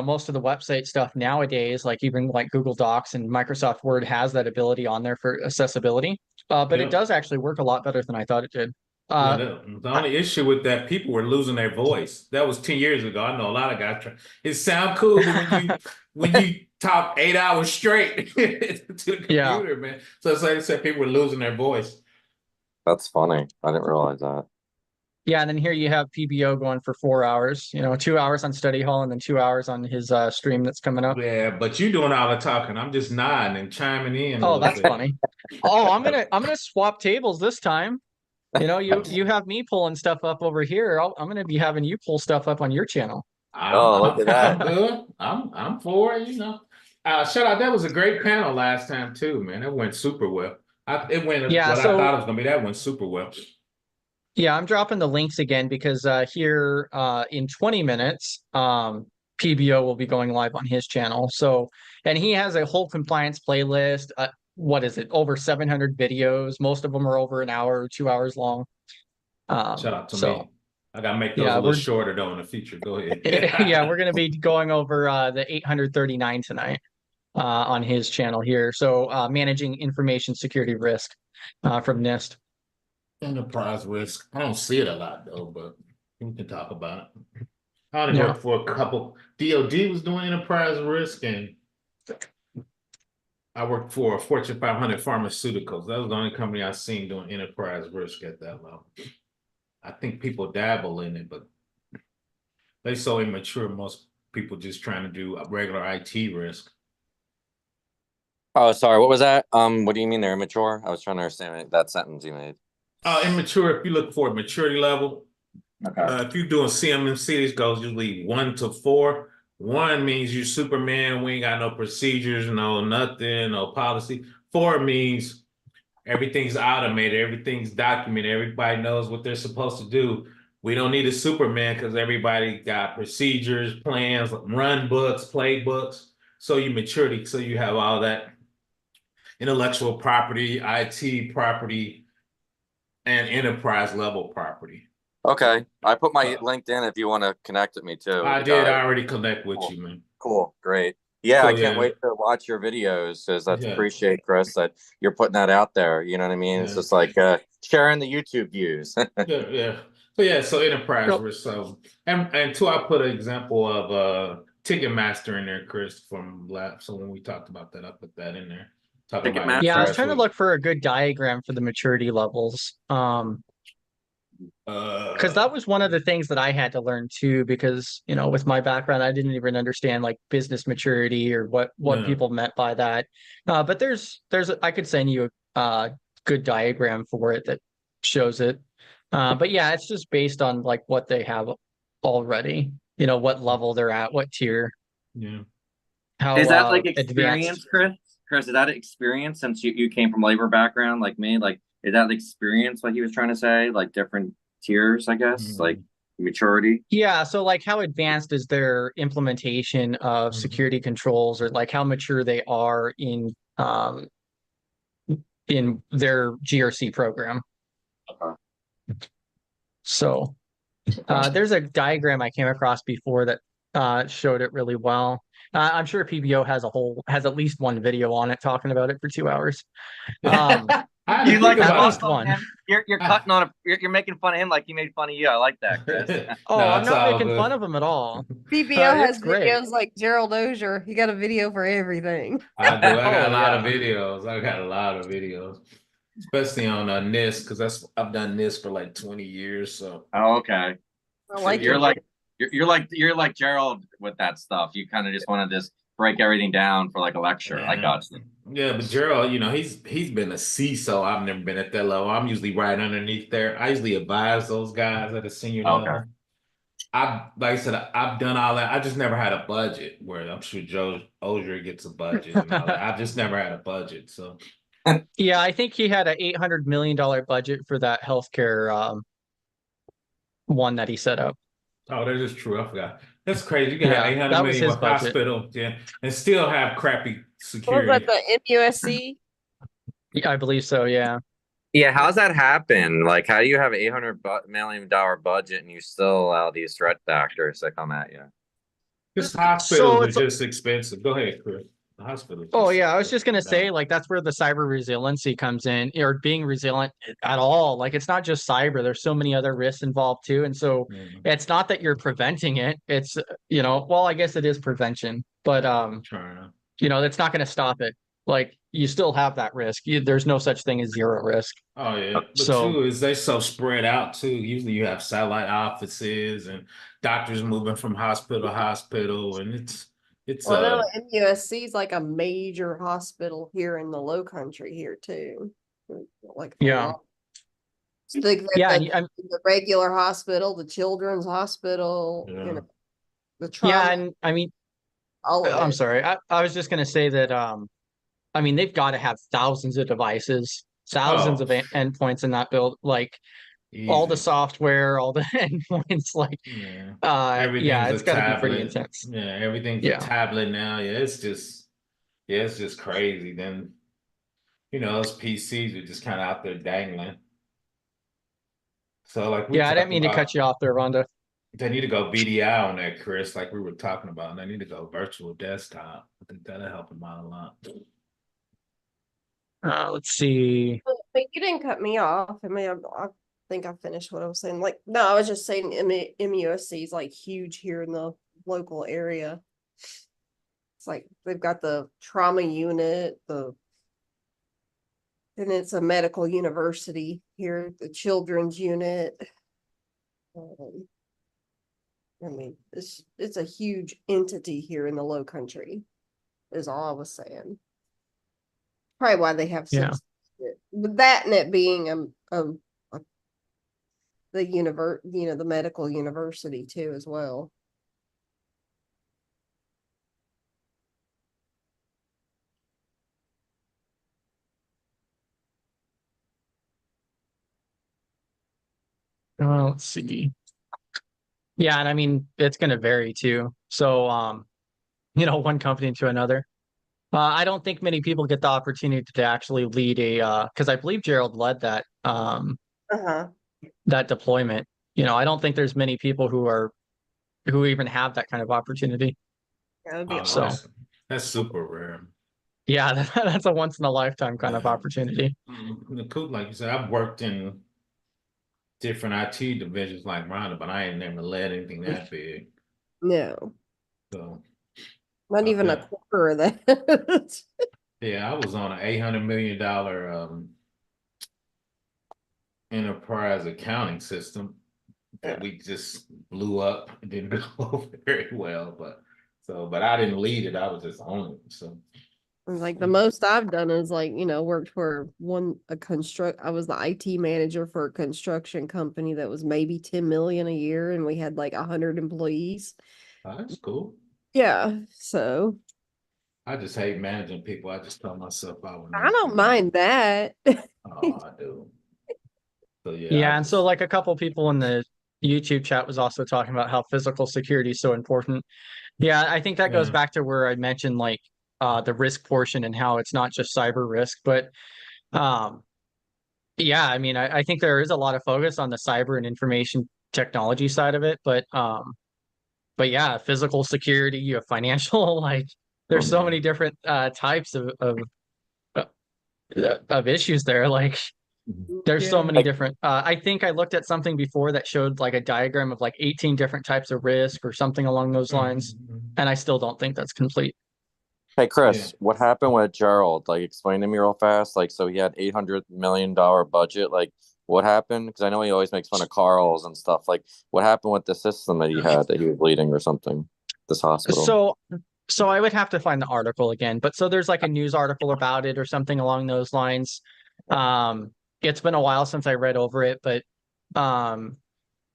most of the website stuff nowadays, like even like Google Docs and Microsoft Word has that ability on there for accessibility. But Yeah. it does actually work a lot better than I thought it did. Yeah, the only issue with that, people were losing their voice. That was 10 years ago. I know a lot of guys try. It sound cool, but when you talk 8 hours straight to the computer, man. So it's like I said, people were losing their voice. That's funny. I didn't realize that. Yeah, and then here you have PBO going for 4 hours, 2 hours on Study Hall and then 2 hours on his stream that's coming up. Yeah, but you doing all the talking. I'm just nodding and chiming in. Oh, that's funny. Oh, I'm gonna swap tables this time. You have me pulling stuff up over here. I'm gonna be having you pull stuff up on your channel. Look at that. I'm good. I'm for it, Shout out, that was a great panel last time too, man. It went super well. It went what I thought it was gonna be. That went super well. Yeah, I'm dropping the links again because here in 20 minutes, PBO will be going live on his channel. So, and he has a whole compliance playlist. What is it? Over 700 videos. Most of them are over an hour or 2 hours long. Shout out to me. I gotta make those a little shorter though in the future. Go ahead. Yeah, we're gonna be going over the 839 tonight on his channel here. So managing information security risk from NIST. Enterprise risk. I don't see it a lot though, but we can talk about it. I only worked for a couple. DOD was doing enterprise risk, and I worked for a Fortune 500 pharmaceuticals. That was the only company I seen doing enterprise risk at that level. I think people dabble in it, but they so immature. Most people just trying to do a regular IT risk. Oh, sorry. What was that? What do you mean they're immature? I was trying to understand that sentence you made. Immature. If you look for a maturity level, Okay. if you're doing CMMC, this goes usually 1 to 4. 1 means you Superman. We ain't got no procedures, no nothing, no policy. 4 means everything's automated, everything's documented, everybody knows what they're supposed to do. We don't need a Superman because everybody got procedures, plans, run books, playbooks. So you maturity, so you have all that intellectual property, IT property, and enterprise level property. Okay. I put my LinkedIn if you want to connect with me too. I did already connect with you, man. Cool. Great. Yeah, So, I can't yeah. wait to watch your videos because I Yeah. appreciate, Chris, that you're putting that out there. You know what I mean? It's Yeah. just like sharing the YouTube views. So enterprise risk. So and two, I put an example of Ticketmaster in there, Chris, from lab. So when we talked about that, I put that in there. Talking about Ticketmaster. Yeah, I was enterprise trying to risk. look for a good diagram for the maturity levels. Because that was one of the things that I had to learn too, because with my background, I didn't even understand like business maturity or what Yeah. people meant by that. But I could send you a good diagram for it that shows it. But yeah, it's just based on like what they have already, what level they're at, what tier, Yeah. how Is that like advanced. experience, Chris? Chris, is that experience since you came from labor background like me? Like, is that experience what he was trying to say? Like different tiers, I guess, like maturity? Yeah, so like how advanced is their implementation of Mhm. security controls, or like how mature they are in their GRC program. So there's a diagram I came across before that showed it really well. I'm sure PBO has at least one video on it talking about it for 2 hours. You like at to least roast one. him. You're cutting on you're making fun of him like he made fun of you. I like that, Chris. Oh, No, I'm it's not all making good. fun of him at all. PBO It's has great. videos like Gerald Ozier. You got a video for everything. I do. I got Oh, a lot of yeah. videos. I got a lot of videos, especially on NIST, because I've done NIST for like 20 years. So Oh, okay. I like You're it. like you're like Gerald with that stuff. You kind of just want to just break everything down for like a lecture. I got you. Yeah, but Gerald, he's been a CISO. I've never been at that level. I'm usually right underneath there. I usually advise those guys at a senior level. Like I said, I've done all that. I just never had a budget where I'm sure Joe Ozier gets a budget and all that. I've just never had a budget. So Yeah, I think he had an $800 million budget for that healthcare one that he set up. that is true. I forgot. That's crazy. You can have Yeah, 800 that was million his with budget. hospital, and still have crappy What was that, security. the MUSC? Yeah, I believe so. Yeah. Yeah, how's that happen? Like, how do you have $800 million budget and you still allow these threat actors to come at you? This So hospitals are it's just expensive. Go ahead, Chris. The hospitals. Oh yeah, I was just gonna say, like, that's where the cyber resiliency comes in, or being resilient at all. Like, it's not just cyber. There's so many other risks involved too, and so it's not that you're preventing it. It's well, I guess it is prevention, but it's not going to stop it. Like, you still have that risk. There's no such thing as zero risk. Oh yeah, but So too is they so spread out too. Usually you have satellite offices and doctors moving from hospital to hospital, and it's Well, no, MUSC is like a major hospital here in the Low Country here too. Like yeah, the regular hospital, the children's hospital, the trauma. Yeah, and I mean, all of I'm it. sorry. I was just gonna say that I mean, they've got to have thousands of devices, thousands of endpoints in that build, like all the software, all the endpoints, like everything's it's a got to be pretty tablet. intense. Yeah, everything's a tablet now. Yeah, it's just crazy. Then those PCs are just kind of out there dangling. So like I didn't mean to cut you off there, Rhonda. They need to go VDI on that, Chris, like we were talking about. And they need to go virtual desktop. I think that'll help them out a lot. Let's see. But you didn't cut me off. I mean, I think I finished what I was saying. Like, no, I was just saying MUSC is like huge here in the local area. It's like they've got the trauma unit, and it's a medical university here, the children's unit. Um, I mean, it's a huge entity here in the Low Country, is all I was saying. Probably why they have Yeah. such, but that and it being the medical university too as well. Let's see. Yeah, and I mean it's going to vary too. So, one company to another. I don't think many people get the opportunity to actually lead because I believe Gerald led Uh-huh. that deployment. I don't think there's many people who even have that kind of opportunity. That would be Oh, no, So- that's super rare. Yeah, that's a once in a lifetime kind of opportunity. The cool, like you said, I've worked in different IT divisions like Rhonda, but I ain't never led anything that big. No, So not even a bet. quarter of that. yeah, I was on an $800 million enterprise accounting system that we just blew up. It didn't go over very well, but I didn't lead it. I was just on it. So Like the most I've done is worked for I was the IT manager for a construction company that was maybe 10 million a year, and we had like 100 employees. that's cool. Yeah, so I just hate managing people. I just tell myself I would I never don't do mind that. Oh, I do. So yeah, Yeah, and so like a couple people in the YouTube chat was also talking about how physical security is so important. Yeah, I think that goes Yeah. back to where I mentioned like the risk portion and how it's not just cyber risk, but um yeah, I mean I think there is a lot of focus on the cyber and information technology side of it, but yeah, physical security, you have financial, like there's so many different types of issues there. Like there's so Yeah. many different I think I looked at something before that showed like a diagram of like 18 different types of risk or something along those lines, and I still don't think that's complete. Hey Chris, Yeah. what happened with Gerald? Like, explain to me real fast. Like, so he had $800 million budget. Like, what happened? Because I know he always makes fun of Carl's and stuff. Like, what happened with the system that he had that he was leading or something? This hospital. So I would have to find the article again, but so there's like a news article about it or something along those lines. It's been a while since I read over it, but um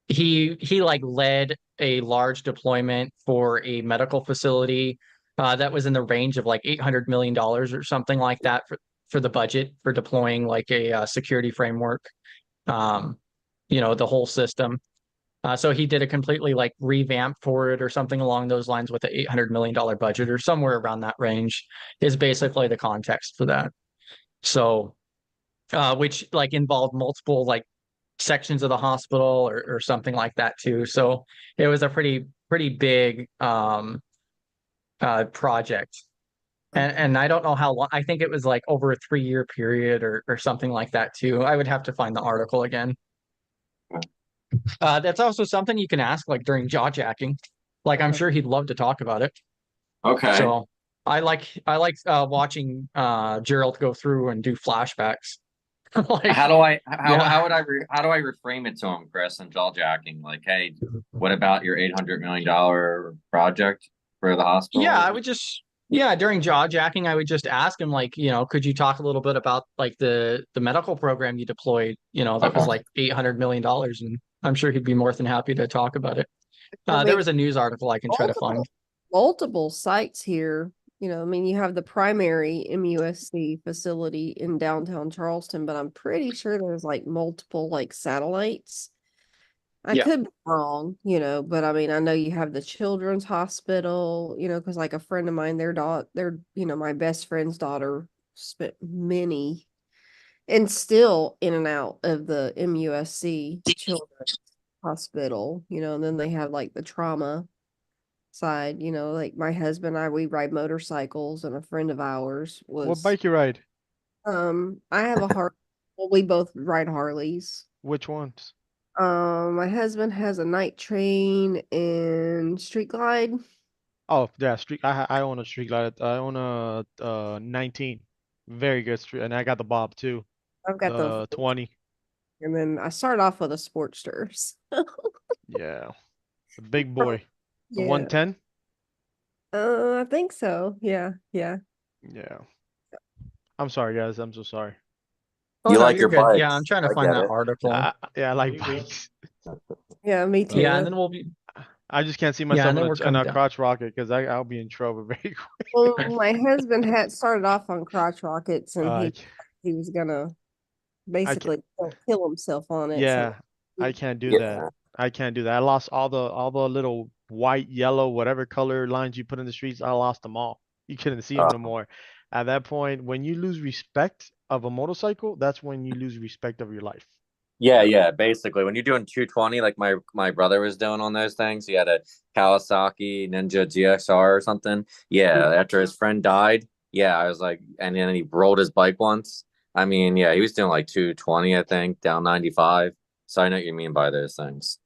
he like led a large deployment for a medical facility that was in the range of like $800 million or something like that for the budget for deploying like a security framework, the whole system. So he did a completely like revamp for it or something along those lines with an $800 million budget or somewhere around that range is basically the context for that. So, which like involved multiple like sections of the hospital or something like that too. So it was a pretty big project. And I don't know how long. I think it was like over a 3-year period or something like that too. I would have to find the article again. That's also something you can ask like during jaw jacking. Like I'm sure he'd love to talk about it. Okay. So I like watching Gerald go through and do flashbacks. Like, How do I yeah. how would how do I reframe it to him, Chris, and jaw jacking? Like, hey, what about your $800 million project for the hospital? Yeah, I would just during jaw jacking, I would just ask him like, could you talk a little bit about like the medical program you deployed, that was like $800 million, and I'm sure he'd be more than happy to talk about it. I There mean, was a news article I can try to find. multiple sites here. I mean, you have the primary MUSC facility in downtown Charleston, but I'm pretty sure there's like multiple like satellites. I Yeah. could be wrong, but I mean, I know you have the children's hospital, because like a friend of mine, my best friend's daughter spent many and still in and out of the MUSC children's hospital, and then they have like the trauma side, like my husband and I, we ride motorcycles, and a friend of ours What was, bike you ride? I have a Harley. Well, we both ride Harleys. Which ones? My husband has a night train and street glide. Oh yeah, street. I own a street glide. I own a 19. Very good street, and I got the Bob too. I've got The 20. and then I started off with a Sportster. Yeah, the big boy, the Yeah. 110. I think so. Yeah. Yeah. I'm sorry, guys. I'm so sorry. Oh You no, like you're your good. Yeah, I'm bikes. trying to I find get that it. article. Yeah, I like bikes. Yeah, me too. Yeah, and then we'll be I just can't see yeah, myself and then we're in coming a down. crotch rocket because I'll be in trouble very quick. Well, my husband had started off on crotch rockets, and Uh, he was gonna I can't, basically kill himself on it. So yeah, I can't do that. Yeah. I can't do that. I lost all the little white, yellow, whatever color lines you put in the streets. I lost them all. You couldn't see them Uh, no more. At that point, when you lose respect of a motorcycle, that's when you lose respect of your life. yeah. Basically, when you're doing 220, like my brother was doing on those things, he had a Kawasaki Ninja GXR or something. Yeah, after his friend died, yeah, I was like, and then he rolled his bike once. I mean, yeah, he was doing like 220, I think, down 95. So I know what you mean by those things.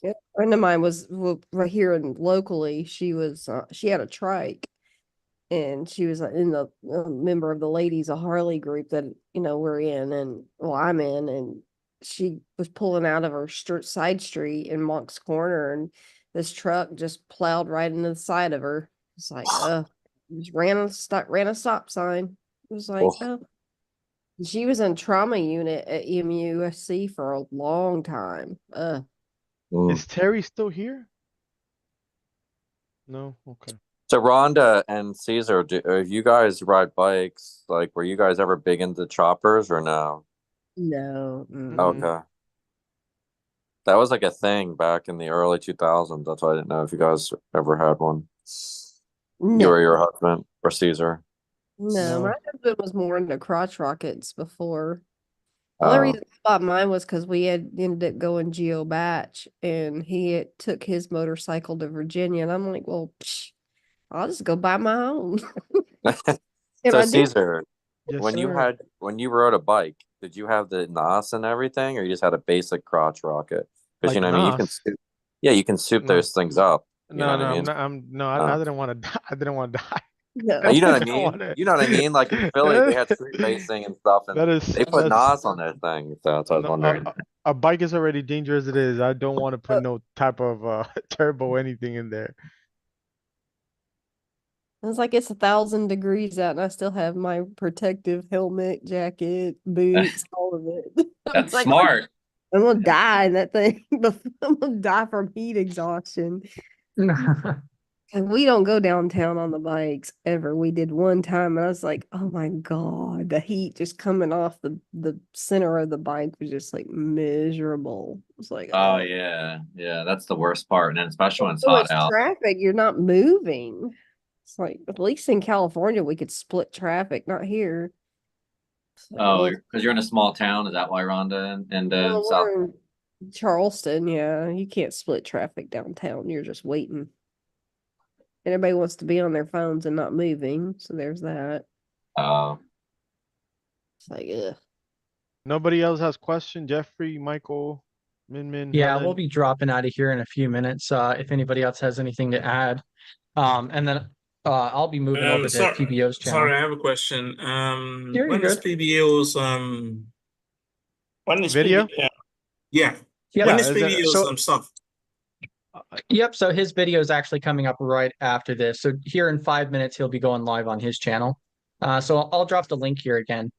yeah, a friend of mine was right here and locally. She had a trike, and she was in the member of the ladies a Harley group that we're in, and well I'm in, and she was pulling out of her side street in Monk's Corner, and this truck just plowed right into the side of her. It's like just ran a stop sign. It was like, Oh, she was in trauma unit at EMUSC for a long time. mm. Is Terry still here? No? Okay. So Rhonda and Caesar, if you guys ride bikes, like were you guys ever big into choppers or no? No. Mm. Okay. That was like a thing back in the early 2000s. That's why I didn't know if you guys ever had one. You or No. your husband or Caesar. No, my No. husband was more into crotch rockets before. The only Uh, reason I bought mine was because we had ended up going geo batch, and he took his motorcycle to Virginia, and I'm like, well, I'll just go buy my own. And so I did. Caesar, Yes, sir. when you rode a bike, did you have the NOS and everything, or you just had a basic crotch rocket? Because Like you know, what I mean, you can Nas. soup, yeah, you can soup No. those things up. You know No, what I no, I'm mean? not. I'm no. I Uh, didn't want to die. I didn't want to die. No. you know I what I didn't mean? want to. You know what I mean? Like in Philly, they had street racing and stuff, and That is they put NOS on those things. So that's what I was no. wondering. A bike is already dangerous as it is. I don't want to put no type of turbo anything in there. It's like it's 1,000 degrees out, and I still have my protective helmet, jacket, boots, all of it. I'm That's like, smart. I'm gonna die in that thing. I'm gonna die from heat exhaustion. And we don't go downtown on the bikes ever. We did one time, and I was like, oh my God, the heat just coming off the center of the bike was just like miserable. It's like, Oh oh, yeah, that's the worst part, and then especially when it's so hot much out. traffic, you're not moving. It's like, at least in California, we could split traffic, not here. It's like, Oh, oh, because you're in a small town, is that why Rhonda and well, South? we're in Charleston. Yeah, you can't split traffic downtown. You're just waiting. Everybody wants to be on their phones and not moving. So there's that. Uh, It's like, ugh. Nobody else has question. Jeffrey, Michael, Min, Yeah, we'll Helen. be dropping out of here in a few minutes. If anybody else has anything to add. And then I'll be moving over to PBO's channel. Sorry, I have a question. Here, you're When is good. PBO's when is Video? PB yeah. Yep. When Yeah. is Is that, PBO's stuff? Yep. So his video is actually coming up right after this. So here in 5 minutes, he'll be going live on his channel. So I'll drop the link here again.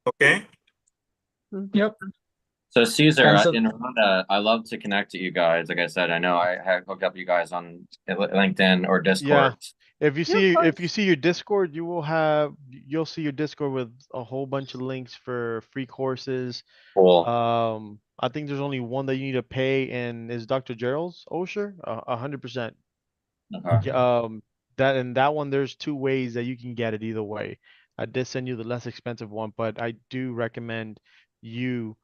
Okay. Yep. so Caesar And so and Rhonda, I love to connect to you guys. Like I said, I know I have hooked up you guys on LinkedIn or Discord. if you Yeah, see your Discord, you'll see your Discord with a whole bunch of links for free courses. Cool. I think there's only one that you need to pay, and is Dr. Gerald's Osher 100%. Okay. That one, there's two ways that you can get it either way. I did send you the less expensive one, but I do recommend you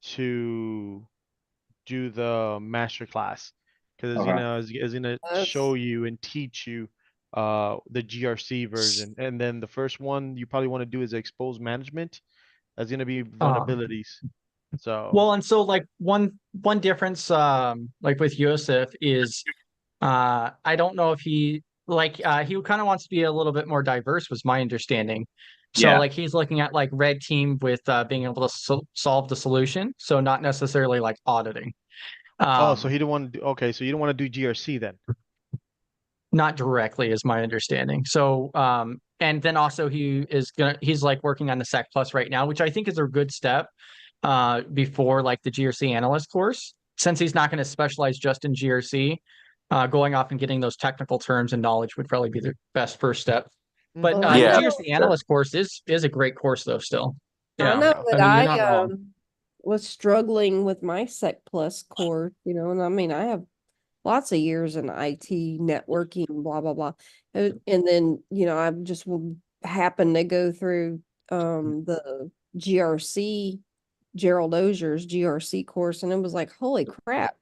to do the master class because Okay. it's gonna show you and teach you the GRC version. And then the first one you probably want to do is expose management. That's gonna be vulnerabilities. So well, and so like one difference like with Yosef is I don't know if he kind of wants to be a little bit more diverse was my understanding. So Yeah. like he's looking at like red team with being able to solve the solution, so not necessarily like auditing. Oh, so he didn't want to do, okay, so you don't want to do GRC then. Not directly is my understanding. So and then also he's like working on the SEC Plus right now, which I think is a good step before like the GRC analyst course, since he's not going to specialize just in GRC. Going off and getting those technical terms and knowledge would probably be the best first step. But Mhm. the Yeah, GRC analyst course is a great course though still. I Yeah. know Yeah. that I mean, you're I not wrong. was struggling with my Sec Plus course, and I mean I have lots of years in IT networking, blah blah blah, and then I just happened to go through the GRC, Gerald Ozier's GRC course, and it was like holy crap.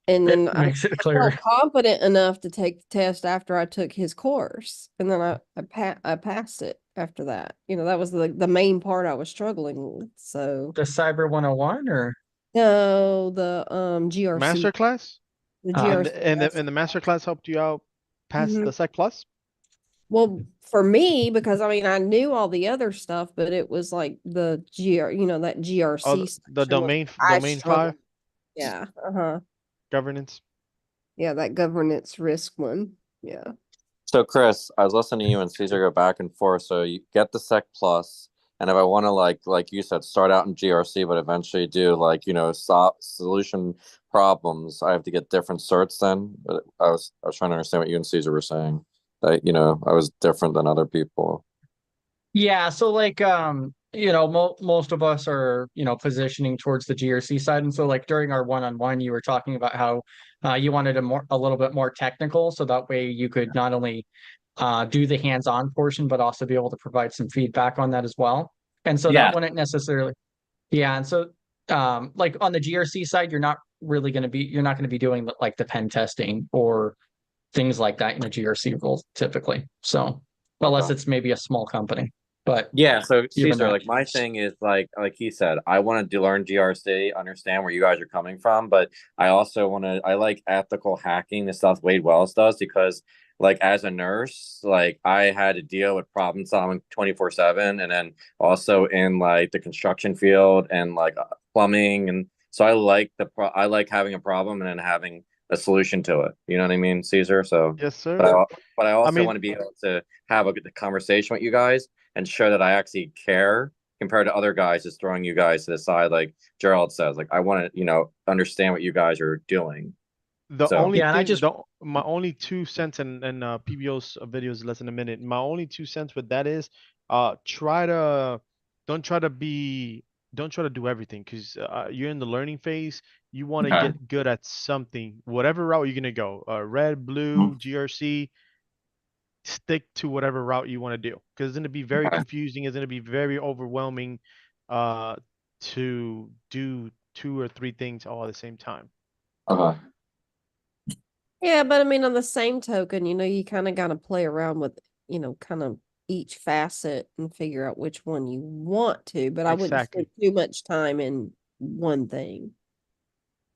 And then It makes it I clear. felt confident enough to take the test after I took his course, and then I passed it after that. That was the main part I was struggling with. So The Cyber 101 or no, the GRC, Master class? the And GRC. the master class helped you out past Mhm. the SEC Plus? Well, for me, because I mean I knew all the other stuff, but it was like the that Oh, GRC the section was domain I domain struggled. 5 Yeah, uh-huh. governance. Yeah, that governance risk one. Yeah. So Chris, I was listening to you and Caesar go back and forth. So you get the Sec Plus, and if I want to like you said, start out in GRC, but eventually do solution problems, I have to get different certs then. But I was trying to understand what you and Caesar were saying. That I was different than other people. Yeah, so like most of us are, positioning towards the GRC side. And so like during our one-on-one, you were talking about how you wanted a little bit more technical, so that way you could not only do the hands-on portion, but also be able to provide some feedback on that as well. And so Yeah. that wouldn't necessarily, yeah. And so like on the GRC side, you're not going to be doing like the pen testing or things like that in a GRC role typically. So unless Okay. it's maybe a small company. But Yeah, so even Caesar, that. like my thing is like he said, I want to learn GRC, understand where you guys are coming from, but I also I like ethical hacking, the stuff Wade Wells does, because like as a nurse, like I had to deal with problem solving 24/7, and then also in like the construction field and like plumbing, and so I like having a problem and then having a solution to it. You know what I mean, Caesar? So, Yes, sir. but I I also mean, want to be able to have a good conversation with you guys and show that I actually care compared to other guys just throwing you guys to the side, like Gerald says. Like I want to, understand what you guys are doing. the So only Yeah, and I thing, just my only 2 cents, and PBO's video is less than a minute. My only 2 cents with that is, try to don't try to be don't try to do everything, because you're in the learning phase. You want to okay. get good at something, whatever route you're gonna go. Red, blue, GRC. Stick to whatever route you want to do, because it's gonna be very Okay. confusing. It's gonna be very overwhelming, uh, to do 2 or 3 things all at the same time. Okay. Yeah, but I mean, on the same token, you kind of got to play around with, kind of each facet and figure out which one you want to, but I wouldn't spend Exactly. too much time in one thing.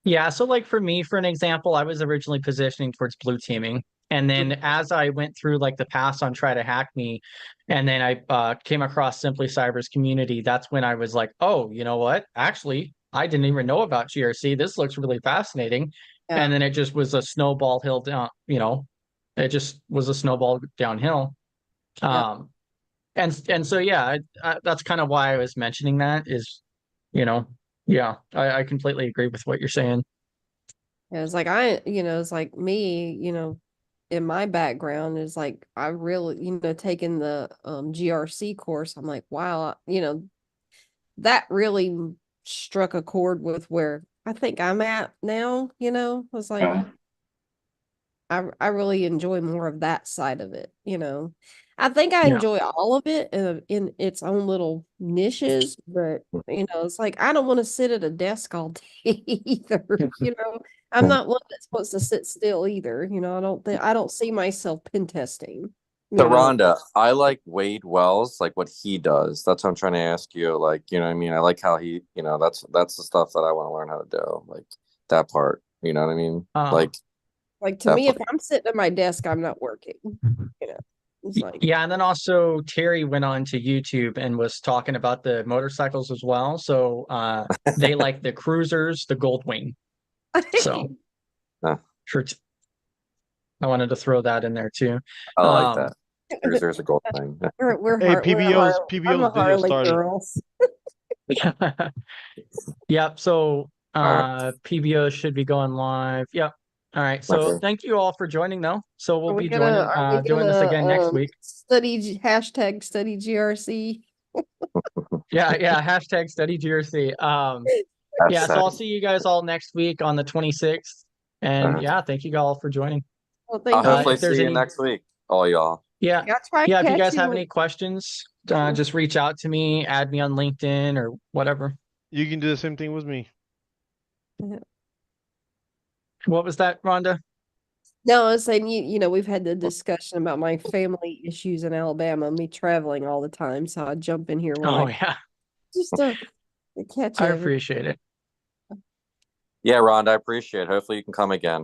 Yeah, so like for me, for an example, I was originally positioning towards blue teaming. And then as I went through like the pass on Try to Hack Me, and then I came across Simply Cyber's community, that's when I was like, oh, you know what? Actually, I didn't even know about GRC. This looks really fascinating. Yeah. And then it just was a snowball hill down, it just was a snowball downhill. Yeah. And so yeah, that's kind of why I was mentioning that is, you know, yeah, I completely agree with what you're saying. Yeah, it's like it's like me, in my background is like I really, taking the GRC course, I'm like, wow, that really struck a chord with where I think I'm at now, it's like Okay. I really enjoy more of that side of it, I think I Yeah. enjoy all of it in its own little niches, but it's like I don't want to sit at a desk all day either, I'm not one that's supposed to sit still either, I don't see myself pen testing. So Rhonda, I like Wade Wells, like what he does. That's what I'm trying to ask you. Like, you know what I mean? I like how he, that's the stuff that I want to learn how to do. Like that part. You know what I mean? Like to that me, if part. I'm sitting at my desk, I'm not working, it's like Yeah, and then also Terry went on to YouTube and was talking about the motorcycles as well. So they like the cruisers, the Goldwing. So sure. I wanted to throw that in there too. I like Um, that. Cruiser's a gold thing. We're Hey, we're PBO's I'm a video Harley started. girls. Yep. So Alright. PBO should be going live. Yep. All right. So Okay. thank you all for joining though. So we'll Are we be gonna joining are we doing this gonna again next week. study GRC? Yeah, hashtag study GRC. That's Yeah, so I'll sad. see you guys all next week on the 26th. And Uh-huh. yeah, thank you all for joining. Well, I'll thank you. hopefully If there's see you any next week, all y'all. yeah, I'll try to yeah, if you catch guys have you. any questions, just reach out to me, add me on LinkedIn or whatever. You can do the same thing with me. What was that, Rhonda? No, I was saying you know, we've had the discussion about my family issues in Alabama, me traveling all the time, so I jump in here when Oh I yeah, just to catch I everything. appreciate it. Yeah, Rhonda, I appreciate it. Hopefully you can come again.